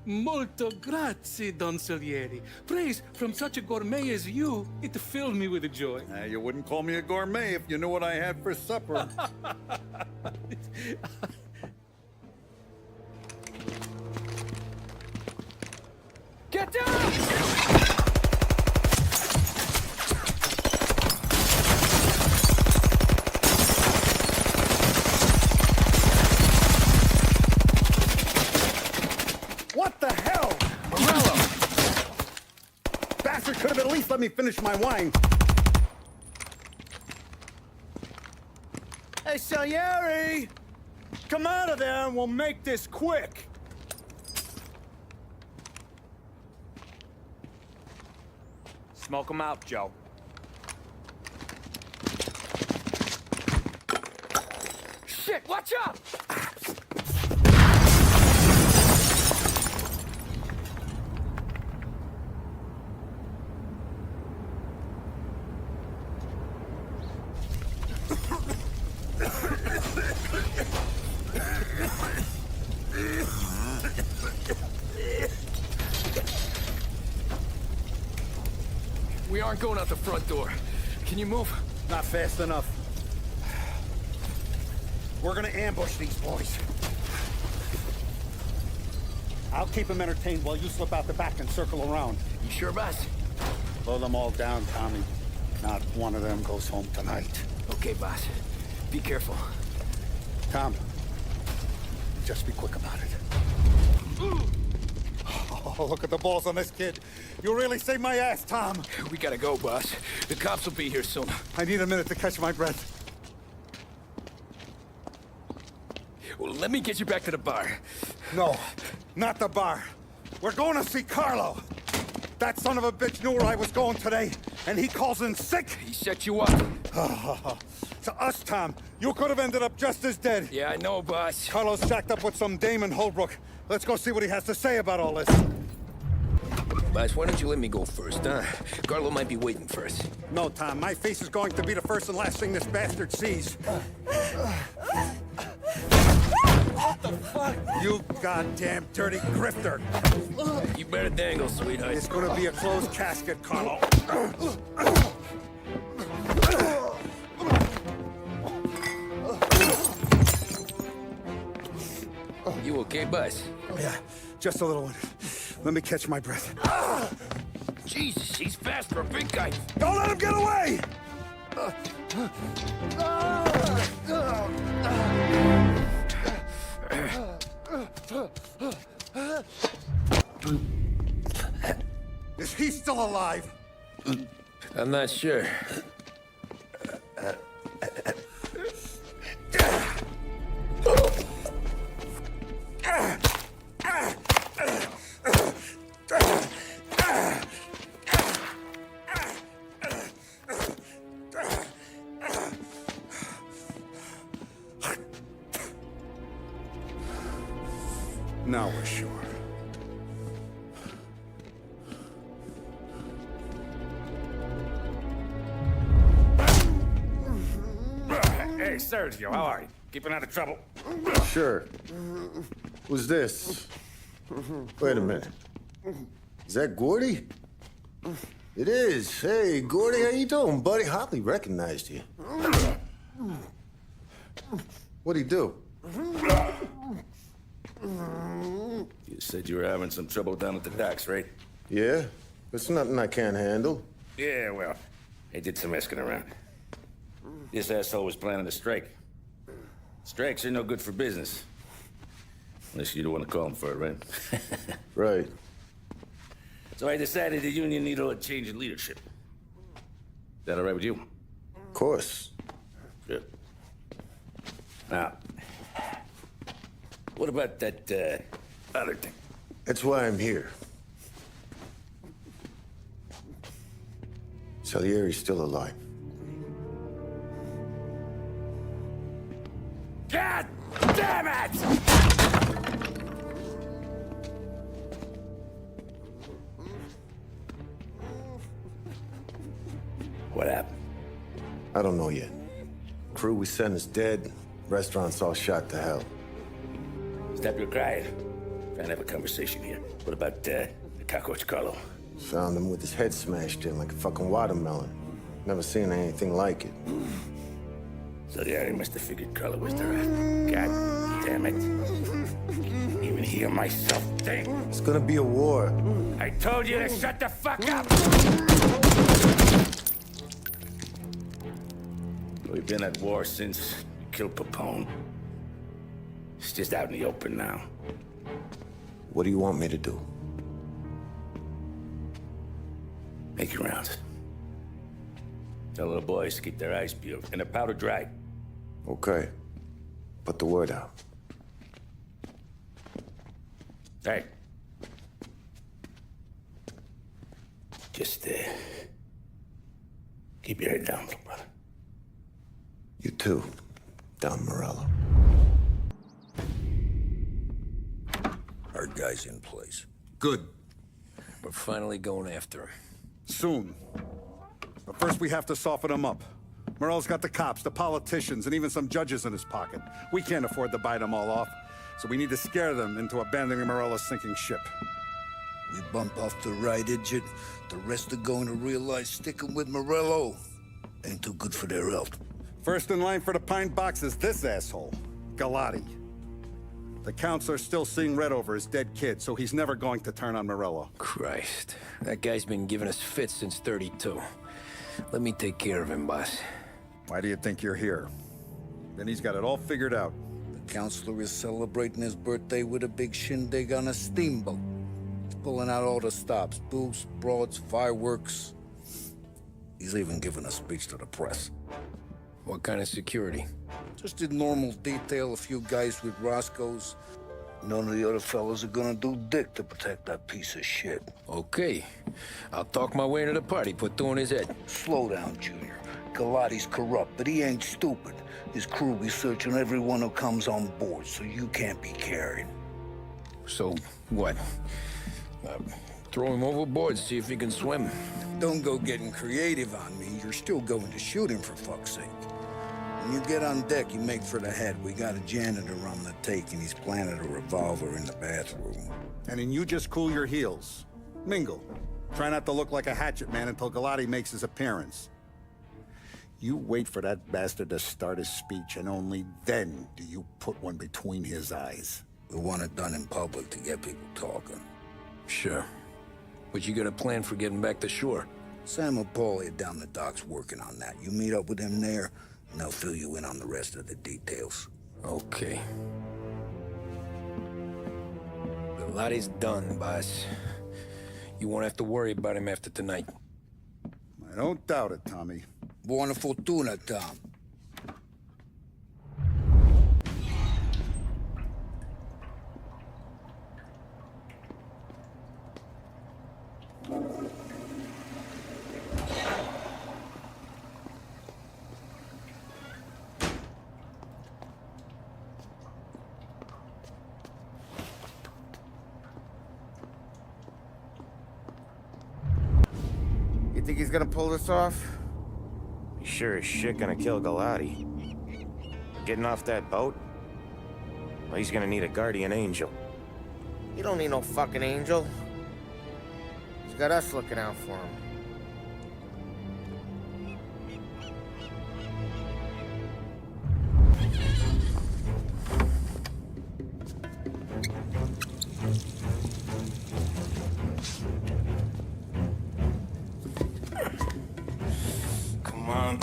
[SPEAKER 18] Molto grazie, Don Salieri. Praise from such a gourmet as you, it filled me with joy.
[SPEAKER 8] You wouldn't call me a gourmet if you knew what I had for supper.
[SPEAKER 18] Get down!
[SPEAKER 8] What the hell? Morello! Bastard could have at least let me finish my wine.
[SPEAKER 4] Hey, Salieri! Come out of there and we'll make this quick.
[SPEAKER 10] Smoke them out, Joe.
[SPEAKER 2] Shit, watch out! We aren't going out the front door. Can you move?
[SPEAKER 8] Not fast enough. We're gonna ambush these boys. I'll keep them entertained while you slip out the back and circle around.
[SPEAKER 2] You sure, boss?
[SPEAKER 8] Blow them all down, Tommy. Not one of them goes home tonight.
[SPEAKER 2] Okay, boss. Be careful.
[SPEAKER 8] Tom, just be quick about it. Oh, look at the balls on this kid. You really saved my ass, Tom.
[SPEAKER 2] We gotta go, boss. The cops will be here soon.
[SPEAKER 8] I need a minute to catch my breath.
[SPEAKER 2] Well, let me get you back to the bar.
[SPEAKER 8] No, not the bar. We're going to see Carlo. That son of a bitch knew where I was going today, and he calls in sick.
[SPEAKER 2] He set you up.
[SPEAKER 8] To us, Tom. You could have ended up just as dead.
[SPEAKER 2] Yeah, I know, boss.
[SPEAKER 8] Carlo's shacked up with some dame in Holbrook. Let's go see what he has to say about all this.
[SPEAKER 2] Boss, why don't you let me go first, huh? Carlo might be waiting for us.
[SPEAKER 8] No, Tom. My face is going to be the first and last thing this bastard sees. What the fuck? You goddamn dirty grifter.
[SPEAKER 2] You better dangle, sweetheart.
[SPEAKER 8] It's gonna be a closed casket, Carlo.
[SPEAKER 2] You okay, boss?
[SPEAKER 8] Yeah, just a little one. Let me catch my breath.
[SPEAKER 2] Jesus, he's fast for a big guy.
[SPEAKER 8] Don't let him get away! Is he still alive?
[SPEAKER 2] I'm not sure.
[SPEAKER 8] Now we're sure.
[SPEAKER 19] Hey, Sergio, how are you? Keeping out of trouble?
[SPEAKER 22] Sure. Who's this? Wait a minute. Is that Gordy? It is. Hey, Gordy, how you doing, buddy? Hardly recognized you. What'd he do?
[SPEAKER 20] You said you were having some trouble down at the docks, right?
[SPEAKER 22] Yeah? It's nothing I can't handle.
[SPEAKER 20] Yeah, well, I did some asking around. This asshole was planning a strike. Strikes are no good for business. Unless you don't want to call him for it, right?
[SPEAKER 22] Right.
[SPEAKER 20] So I decided the union needed a change in leadership. Is that all right with you?
[SPEAKER 22] Of course.
[SPEAKER 20] Good. Now, what about that, other thing?
[SPEAKER 22] That's why I'm here. Salieri's still alive.
[SPEAKER 20] God damn it! What happened?
[SPEAKER 22] I don't know yet. Crew we sent is dead. Restaurant's all shot to hell.
[SPEAKER 20] Stop your crying. Trying to have a conversation here. What about, the cockroach Carlo?
[SPEAKER 22] Found him with his head smashed in like a fucking watermelon. Never seen anything like it.
[SPEAKER 20] So yeah, he must have figured Carlo was the rat. God damn it. Even hear myself think.
[SPEAKER 22] It's gonna be a war.
[SPEAKER 20] I told you to shut the fuck up! We've been at war since we killed Papone. It's just out in the open now.
[SPEAKER 22] What do you want me to do?
[SPEAKER 20] Make your rounds. Tell little boys to keep their eyes peeled and their powder dry.
[SPEAKER 22] Okay. Put the word out.
[SPEAKER 20] Hey. Just,
[SPEAKER 1] Keep your head down, little brother.
[SPEAKER 22] You too, Don Morello.
[SPEAKER 2] Our guy's in place.
[SPEAKER 8] Good.
[SPEAKER 2] We're finally going after him.
[SPEAKER 8] Soon. But first we have to soften him up. Morello's got the cops, the politicians, and even some judges in his pocket. We can't afford to bite them all off, so we need to scare them into abandoning Morello's sinking ship.
[SPEAKER 2] We bump off the right idiot, the rest are going to realize sticking with Morello ain't too good for their health.
[SPEAKER 8] First in line for the pine box is this asshole, Galati. The counselor's still seeing red over his dead kid, so he's never going to turn on Morello.
[SPEAKER 2] Christ, that guy's been giving us fits since 32. Let me take care of him, boss.
[SPEAKER 8] Why do you think you're here? Then he's got it all figured out.
[SPEAKER 2] The counselor is celebrating his birthday with a big shindig on a steamboat. He's pulling out all the stops, booze, broads, fireworks. He's even giving a speech to the press. What kind of security? Just a normal detail, a few guys with Roscoe's. None of the other fellas are gonna do dick to protect that piece of shit. Okay. I'll talk my way into the party, put two in his head. Slow down, Junior. Galati's corrupt, but he ain't stupid. His crew be searching everyone who comes on board, so you can't be carried. So, what? Throw him overboard, see if he can swim. Don't go getting creative on me. You're still going to shoot him, for fuck's sake. When you get on deck, you make for the head. We got a janitor on the take, and he's planted a revolver in the bathroom.
[SPEAKER 8] And then you just cool your heels. Mingle. Try not to look like a hatchet man until Galati makes his appearance. You wait for that bastard to start his speech, and only then do you put one between his eyes.
[SPEAKER 2] We want it done in public to get people talking. Sure. But you got a plan for getting back to shore? Sam and Paulie are down the docks working on that. You meet up with them there, and they'll fill you in on the rest of the details. Okay. Galati's done, boss. You won't have to worry about him after tonight.
[SPEAKER 8] I don't doubt it, Tommy.
[SPEAKER 2] Buona fortuna, Tom.
[SPEAKER 6] You think he's gonna pull this off?
[SPEAKER 10] He's sure as shit gonna kill Galati. Getting off that boat? Well, he's gonna need a guardian angel.
[SPEAKER 6] You don't need no fucking angel. He's got us looking out for him.
[SPEAKER 2] Come on.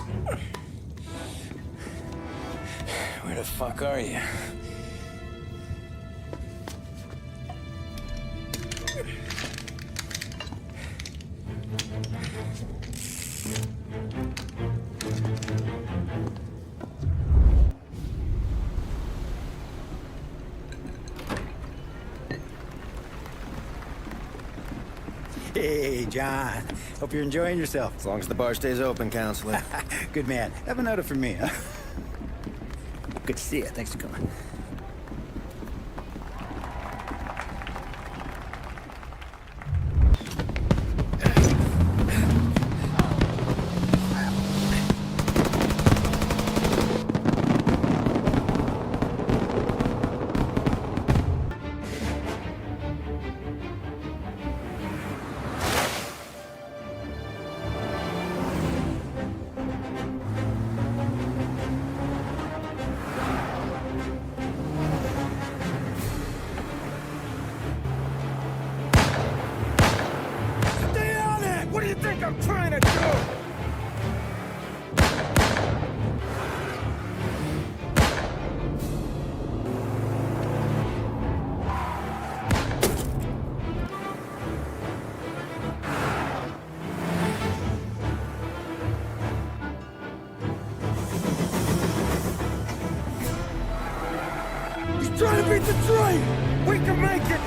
[SPEAKER 2] Where the fuck are you?
[SPEAKER 15] Hey, John. Hope you're enjoying yourself.
[SPEAKER 10] As long as the bar stays open, counselor.
[SPEAKER 15] Good man. Have a note from me, huh? Good to see you. Thanks for coming.
[SPEAKER 16] What do you think I'm trying to do? He's trying to beat the train! We can make it!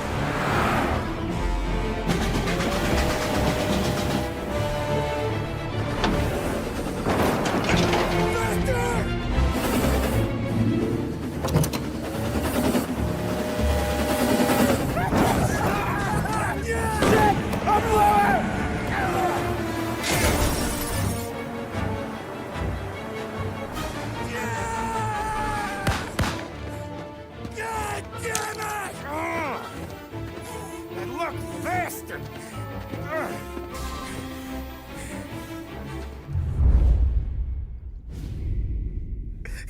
[SPEAKER 16] God damn it! That lucky bastard!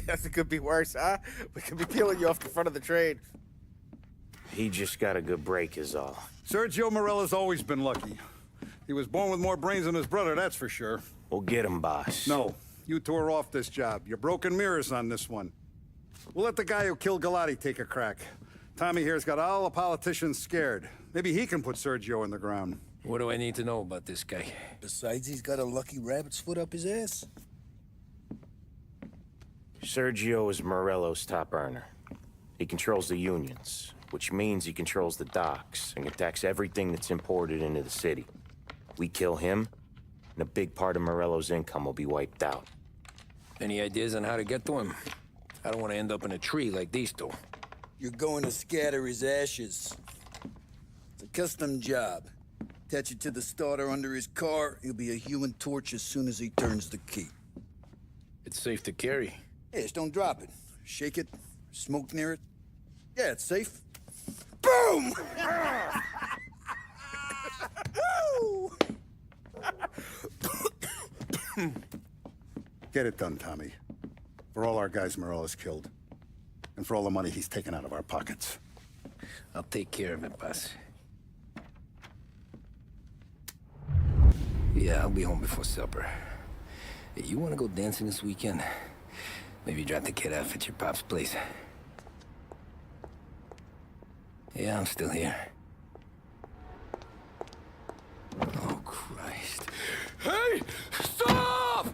[SPEAKER 6] Guess it could be worse, huh? We could be peeling you off the front of the train.
[SPEAKER 10] He just got a good break is all.
[SPEAKER 8] Sergio Morella's always been lucky. He was born with more brains than his brother, that's for sure.
[SPEAKER 10] We'll get him, boss.
[SPEAKER 8] No, you two are off this job. You're broken mirrors on this one. We'll let the guy who killed Galati take a crack. Tommy here's got all the politicians scared. Maybe he can put Sergio in the ground.
[SPEAKER 2] What do I need to know about this guy?
[SPEAKER 11] Besides, he's got a lucky rabbit's foot up his ass.
[SPEAKER 10] Sergio is Morello's top earner. He controls the unions, which means he controls the docks and attacks everything that's imported into the city. We kill him, and a big part of Morello's income will be wiped out.
[SPEAKER 2] Any ideas on how to get to him? I don't want to end up in a tree like these two.
[SPEAKER 11] You're going to scatter his ashes. It's a custom job. Attach it to the starter under his car. He'll be a human torch as soon as he turns the key.
[SPEAKER 2] It's safe to carry.
[SPEAKER 11] Yeah, just don't drop it. Shake it, smoke near it. Yeah, it's safe. Boom!
[SPEAKER 8] Get it done, Tommy. For all our guys Morella's killed. And for all the money he's taken out of our pockets.
[SPEAKER 2] I'll take care of it, boss. Yeah, I'll be home before supper. Hey, you want to go dancing this weekend? Maybe drop the kid off at your pop's place. Yeah, I'm still here. Oh, Christ.
[SPEAKER 16] Hey! Stop!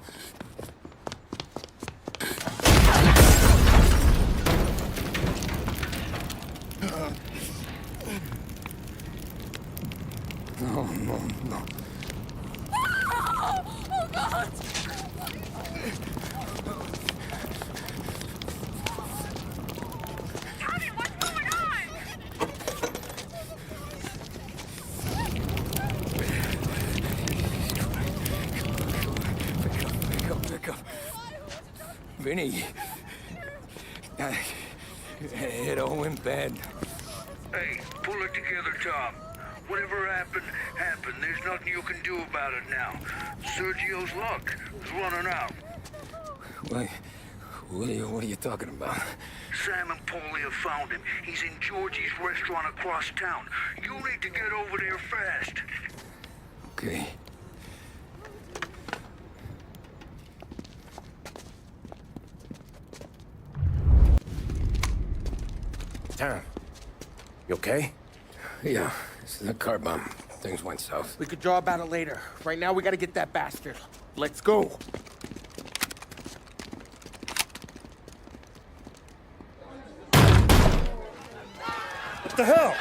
[SPEAKER 2] No, no, no.
[SPEAKER 16] Oh, God! Tommy, what's going on?
[SPEAKER 2] Pick up. Vinny. It all went bad.
[SPEAKER 7] Hey, pull it together, Tom. Whatever happened, happened. There's nothing you can do about it now. Sergio's luck is running out.
[SPEAKER 2] What are you talking about?
[SPEAKER 7] Sam and Paulie have found him. He's in Georgie's restaurant across town. You need to get over there fast.
[SPEAKER 2] Okay.
[SPEAKER 10] Tom, you okay?
[SPEAKER 2] Yeah, it's a car bomb. Things went south.
[SPEAKER 6] We could draw about it later. Right now, we gotta get that bastard. Let's go. What the hell?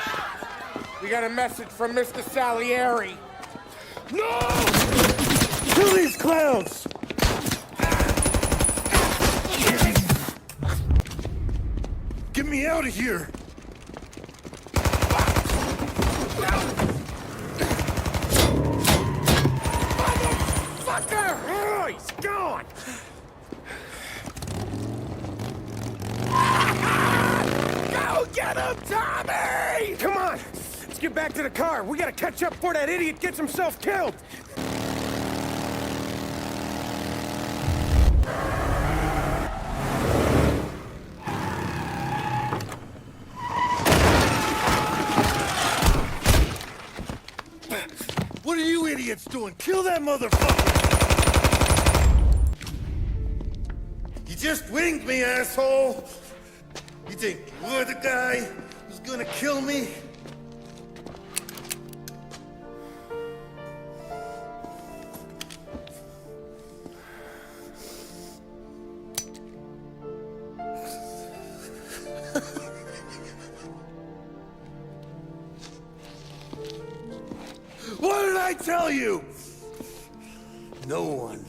[SPEAKER 6] We got a message from Mr. Salieri.
[SPEAKER 16] No! Kill these clowns! Get me out of here!
[SPEAKER 6] Motherfucker! Oh, he's gone! Go get him, Tommy!
[SPEAKER 16] Come on! Let's get back to the car. We gotta catch up before that idiot gets himself killed! What are you idiots doing? Kill that motherfucker! You just winged me, asshole! You think you're the guy who's gonna kill me? What did I tell you? No one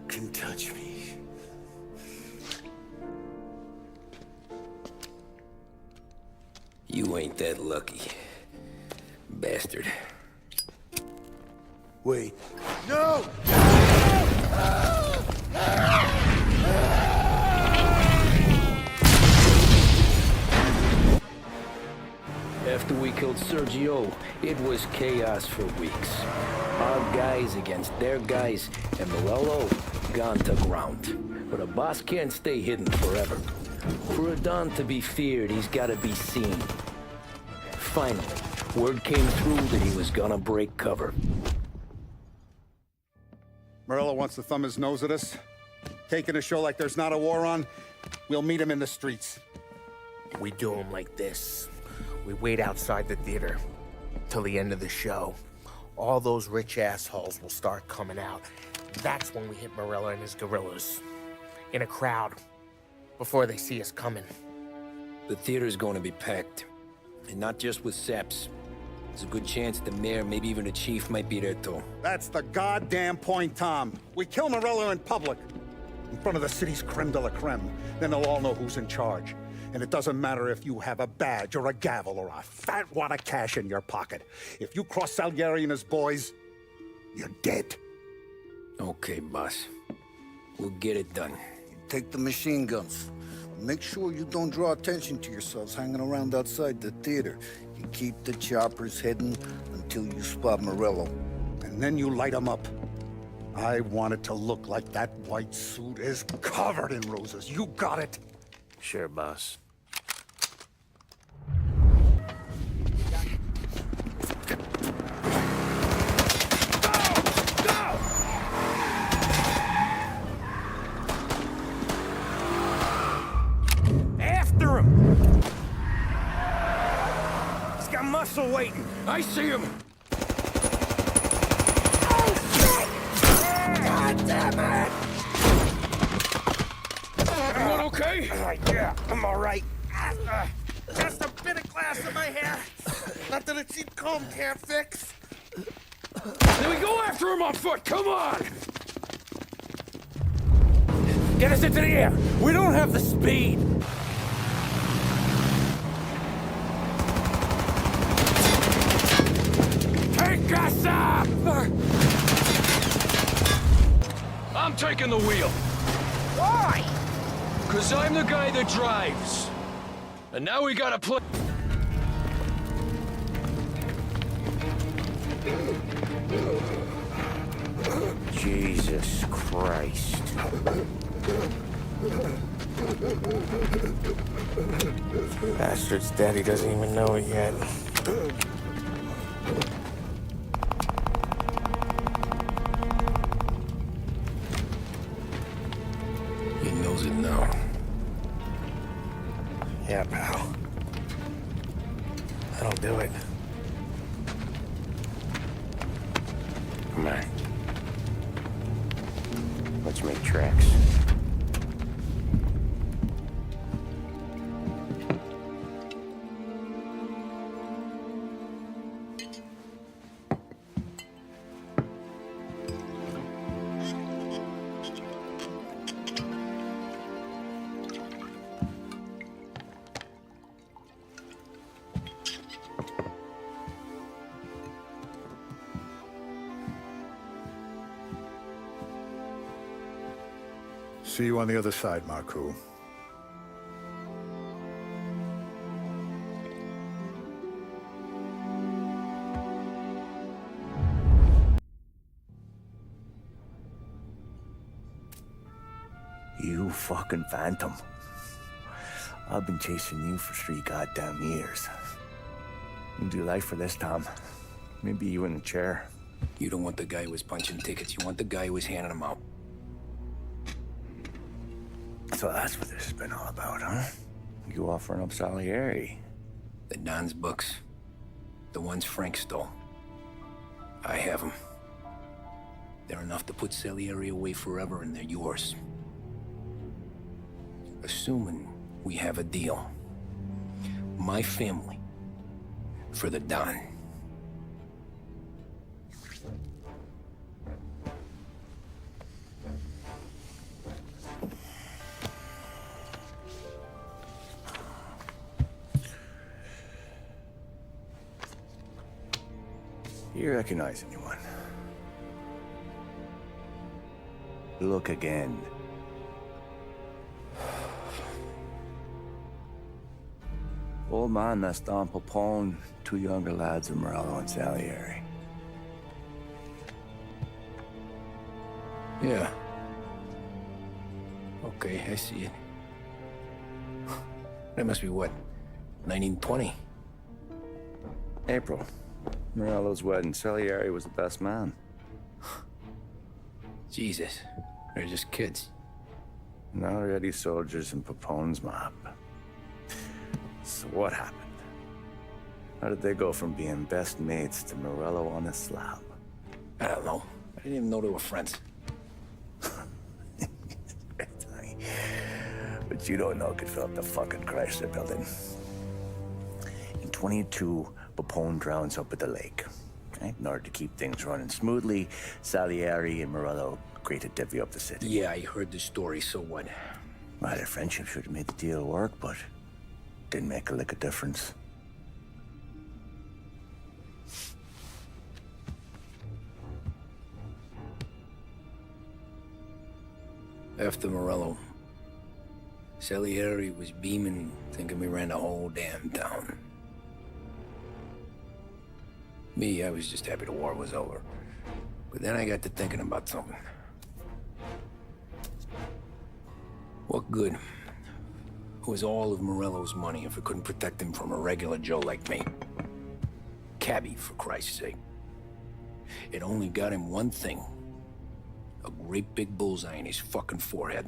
[SPEAKER 16] can touch me.
[SPEAKER 2] You ain't that lucky, bastard.
[SPEAKER 16] Wait. No!
[SPEAKER 2] After we killed Sergio, it was chaos for weeks. Our guys against their guys, and Morello gone to ground. But a boss can't stay hidden forever. For a Don to be feared, he's gotta be seen. Finally, word came through that he was gonna break cover.
[SPEAKER 8] Morello wants to thumb his nose at us. Taking a show like there's not a war on, we'll meet him in the streets.
[SPEAKER 6] We do him like this. We wait outside the theater till the end of the show. All those rich assholes will start coming out. That's when we hit Morello and his guerrillas. In a crowd. Before they see us coming.
[SPEAKER 2] The theater's going to be packed. And not just with saps. There's a good chance the mayor, maybe even the chief, might be there too.
[SPEAKER 8] That's the goddamn point, Tom. We kill Morello in public. In front of the city's creme de la creme. Then they'll all know who's in charge. And it doesn't matter if you have a badge or a gavel or a fat wad of cash in your pocket. If you cross Salieri and his boys, you're dead.
[SPEAKER 2] Okay, boss. We'll get it done.
[SPEAKER 21] Take the machine guns. Make sure you don't draw attention to yourselves hanging around outside the theater. You keep the choppers hidden until you spot Morello.
[SPEAKER 8] And then you light them up. I want it to look like that white suit is covered in roses. You got it?
[SPEAKER 10] Sure, boss.
[SPEAKER 2] After him! He's got muscle waiting. I see him.
[SPEAKER 16] God damn it!
[SPEAKER 2] Everyone okay?
[SPEAKER 6] Yeah, I'm all right. Just a bit of glass in my hair. Nothing a cheap comb can't fix.
[SPEAKER 2] Then we go after him on foot. Come on! Get us into the air. We don't have the speed. Take us up! I'm taking the wheel.
[SPEAKER 6] Why?
[SPEAKER 2] Because I'm the guy that drives. And now we gotta play...
[SPEAKER 10] Jesus Christ.
[SPEAKER 6] Bastard's daddy doesn't even know it yet.
[SPEAKER 2] He knows it now.
[SPEAKER 6] Yeah, pal. That'll do it.
[SPEAKER 10] Come on. Let's make tracks.
[SPEAKER 8] See you on the other side, Marku.
[SPEAKER 1] You fucking phantom. I've been chasing you for 3 goddamn years. You do life for this, Tom. Maybe you in a chair.
[SPEAKER 2] You don't want the guy who was punching tickets. You want the guy who was handing them out.
[SPEAKER 1] So that's what this has been all about, huh? You offering up Salieri.
[SPEAKER 2] The Don's books. The ones Frank stole. I have them. They're enough to put Salieri away forever, and they're yours. Assuming we have a deal. My family. For the Don.
[SPEAKER 1] You recognize anyone? Look again. Old man that's Don Popone, two younger lads of Morello and Salieri.
[SPEAKER 2] Yeah. Okay, I see it. That must be what, 1920?
[SPEAKER 1] April. Morello's wedding. Salieri was the best man.
[SPEAKER 2] Jesus, they're just kids.
[SPEAKER 1] Now already soldiers in Papone's mob. So what happened? How did they go from being best mates to Morello on a slab?
[SPEAKER 2] I don't know. I didn't even know they were friends.
[SPEAKER 1] But you don't know could fill up the fucking Chrysler building. In 22, Papone drowns up at the lake. Right? In order to keep things running smoothly, Salieri and Morello agreed to divvy up the city.
[SPEAKER 2] Yeah, I heard the story, so what?
[SPEAKER 1] Well, their friendship should have made the deal work, but didn't make a lick of difference.
[SPEAKER 2] After Morello, Salieri was beaming, thinking we ran the whole damn town. Me, I was just happy the war was over. But then I got to thinking about something. What good was all of Morello's money if it couldn't protect him from a regular Joe like me? Cabbie, for Christ's sake. It only got him one thing. A great big bullseye in his fucking forehead.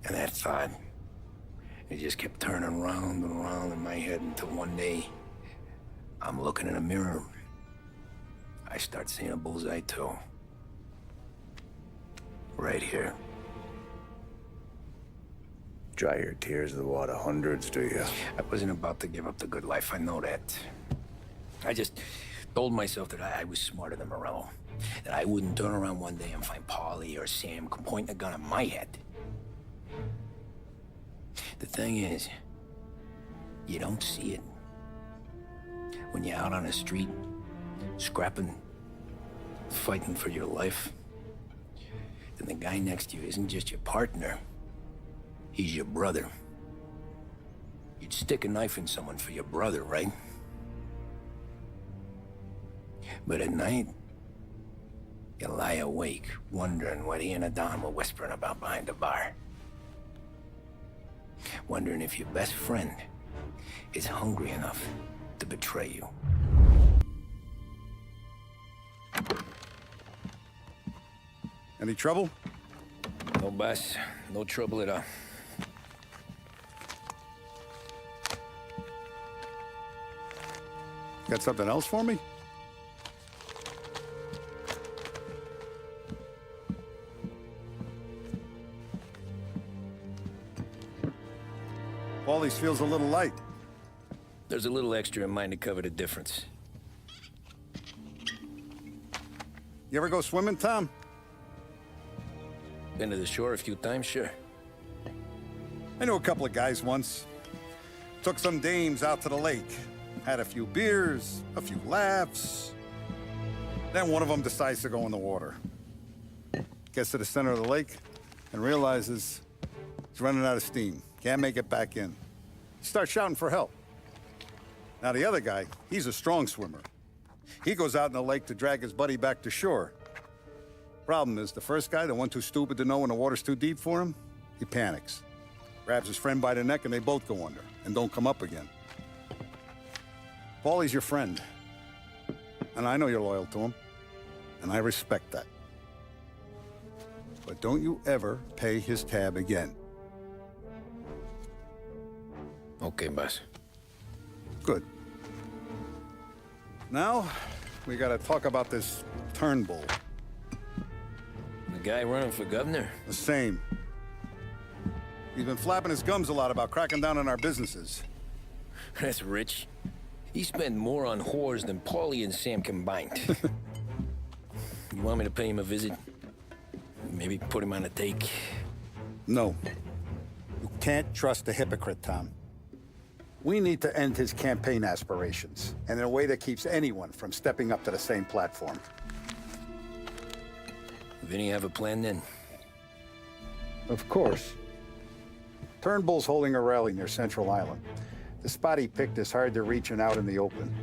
[SPEAKER 2] And that thought, it just kept turning round and round in my head until one day, I'm looking in a mirror. I start seeing a bullseye too. Right here.
[SPEAKER 1] Dry your tears of the water hundreds, do you?
[SPEAKER 2] I wasn't about to give up the good life, I know that. I just told myself that I was smarter than Morello. That I wouldn't turn around one day and find Paulie or Sam pointing a gun at my head. The thing is, you don't see it. When you're out on the street, scrapping, fighting for your life, then the guy next to you isn't just your partner, he's your brother. You'd stick a knife in someone for your brother, right? But at night, you lie awake, wondering what he and Don were whispering about behind the bar. Wondering if your best friend is hungry enough to betray you.
[SPEAKER 8] Any trouble?
[SPEAKER 2] No, boss. No trouble at all.
[SPEAKER 8] Got something else for me? Paulie's feels a little light.
[SPEAKER 2] There's a little extra in mine to cover the difference.
[SPEAKER 8] You ever go swimming, Tom?
[SPEAKER 2] Been to the shore a few times, sure.
[SPEAKER 8] I knew a couple of guys once. Took some dames out to the lake. Had a few beers, a few laughs. Then one of them decides to go in the water. Gets to the center of the lake and realizes he's running out of steam. Can't make it back in. He starts shouting for help. Now the other guy, he's a strong swimmer. He goes out in the lake to drag his buddy back to shore. Problem is, the first guy, the one too stupid to know when the water's too deep for him, he panics. Grabs his friend by the neck and they both go under and don't come up again. Paulie's your friend. And I know you're loyal to him. And I respect that. But don't you ever pay his tab again.
[SPEAKER 2] Okay, boss.
[SPEAKER 8] Good. Now, we gotta talk about this Turnbull.
[SPEAKER 2] The guy running for governor?
[SPEAKER 8] The same. He's been flapping his gums a lot about cracking down on our businesses.
[SPEAKER 2] That's rich. He spent more on whores than Paulie and Sam combined. You want me to pay him a visit? Maybe put him on a take?
[SPEAKER 8] No. You can't trust a hypocrite, Tom. We need to end his campaign aspirations, and in a way that keeps anyone from stepping up to the same platform.
[SPEAKER 2] Vinny have a plan then?
[SPEAKER 8] Of course. Turnbull's holding a rally near Central Island. The spot he picked is hard to reach and out in the open.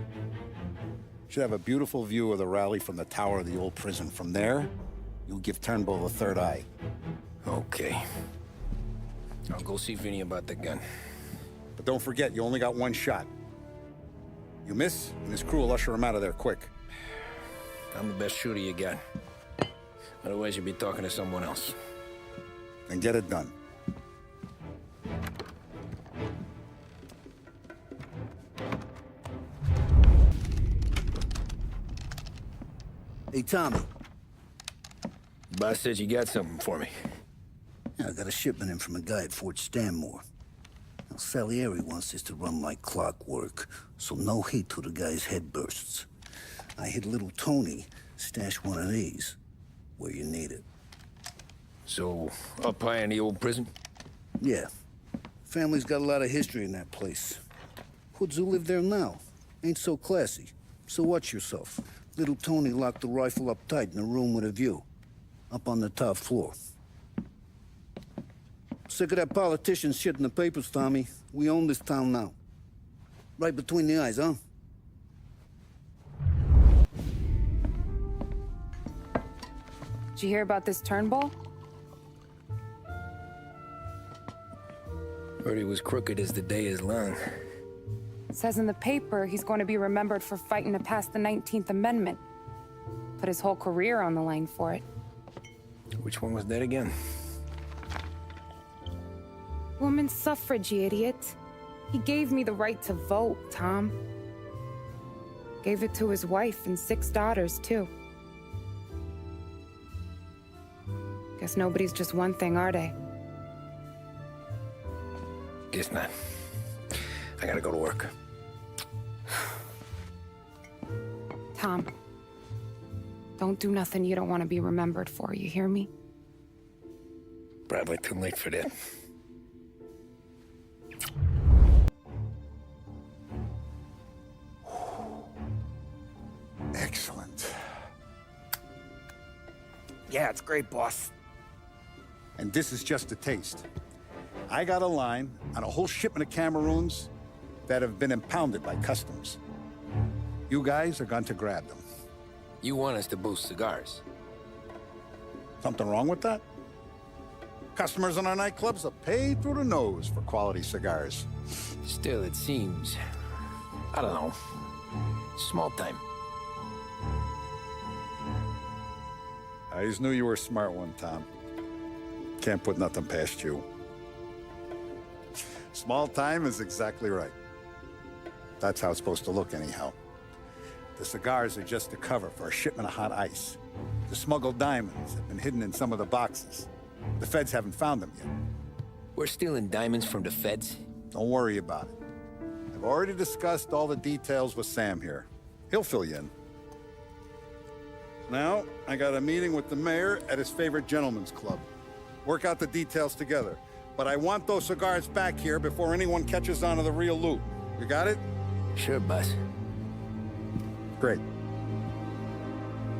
[SPEAKER 8] Should have a beautiful view of the rally from the tower of the old prison. From there, you'll give Turnbull a third eye.
[SPEAKER 2] Okay. I'll go see Vinny about the gun.
[SPEAKER 8] But don't forget, you only got one shot. You miss, and his crew will usher him out of there quick.
[SPEAKER 2] I'm the best shooter you got. Otherwise, you'd be talking to someone else.
[SPEAKER 8] Then get it done.
[SPEAKER 21] Hey, Tommy.
[SPEAKER 2] Boss said you got something for me.
[SPEAKER 21] Yeah, I got a shipment in from a guy at Fort Stanmore. Now, Salieri wants this to run like clockwork, so no heat till the guy's head bursts. I hit little Tony, stash one of these where you need it.
[SPEAKER 2] So, up high in the old prison?
[SPEAKER 21] Yeah. Family's got a lot of history in that place. Hoods who live there now ain't so classy. So watch yourself. Little Tony locked the rifle up tight in a room with a view. Up on the top floor. Sick of that politician shit in the papers, Tommy. We own this town now. Right between the eyes, huh?
[SPEAKER 13] Did you hear about this Turnbull?
[SPEAKER 2] Heard he was crooked as the day is long.
[SPEAKER 13] It says in the paper he's going to be remembered for fighting to pass the 19th Amendment. Put his whole career on the line for it.
[SPEAKER 2] Which one was that again?
[SPEAKER 13] Women's suffrage, you idiot. He gave me the right to vote, Tom. Gave it to his wife and 6 daughters, too. Guess nobody's just one thing, are they?
[SPEAKER 2] Guess not. I gotta go to work.
[SPEAKER 13] Tom, don't do nothing you don't want to be remembered for, you hear me?
[SPEAKER 2] Probably too late for that.
[SPEAKER 8] Excellent.
[SPEAKER 6] Yeah, it's great, boss.
[SPEAKER 8] And this is just a taste. I got a line on a whole shipment of Cameroons that have been impounded by customs. You guys are going to grab them.
[SPEAKER 2] You want us to boost cigars?
[SPEAKER 8] Something wrong with that? Customers in our nightclubs are paid through the nose for quality cigars.
[SPEAKER 2] Still, it seems... I don't know. Small time.
[SPEAKER 8] I just knew you were a smart one, Tom. Can't put nothing past you. Small time is exactly right. That's how it's supposed to look anyhow. The cigars are just a cover for a shipment of hot ice. The smuggled diamonds have been hidden in some of the boxes. The feds haven't found them yet.
[SPEAKER 2] We're stealing diamonds from the feds?
[SPEAKER 8] Don't worry about it. I've already discussed all the details with Sam here. He'll fill you in. Now, I got a meeting with the mayor at his favorite gentleman's club. Work out the details together. But I want those cigars back here before anyone catches on to the real loot. You got it?
[SPEAKER 2] Sure, boss.
[SPEAKER 8] Great.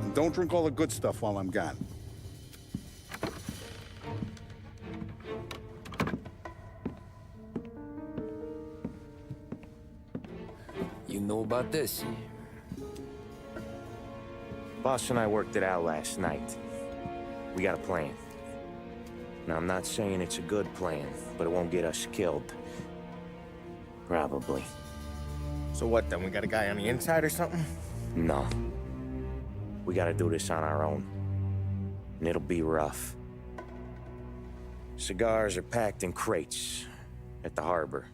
[SPEAKER 8] And don't drink all the good stuff while I'm gone.
[SPEAKER 2] You know about this?
[SPEAKER 10] Boss and I worked it out last night. We got a plan. Now, I'm not saying it's a good plan, but it won't get us killed. Probably.
[SPEAKER 6] So what then? We got a guy on the inside or something?
[SPEAKER 10] No. We gotta do this on our own. And it'll be rough. Cigars are packed in crates at the harbor.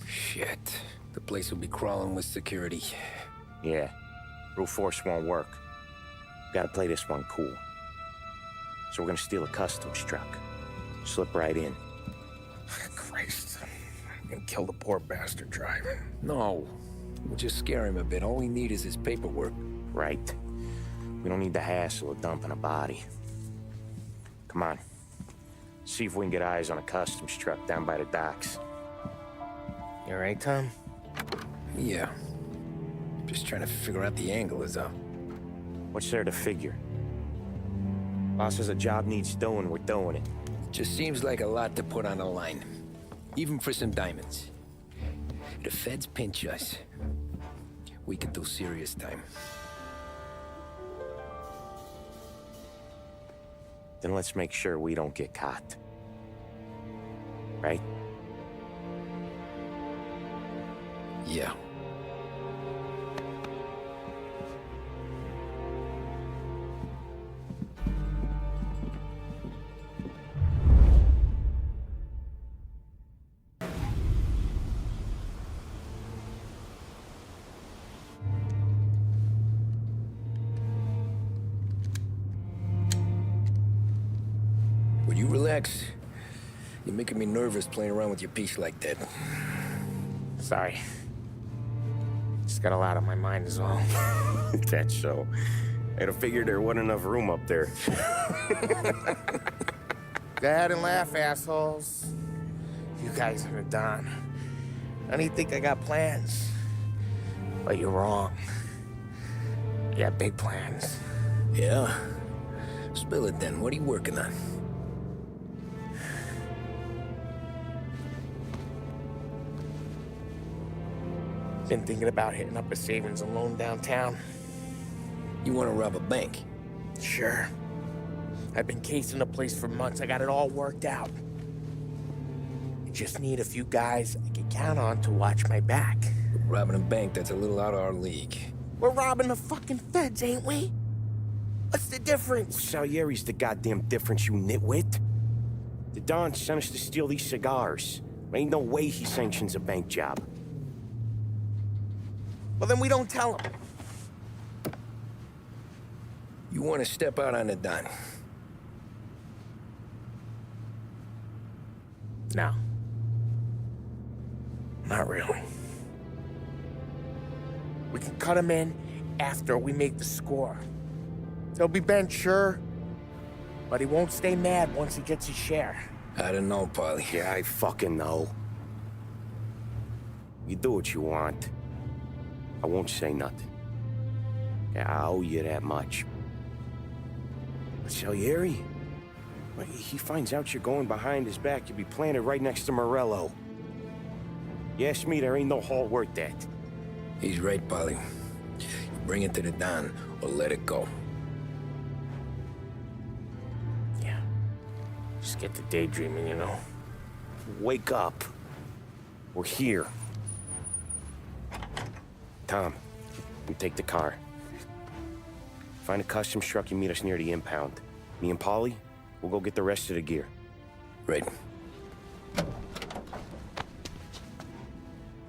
[SPEAKER 2] Shit. The place will be crawling with security.
[SPEAKER 10] Yeah. Brute force won't work. Gotta play this one cool. So we're gonna steal a customs truck. Slip right in.
[SPEAKER 6] Christ. I'm gonna kill the poor bastard driver.
[SPEAKER 2] No. We'll just scare him a bit. All we need is his paperwork.
[SPEAKER 10] Right. We don't need the hassle of dumping a body. Come on. See if we can get eyes on a customs truck down by the docks.
[SPEAKER 6] You all right, Tom?
[SPEAKER 2] Yeah. Just trying to figure out the angle is up.
[SPEAKER 10] What's there to figure? Boss says a job needs doing, we're doing it.
[SPEAKER 2] Just seems like a lot to put on the line. Even for some diamonds. If the feds pinch us, we could do serious time.
[SPEAKER 10] Then let's make sure we don't get caught. Right?
[SPEAKER 2] Yeah. Would you relax? You're making me nervous playing around with your piece like that.
[SPEAKER 6] Sorry. Just got a lot on my mind is all.
[SPEAKER 10] That's so. I'd have figured there wasn't enough room up there.
[SPEAKER 6] Go ahead and laugh, assholes. You guys are done. I don't think I got plans. But you're wrong. I got big plans.
[SPEAKER 2] Yeah? Spill it then. What are you working on?
[SPEAKER 6] Been thinking about hitting up a savings and loan downtown.
[SPEAKER 2] You want to rob a bank?
[SPEAKER 6] Sure. I've been casing the place for months. I got it all worked out. I just need a few guys I can count on to watch my back.
[SPEAKER 2] Robbing a bank, that's a little out of our league.
[SPEAKER 6] We're robbing the fucking feds, ain't we? What's the difference?
[SPEAKER 10] Salieri's the goddamn difference, you nitwit. The Don sent us to steal these cigars. Ain't no way he sanctions a bank job.
[SPEAKER 6] Well, then we don't tell him.
[SPEAKER 2] You want to step out on the Don?
[SPEAKER 6] No. Not really. We can cut him in after we make the score. He'll be bent, sure, but he won't stay mad once he gets his share.
[SPEAKER 2] I don't know, Polly.
[SPEAKER 10] Yeah, I fucking know. You do what you want. I won't say nothing. Yeah, I owe you that much. But Salieri, when he finds out you're going behind his back, you'll be planted right next to Morello. You ask me, there ain't no haul worth that.
[SPEAKER 2] He's right, Polly. You bring it to the Don, or let it go.
[SPEAKER 6] Yeah. Just get to daydreaming, you know?
[SPEAKER 10] Wake up. We're here. Tom, you take the car. Find a customs truck and meet us near the impound. Me and Polly, we'll go get the rest of the gear.
[SPEAKER 2] Right.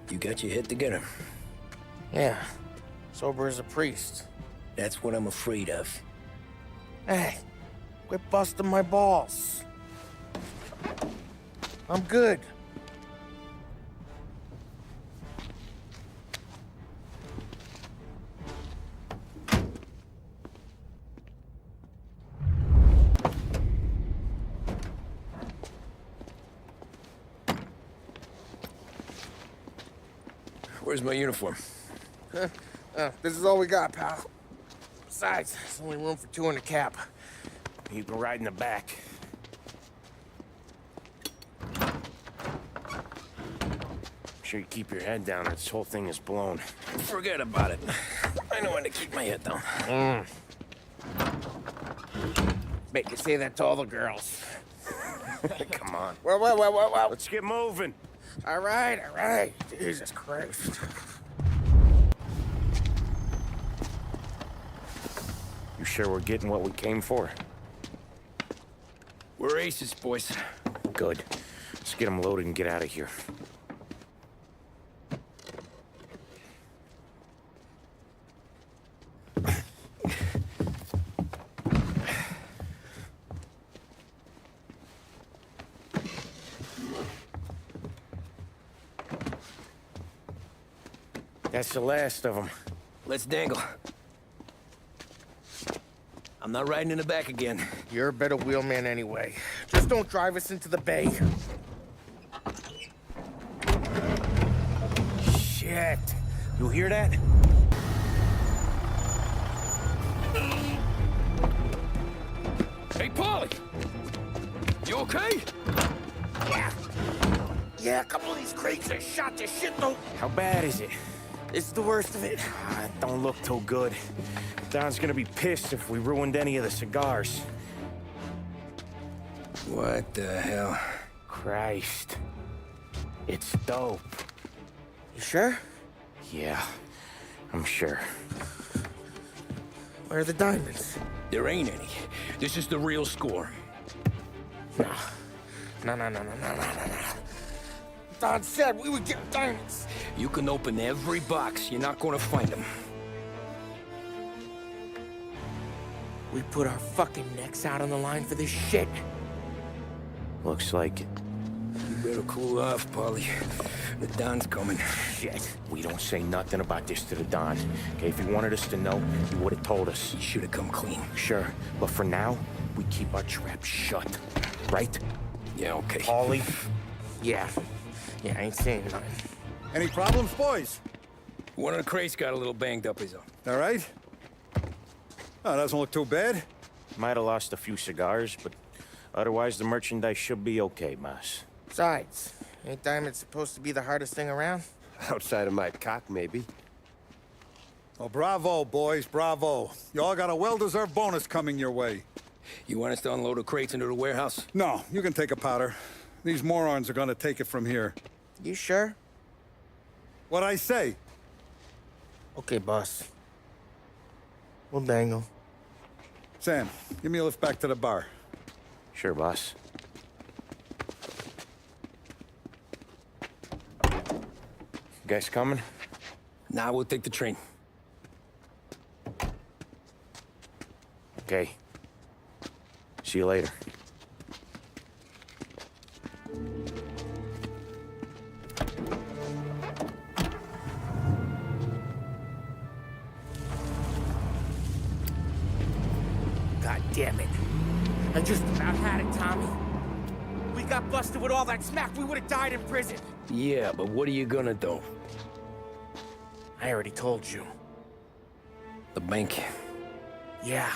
[SPEAKER 2] You got your head together.
[SPEAKER 6] Yeah. Sober as a priest.
[SPEAKER 2] That's what I'm afraid of.
[SPEAKER 6] Hey, quit busting my balls. I'm good.
[SPEAKER 2] Where's my uniform?
[SPEAKER 6] This is all we got, pal. Besides, there's only room for 2 in the cab.
[SPEAKER 10] You can ride in the back. Sure you keep your head down or this whole thing is blown.
[SPEAKER 2] Forget about it. I know when to keep my head down.
[SPEAKER 6] Bet you say that to all the girls.
[SPEAKER 10] Come on.
[SPEAKER 6] Well.
[SPEAKER 10] Let's get moving.
[SPEAKER 6] All right. Jesus Christ.
[SPEAKER 10] You sure we're getting what we came for?
[SPEAKER 2] We're aces, boys.
[SPEAKER 10] Good. Let's get them loaded and get out of here. That's the last of them.
[SPEAKER 2] Let's dangle. I'm not riding in the back again.
[SPEAKER 6] You're a better wheelman anyway. Just don't drive us into the bay.
[SPEAKER 10] Shit. You hear that?
[SPEAKER 2] Hey, Polly! You okay?
[SPEAKER 6] Yeah. Yeah, a couple of these crates are shot to shit, though.
[SPEAKER 10] How bad is it?
[SPEAKER 6] It's the worst of it.
[SPEAKER 10] It don't look too good. Don's gonna be pissed if we ruined any of the cigars.
[SPEAKER 2] What the hell?
[SPEAKER 10] Christ. It's dope.
[SPEAKER 6] You sure?
[SPEAKER 10] Yeah, I'm sure.
[SPEAKER 6] Where are the diamonds?
[SPEAKER 2] There ain't any. This is the real score.
[SPEAKER 6] No. No. Don said we would get diamonds.
[SPEAKER 2] You can open every box. You're not gonna find them.
[SPEAKER 6] We put our fucking necks out on the line for this shit.
[SPEAKER 10] Looks like it.
[SPEAKER 2] You better cool off, Paulie. The Don's coming.
[SPEAKER 10] Shit. We don't say nothing about this to the Don. Okay, if he wanted us to know, he would have told us.
[SPEAKER 2] He should have come clean.
[SPEAKER 10] Sure, but for now, we keep our trap shut. Right?
[SPEAKER 2] Yeah, okay.
[SPEAKER 10] Paulie?
[SPEAKER 6] Yeah, I ain't saying nothing.
[SPEAKER 8] Any problems, boys?
[SPEAKER 2] One of the crates got a little banged up, is all.
[SPEAKER 8] All right? Oh, doesn't look too bad.
[SPEAKER 10] Might have lost a few cigars, but otherwise the merchandise should be okay, Mas.
[SPEAKER 6] Besides, ain't diamonds supposed to be the hardest thing around?
[SPEAKER 15] Outside of my cock, maybe.
[SPEAKER 8] Well, bravo, boys, bravo. You all got a well-deserved bonus coming your way.
[SPEAKER 2] You want us to unload the crates into the warehouse?
[SPEAKER 8] No, you can take a powder. These morons are gonna take it from here.
[SPEAKER 6] You sure?
[SPEAKER 8] What'd I say?
[SPEAKER 6] Okay, boss. We'll dangle.
[SPEAKER 8] Sam, give me a lift back to the bar.
[SPEAKER 10] Sure, boss. You guys coming?
[SPEAKER 2] Nah, we'll take the train.
[SPEAKER 10] Okay. See you later.
[SPEAKER 6] God damn it. I just about had it, Tommy. We got busted with all that smack, we would have died in prison.
[SPEAKER 2] Yeah, but what are you gonna do?
[SPEAKER 6] I already told you.
[SPEAKER 2] The bank.
[SPEAKER 6] Yeah.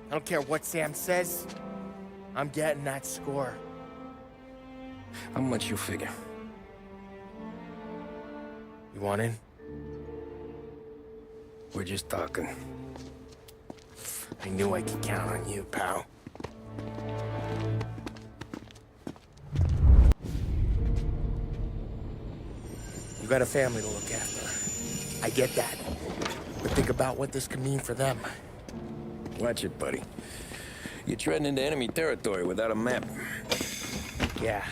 [SPEAKER 6] I don't care what Sam says. I'm getting that score.
[SPEAKER 2] How much you figure?
[SPEAKER 6] You want in?
[SPEAKER 2] We're just talking.
[SPEAKER 6] I knew I could count on you, pal. You got a family to look after. I get that. But think about what this could mean for them.
[SPEAKER 2] Watch it, buddy. You're treading into enemy territory without a map.
[SPEAKER 6] Yeah.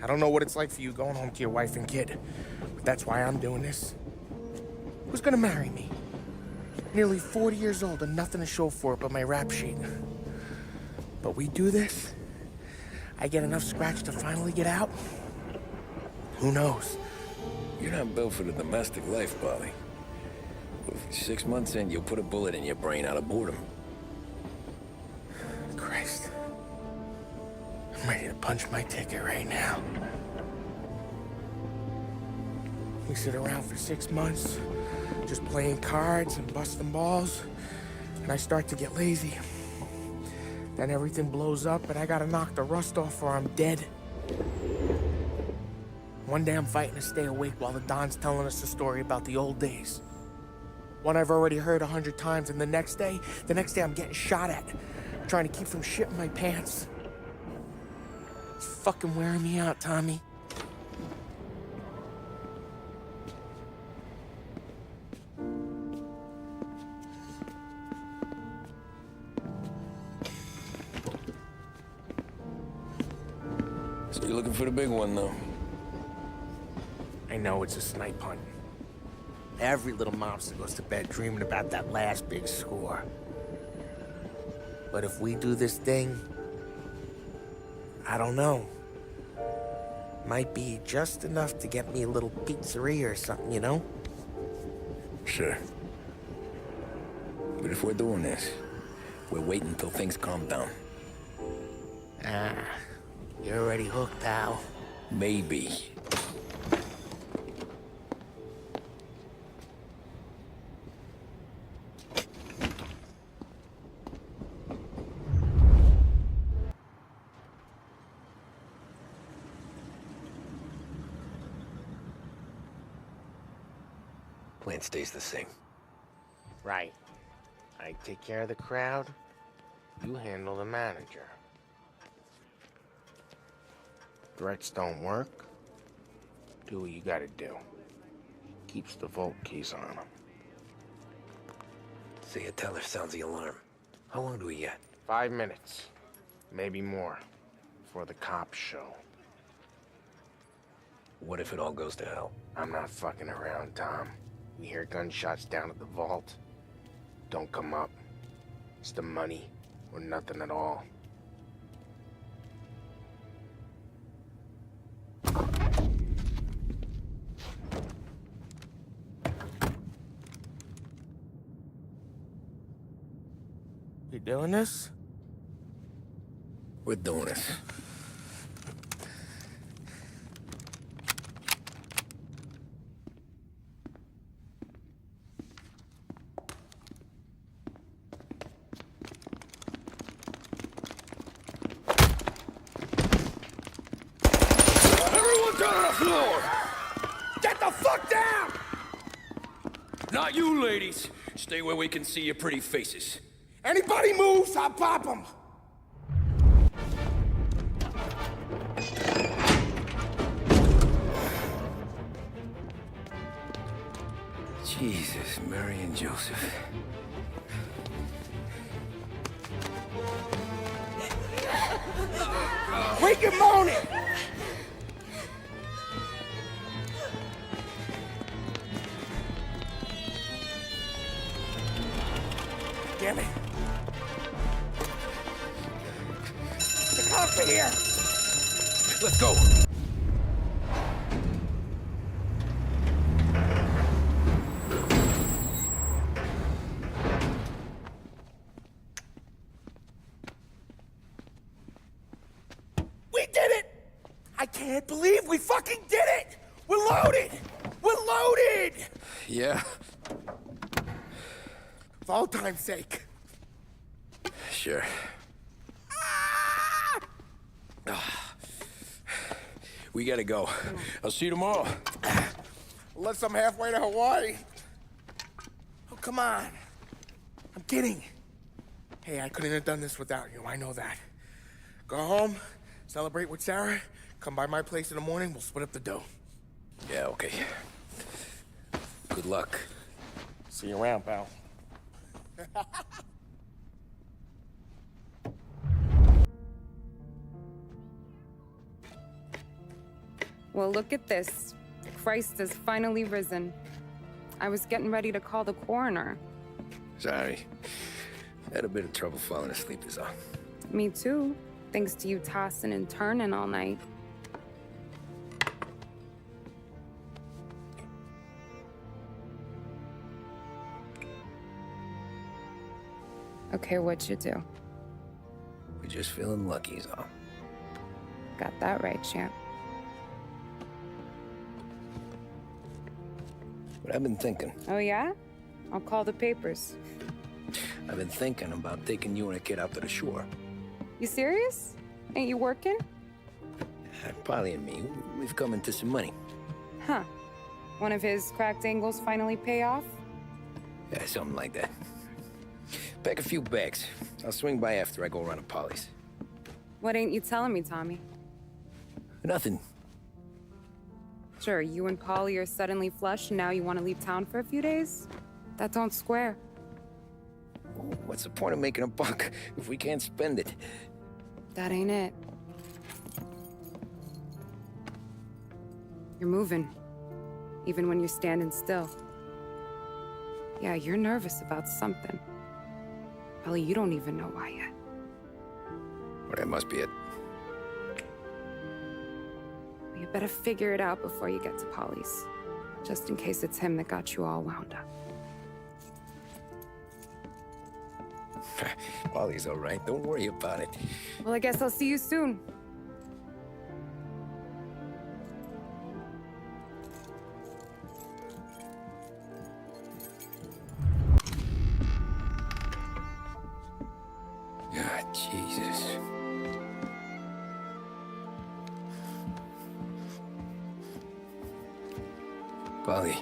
[SPEAKER 6] I don't know what it's like for you going home to your wife and kid. But that's why I'm doing this. Who's gonna marry me? Nearly 40 years old and nothing to show for it but my rap sheet. But we do this, I get enough scratch to finally get out? Who knows?
[SPEAKER 2] You're not built for the domestic life, Paulie. 6 months in, you'll put a bullet in your brain out of boredom.
[SPEAKER 6] Christ. I'm ready to punch my ticket right now. We sit around for 6 months, just playing cards and busting balls, and I start to get lazy. Then everything blows up, and I gotta knock the rust off or I'm dead. One day I'm fighting to stay awake while the Don's telling us a story about the old days. One I've already heard 100 times, and the next day I'm getting shot at, trying to keep from shitting my pants. It's fucking wearing me out, Tommy.
[SPEAKER 2] So you're looking for the big one, though?
[SPEAKER 6] I know it's a snipe hunt. Every little mobster goes to bed dreaming about that last big score. But if we do this thing, I don't know. Might be just enough to get me a little pizzeria or something, you know?
[SPEAKER 2] Sure. But if we're doing this, we're waiting until things calm down.
[SPEAKER 6] Ah, you're already hooked, pal.
[SPEAKER 2] Maybe. Plan stays the same.
[SPEAKER 6] Right. I take care of the crowd, you handle the manager. Threats don't work, do what you gotta do. Keeps the vault keys on him.
[SPEAKER 2] See, a teller sounds the alarm. How long do we get?
[SPEAKER 6] 5 minutes, maybe more, before the cops show.
[SPEAKER 2] What if it all goes to hell?
[SPEAKER 6] I'm not fucking around, Tom. You hear gunshots down at the vault? Don't come up. It's the money, or nothing at all. You doing this?
[SPEAKER 2] We're doing this.
[SPEAKER 16] Everyone down on the floor! Get the fuck down!
[SPEAKER 2] Not you, ladies. Stay where we can see your pretty faces.
[SPEAKER 16] Anybody moves, I'll pop them!
[SPEAKER 2] Jesus, Mary and Joseph.
[SPEAKER 16] Wake him on it! Damn it. The cops are here!
[SPEAKER 2] Let's go!
[SPEAKER 16] We did it! I can't believe we fucking did it! We're loaded! We're loaded!
[SPEAKER 2] Yeah?
[SPEAKER 16] For all time's sake.
[SPEAKER 2] Sure. We gotta go. I'll see you tomorrow.
[SPEAKER 16] Unless I'm halfway to Hawaii. Oh, come on. I'm kidding. Hey, I couldn't have done this without you. I know that. Go home, celebrate with Sarah, come by my place in the morning, we'll split up the dough.
[SPEAKER 2] Yeah, okay. Good luck.
[SPEAKER 6] See you around, pal.
[SPEAKER 13] Well, look at this. Christ has finally risen. I was getting ready to call the coroner.
[SPEAKER 2] Sorry. Had a bit of trouble falling asleep is all.
[SPEAKER 13] Me too, thanks to you tossing and turning all night. Okay, what'd you do?
[SPEAKER 2] We're just feeling lucky is all.
[SPEAKER 13] Got that right, champ.
[SPEAKER 2] But I've been thinking.
[SPEAKER 13] Oh yeah? I'll call the papers.
[SPEAKER 2] I've been thinking about taking you and a kid out to the shore.
[SPEAKER 13] You serious? Ain't you working?
[SPEAKER 2] Polly and me, we've come into some money.
[SPEAKER 13] Huh. One of his cracked angles finally pay off?
[SPEAKER 2] Yeah, something like that. Pack a few bags. I'll swing by after I go around to Polly's.
[SPEAKER 13] What ain't you telling me, Tommy?
[SPEAKER 2] Nothing.
[SPEAKER 13] Sure, you and Polly are suddenly flush and now you want to leave town for a few days? That don't square.
[SPEAKER 2] What's the point of making a buck if we can't spend it?
[SPEAKER 13] That ain't it. You're moving, even when you're standing still. Yeah, you're nervous about something. Probably you don't even know why yet.
[SPEAKER 2] Well, that must be it.
[SPEAKER 13] You better figure it out before you get to Polly's. Just in case it's him that got you all wound up.
[SPEAKER 2] Polly's all right. Don't worry about it.
[SPEAKER 13] Well, I guess I'll see you soon.
[SPEAKER 2] God, Jesus. Polly.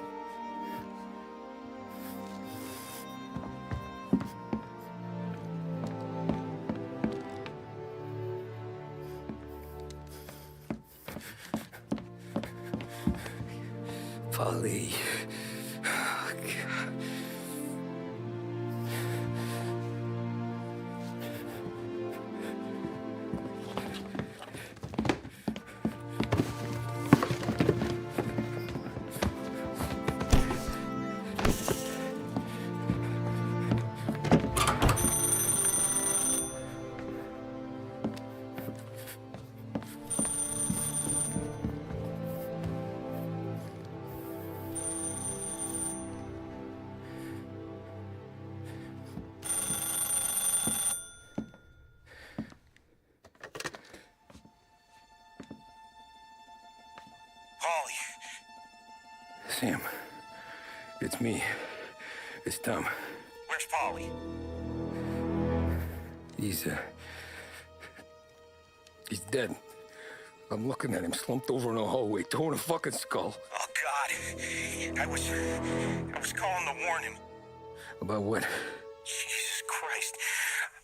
[SPEAKER 2] Polly. Sam, it's me. It's Tom.
[SPEAKER 10] Where's Polly?
[SPEAKER 2] He's dead. I'm looking at him slumped over in the hallway, torn a fucking skull.
[SPEAKER 10] Oh, God. I was calling to warn him.
[SPEAKER 2] About what?
[SPEAKER 10] Jesus Christ.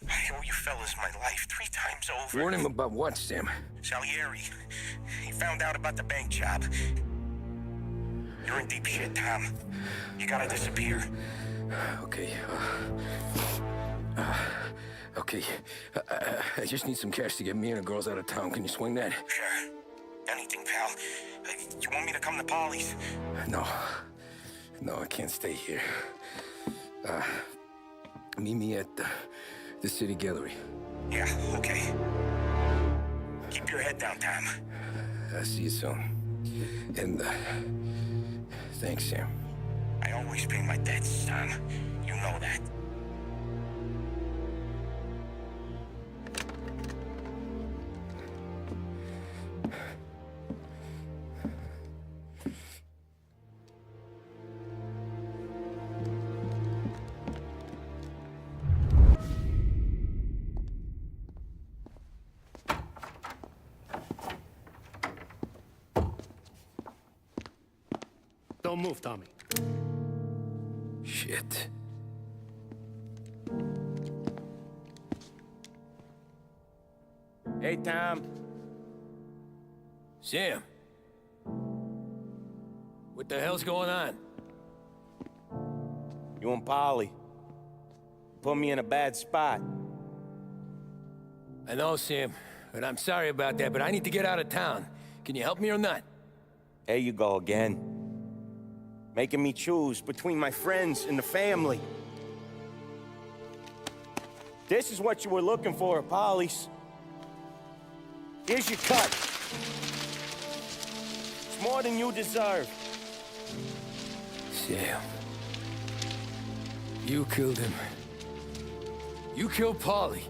[SPEAKER 10] I owe you fellas my life 3 times over.
[SPEAKER 2] Warn him about what, Sam?
[SPEAKER 10] Salieri. He found out about the bank job. You're in deep shit, Tom. You gotta disappear.
[SPEAKER 2] Okay. Okay. I just need some cash to get me and the girls out of town. Can you swing that?
[SPEAKER 10] Sure. Anything, pal. You want me to come to Polly's?
[SPEAKER 2] No. No, I can't stay here. Meet me at the city gallery.
[SPEAKER 10] Yeah, okay. Keep your head down, Tom.
[SPEAKER 2] I'll see you soon. And, thanks, Sam.
[SPEAKER 10] I always pay my debts, Tom. You know that.
[SPEAKER 12] Don't move, Tommy.
[SPEAKER 2] Shit.
[SPEAKER 10] Hey, Tom.
[SPEAKER 2] Sam. What the hell's going on?
[SPEAKER 10] You and Polly. Put me in a bad spot.
[SPEAKER 2] I know, Sam, and I'm sorry about that, but I need to get out of town. Can you help me or not?
[SPEAKER 10] There you go again. Making me choose between my friends and the family. This is what you were looking for at Polly's. Here's your cut. It's more than you deserve.
[SPEAKER 2] Sam. You killed him. You killed Polly.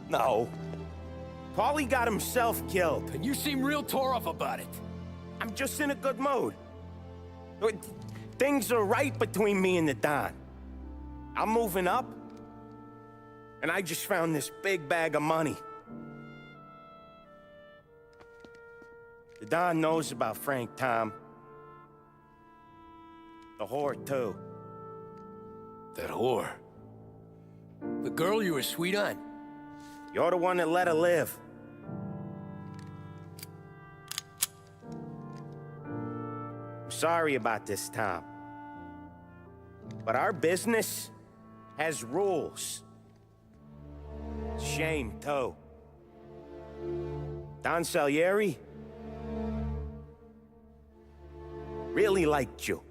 [SPEAKER 10] No. Polly got himself killed.
[SPEAKER 2] And you seem real tore up about it.
[SPEAKER 10] I'm just in a good mood. Things are right between me and the Don. I'm moving up, and I just found this big bag of money. The Don knows about Frank, Tom. The whore, too.
[SPEAKER 2] That whore? The girl you were sweet on?
[SPEAKER 10] You're the one that let her live. I'm sorry about this, Tom. But our business has rules. Shame, too. Don Salieri really liked you.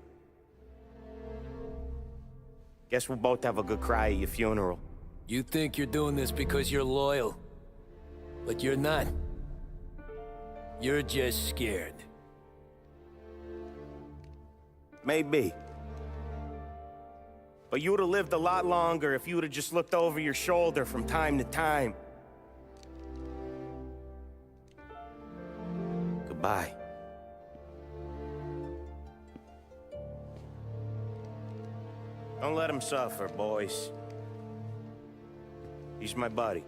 [SPEAKER 10] Guess we'll both have a good cry at your funeral.
[SPEAKER 2] You think you're doing this because you're loyal, but you're not. You're just scared.
[SPEAKER 10] Maybe. But you'd have lived a lot longer if you'd have just looked over your shoulder from time to time. Goodbye. Don't let him suffer, boys. He's my buddy.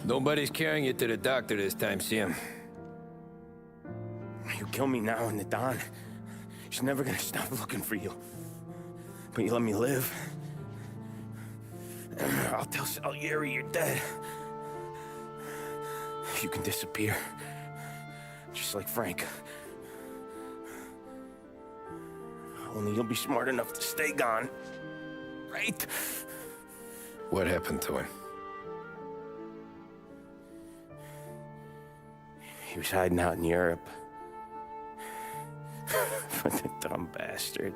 [SPEAKER 2] Nobody's carrying you to the doctor this time, Sam.
[SPEAKER 10] You kill me now in the Don. She's never gonna stop looking for you. But you let me live. I'll tell Salieri you're dead. You can disappear. Just like Frank. Only you'll be smart enough to stay gone. Right?
[SPEAKER 2] What happened to him?
[SPEAKER 10] He was hiding out in Europe. But the dumb bastard.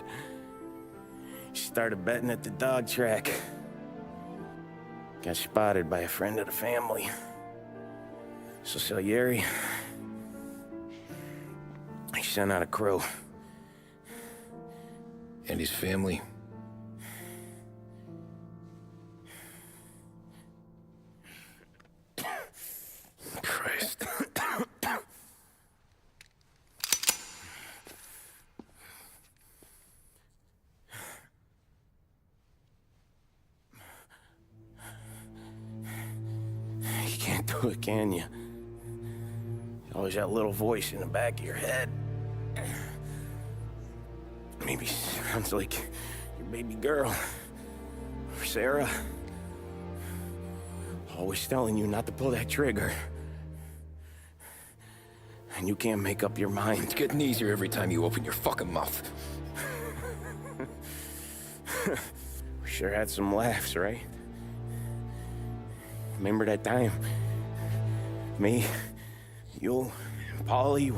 [SPEAKER 10] He started betting at the dog track. Got spotted by a friend of the family. So Salieri, he sent out a crew.
[SPEAKER 2] And his family? Christ.
[SPEAKER 10] You can't do it, can you? Always that little voice in the back of your head. Maybe sounds like your baby girl. Or Sarah. Always telling you not to pull that trigger. And you can't make up your mind.
[SPEAKER 2] It's getting easier every time you open your fucking mouth.
[SPEAKER 10] We sure had some laughs, right? Remember that time? Me, you, and Polly.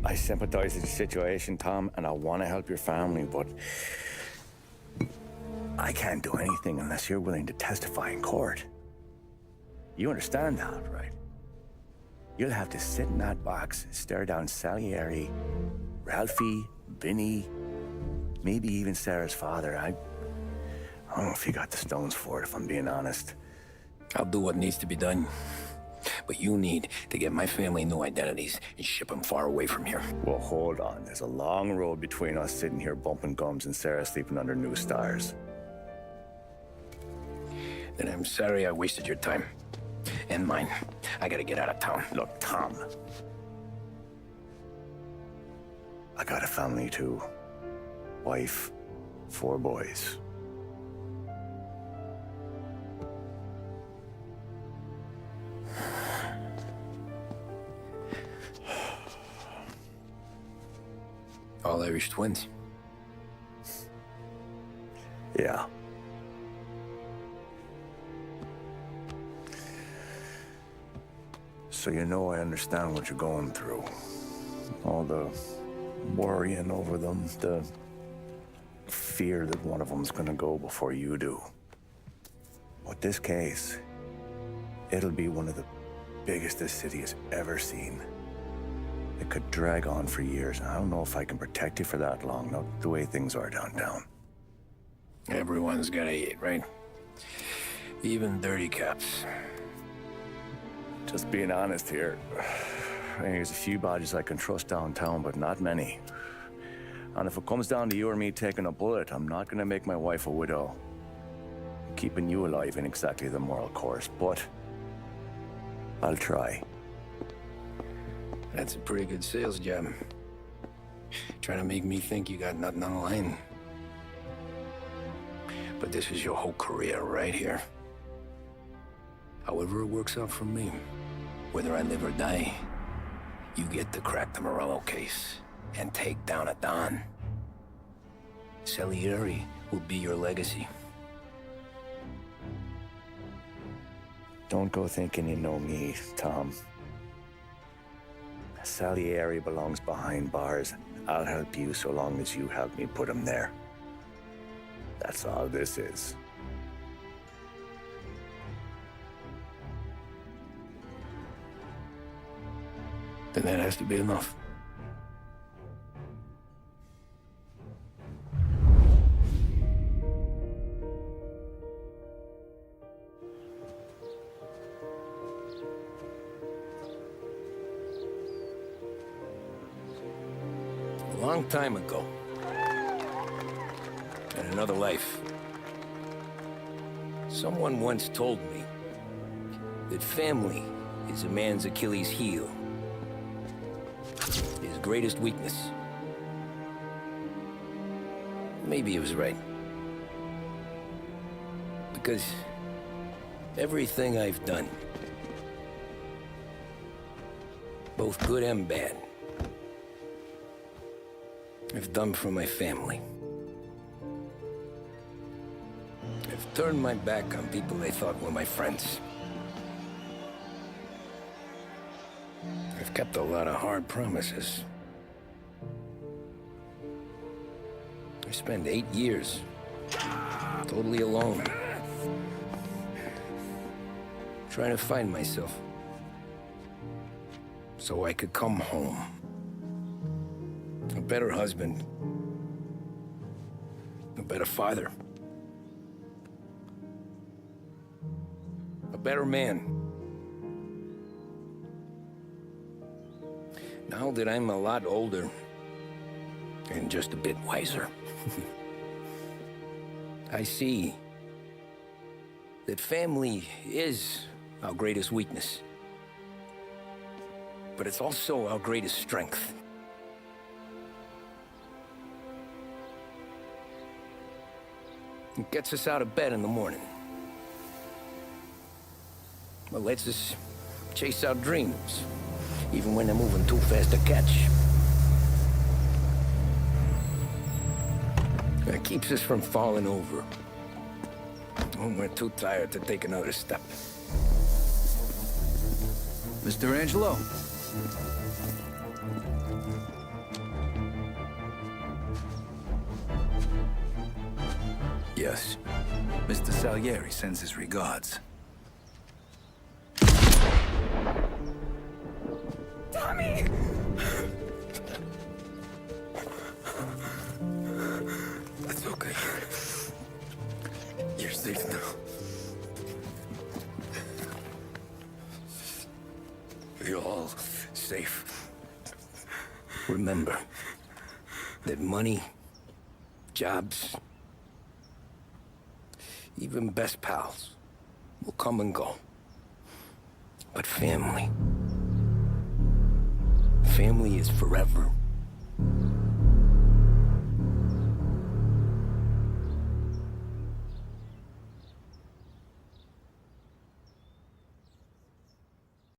[SPEAKER 1] I sympathize with the situation, Tom, and I want to help your family, but I can't do anything unless you're willing to testify in court. You understand that, right? You'll have to sit in that box, stare down Salieri, Ralphie, Vinny, maybe even Sarah's father. I don't know if you got the stones for it, if I'm being honest.
[SPEAKER 2] I'll do what needs to be done. But you need to get my family new identities and ship them far away from here.
[SPEAKER 1] Well, hold on. There's a long road between us sitting here bumping gums and Sarah sleeping under new stars.
[SPEAKER 2] Then I'm sorry I wasted your time. And mine. I gotta get out of town.
[SPEAKER 1] Look, Tom. I got a family too. Wife, 4 boys.
[SPEAKER 2] All Irish twins.
[SPEAKER 1] Yeah. So you know I understand what you're going through. All the worrying over them, the fear that one of them's gonna go before you do. But this case, it'll be one of the biggest this city has ever seen. It could drag on for years. I don't know if I can protect you for that long, not the way things are downtown.
[SPEAKER 2] Everyone's gotta eat, right? Even dirty cops.
[SPEAKER 1] Just being honest here. There's a few bodies I can trust downtown, but not many. And if it comes down to you or me taking a bullet, I'm not gonna make my wife a widow. Keeping you alive ain't exactly the moral course, but I'll try.
[SPEAKER 2] That's a pretty good sales job. Trying to make me think you got nothing on the line. But this is your whole career right here. However it works out for me, whether I live or die, you get to crack the Morello case and take down a Don. Salieri will be your legacy.
[SPEAKER 1] Don't go thinking you know me, Tom. Salieri belongs behind bars. I'll help you so long as you help me put him there. That's all this is.
[SPEAKER 2] Then that has to be enough. long time ago. In another life. Someone once told me that family is a man's Achilles heel. His greatest weakness. Maybe he was right. Because everything I've done, both good and bad, I've done for my family. I've turned my back on people they thought were my friends. I've kept a lot of hard promises. I spent 8 years totally alone, trying to find myself so I could come home. A better husband, a better father, a better man. Now that I'm a lot older and just a bit wiser, I see that family is our greatest weakness, but it's also our greatest strength. It gets us out of bed in the morning. It lets us chase our dreams, even when they're moving too fast to catch. It keeps us from falling over when we're too tired to take another step.
[SPEAKER 15] Mr. Angelo.
[SPEAKER 2] Yes.
[SPEAKER 15] Mr. Salieri sends his regards.
[SPEAKER 17] Tommy!
[SPEAKER 2] That's okay. You're safe now. You're all safe. Remember that money, jobs, even best pals will come and go. But family is forever.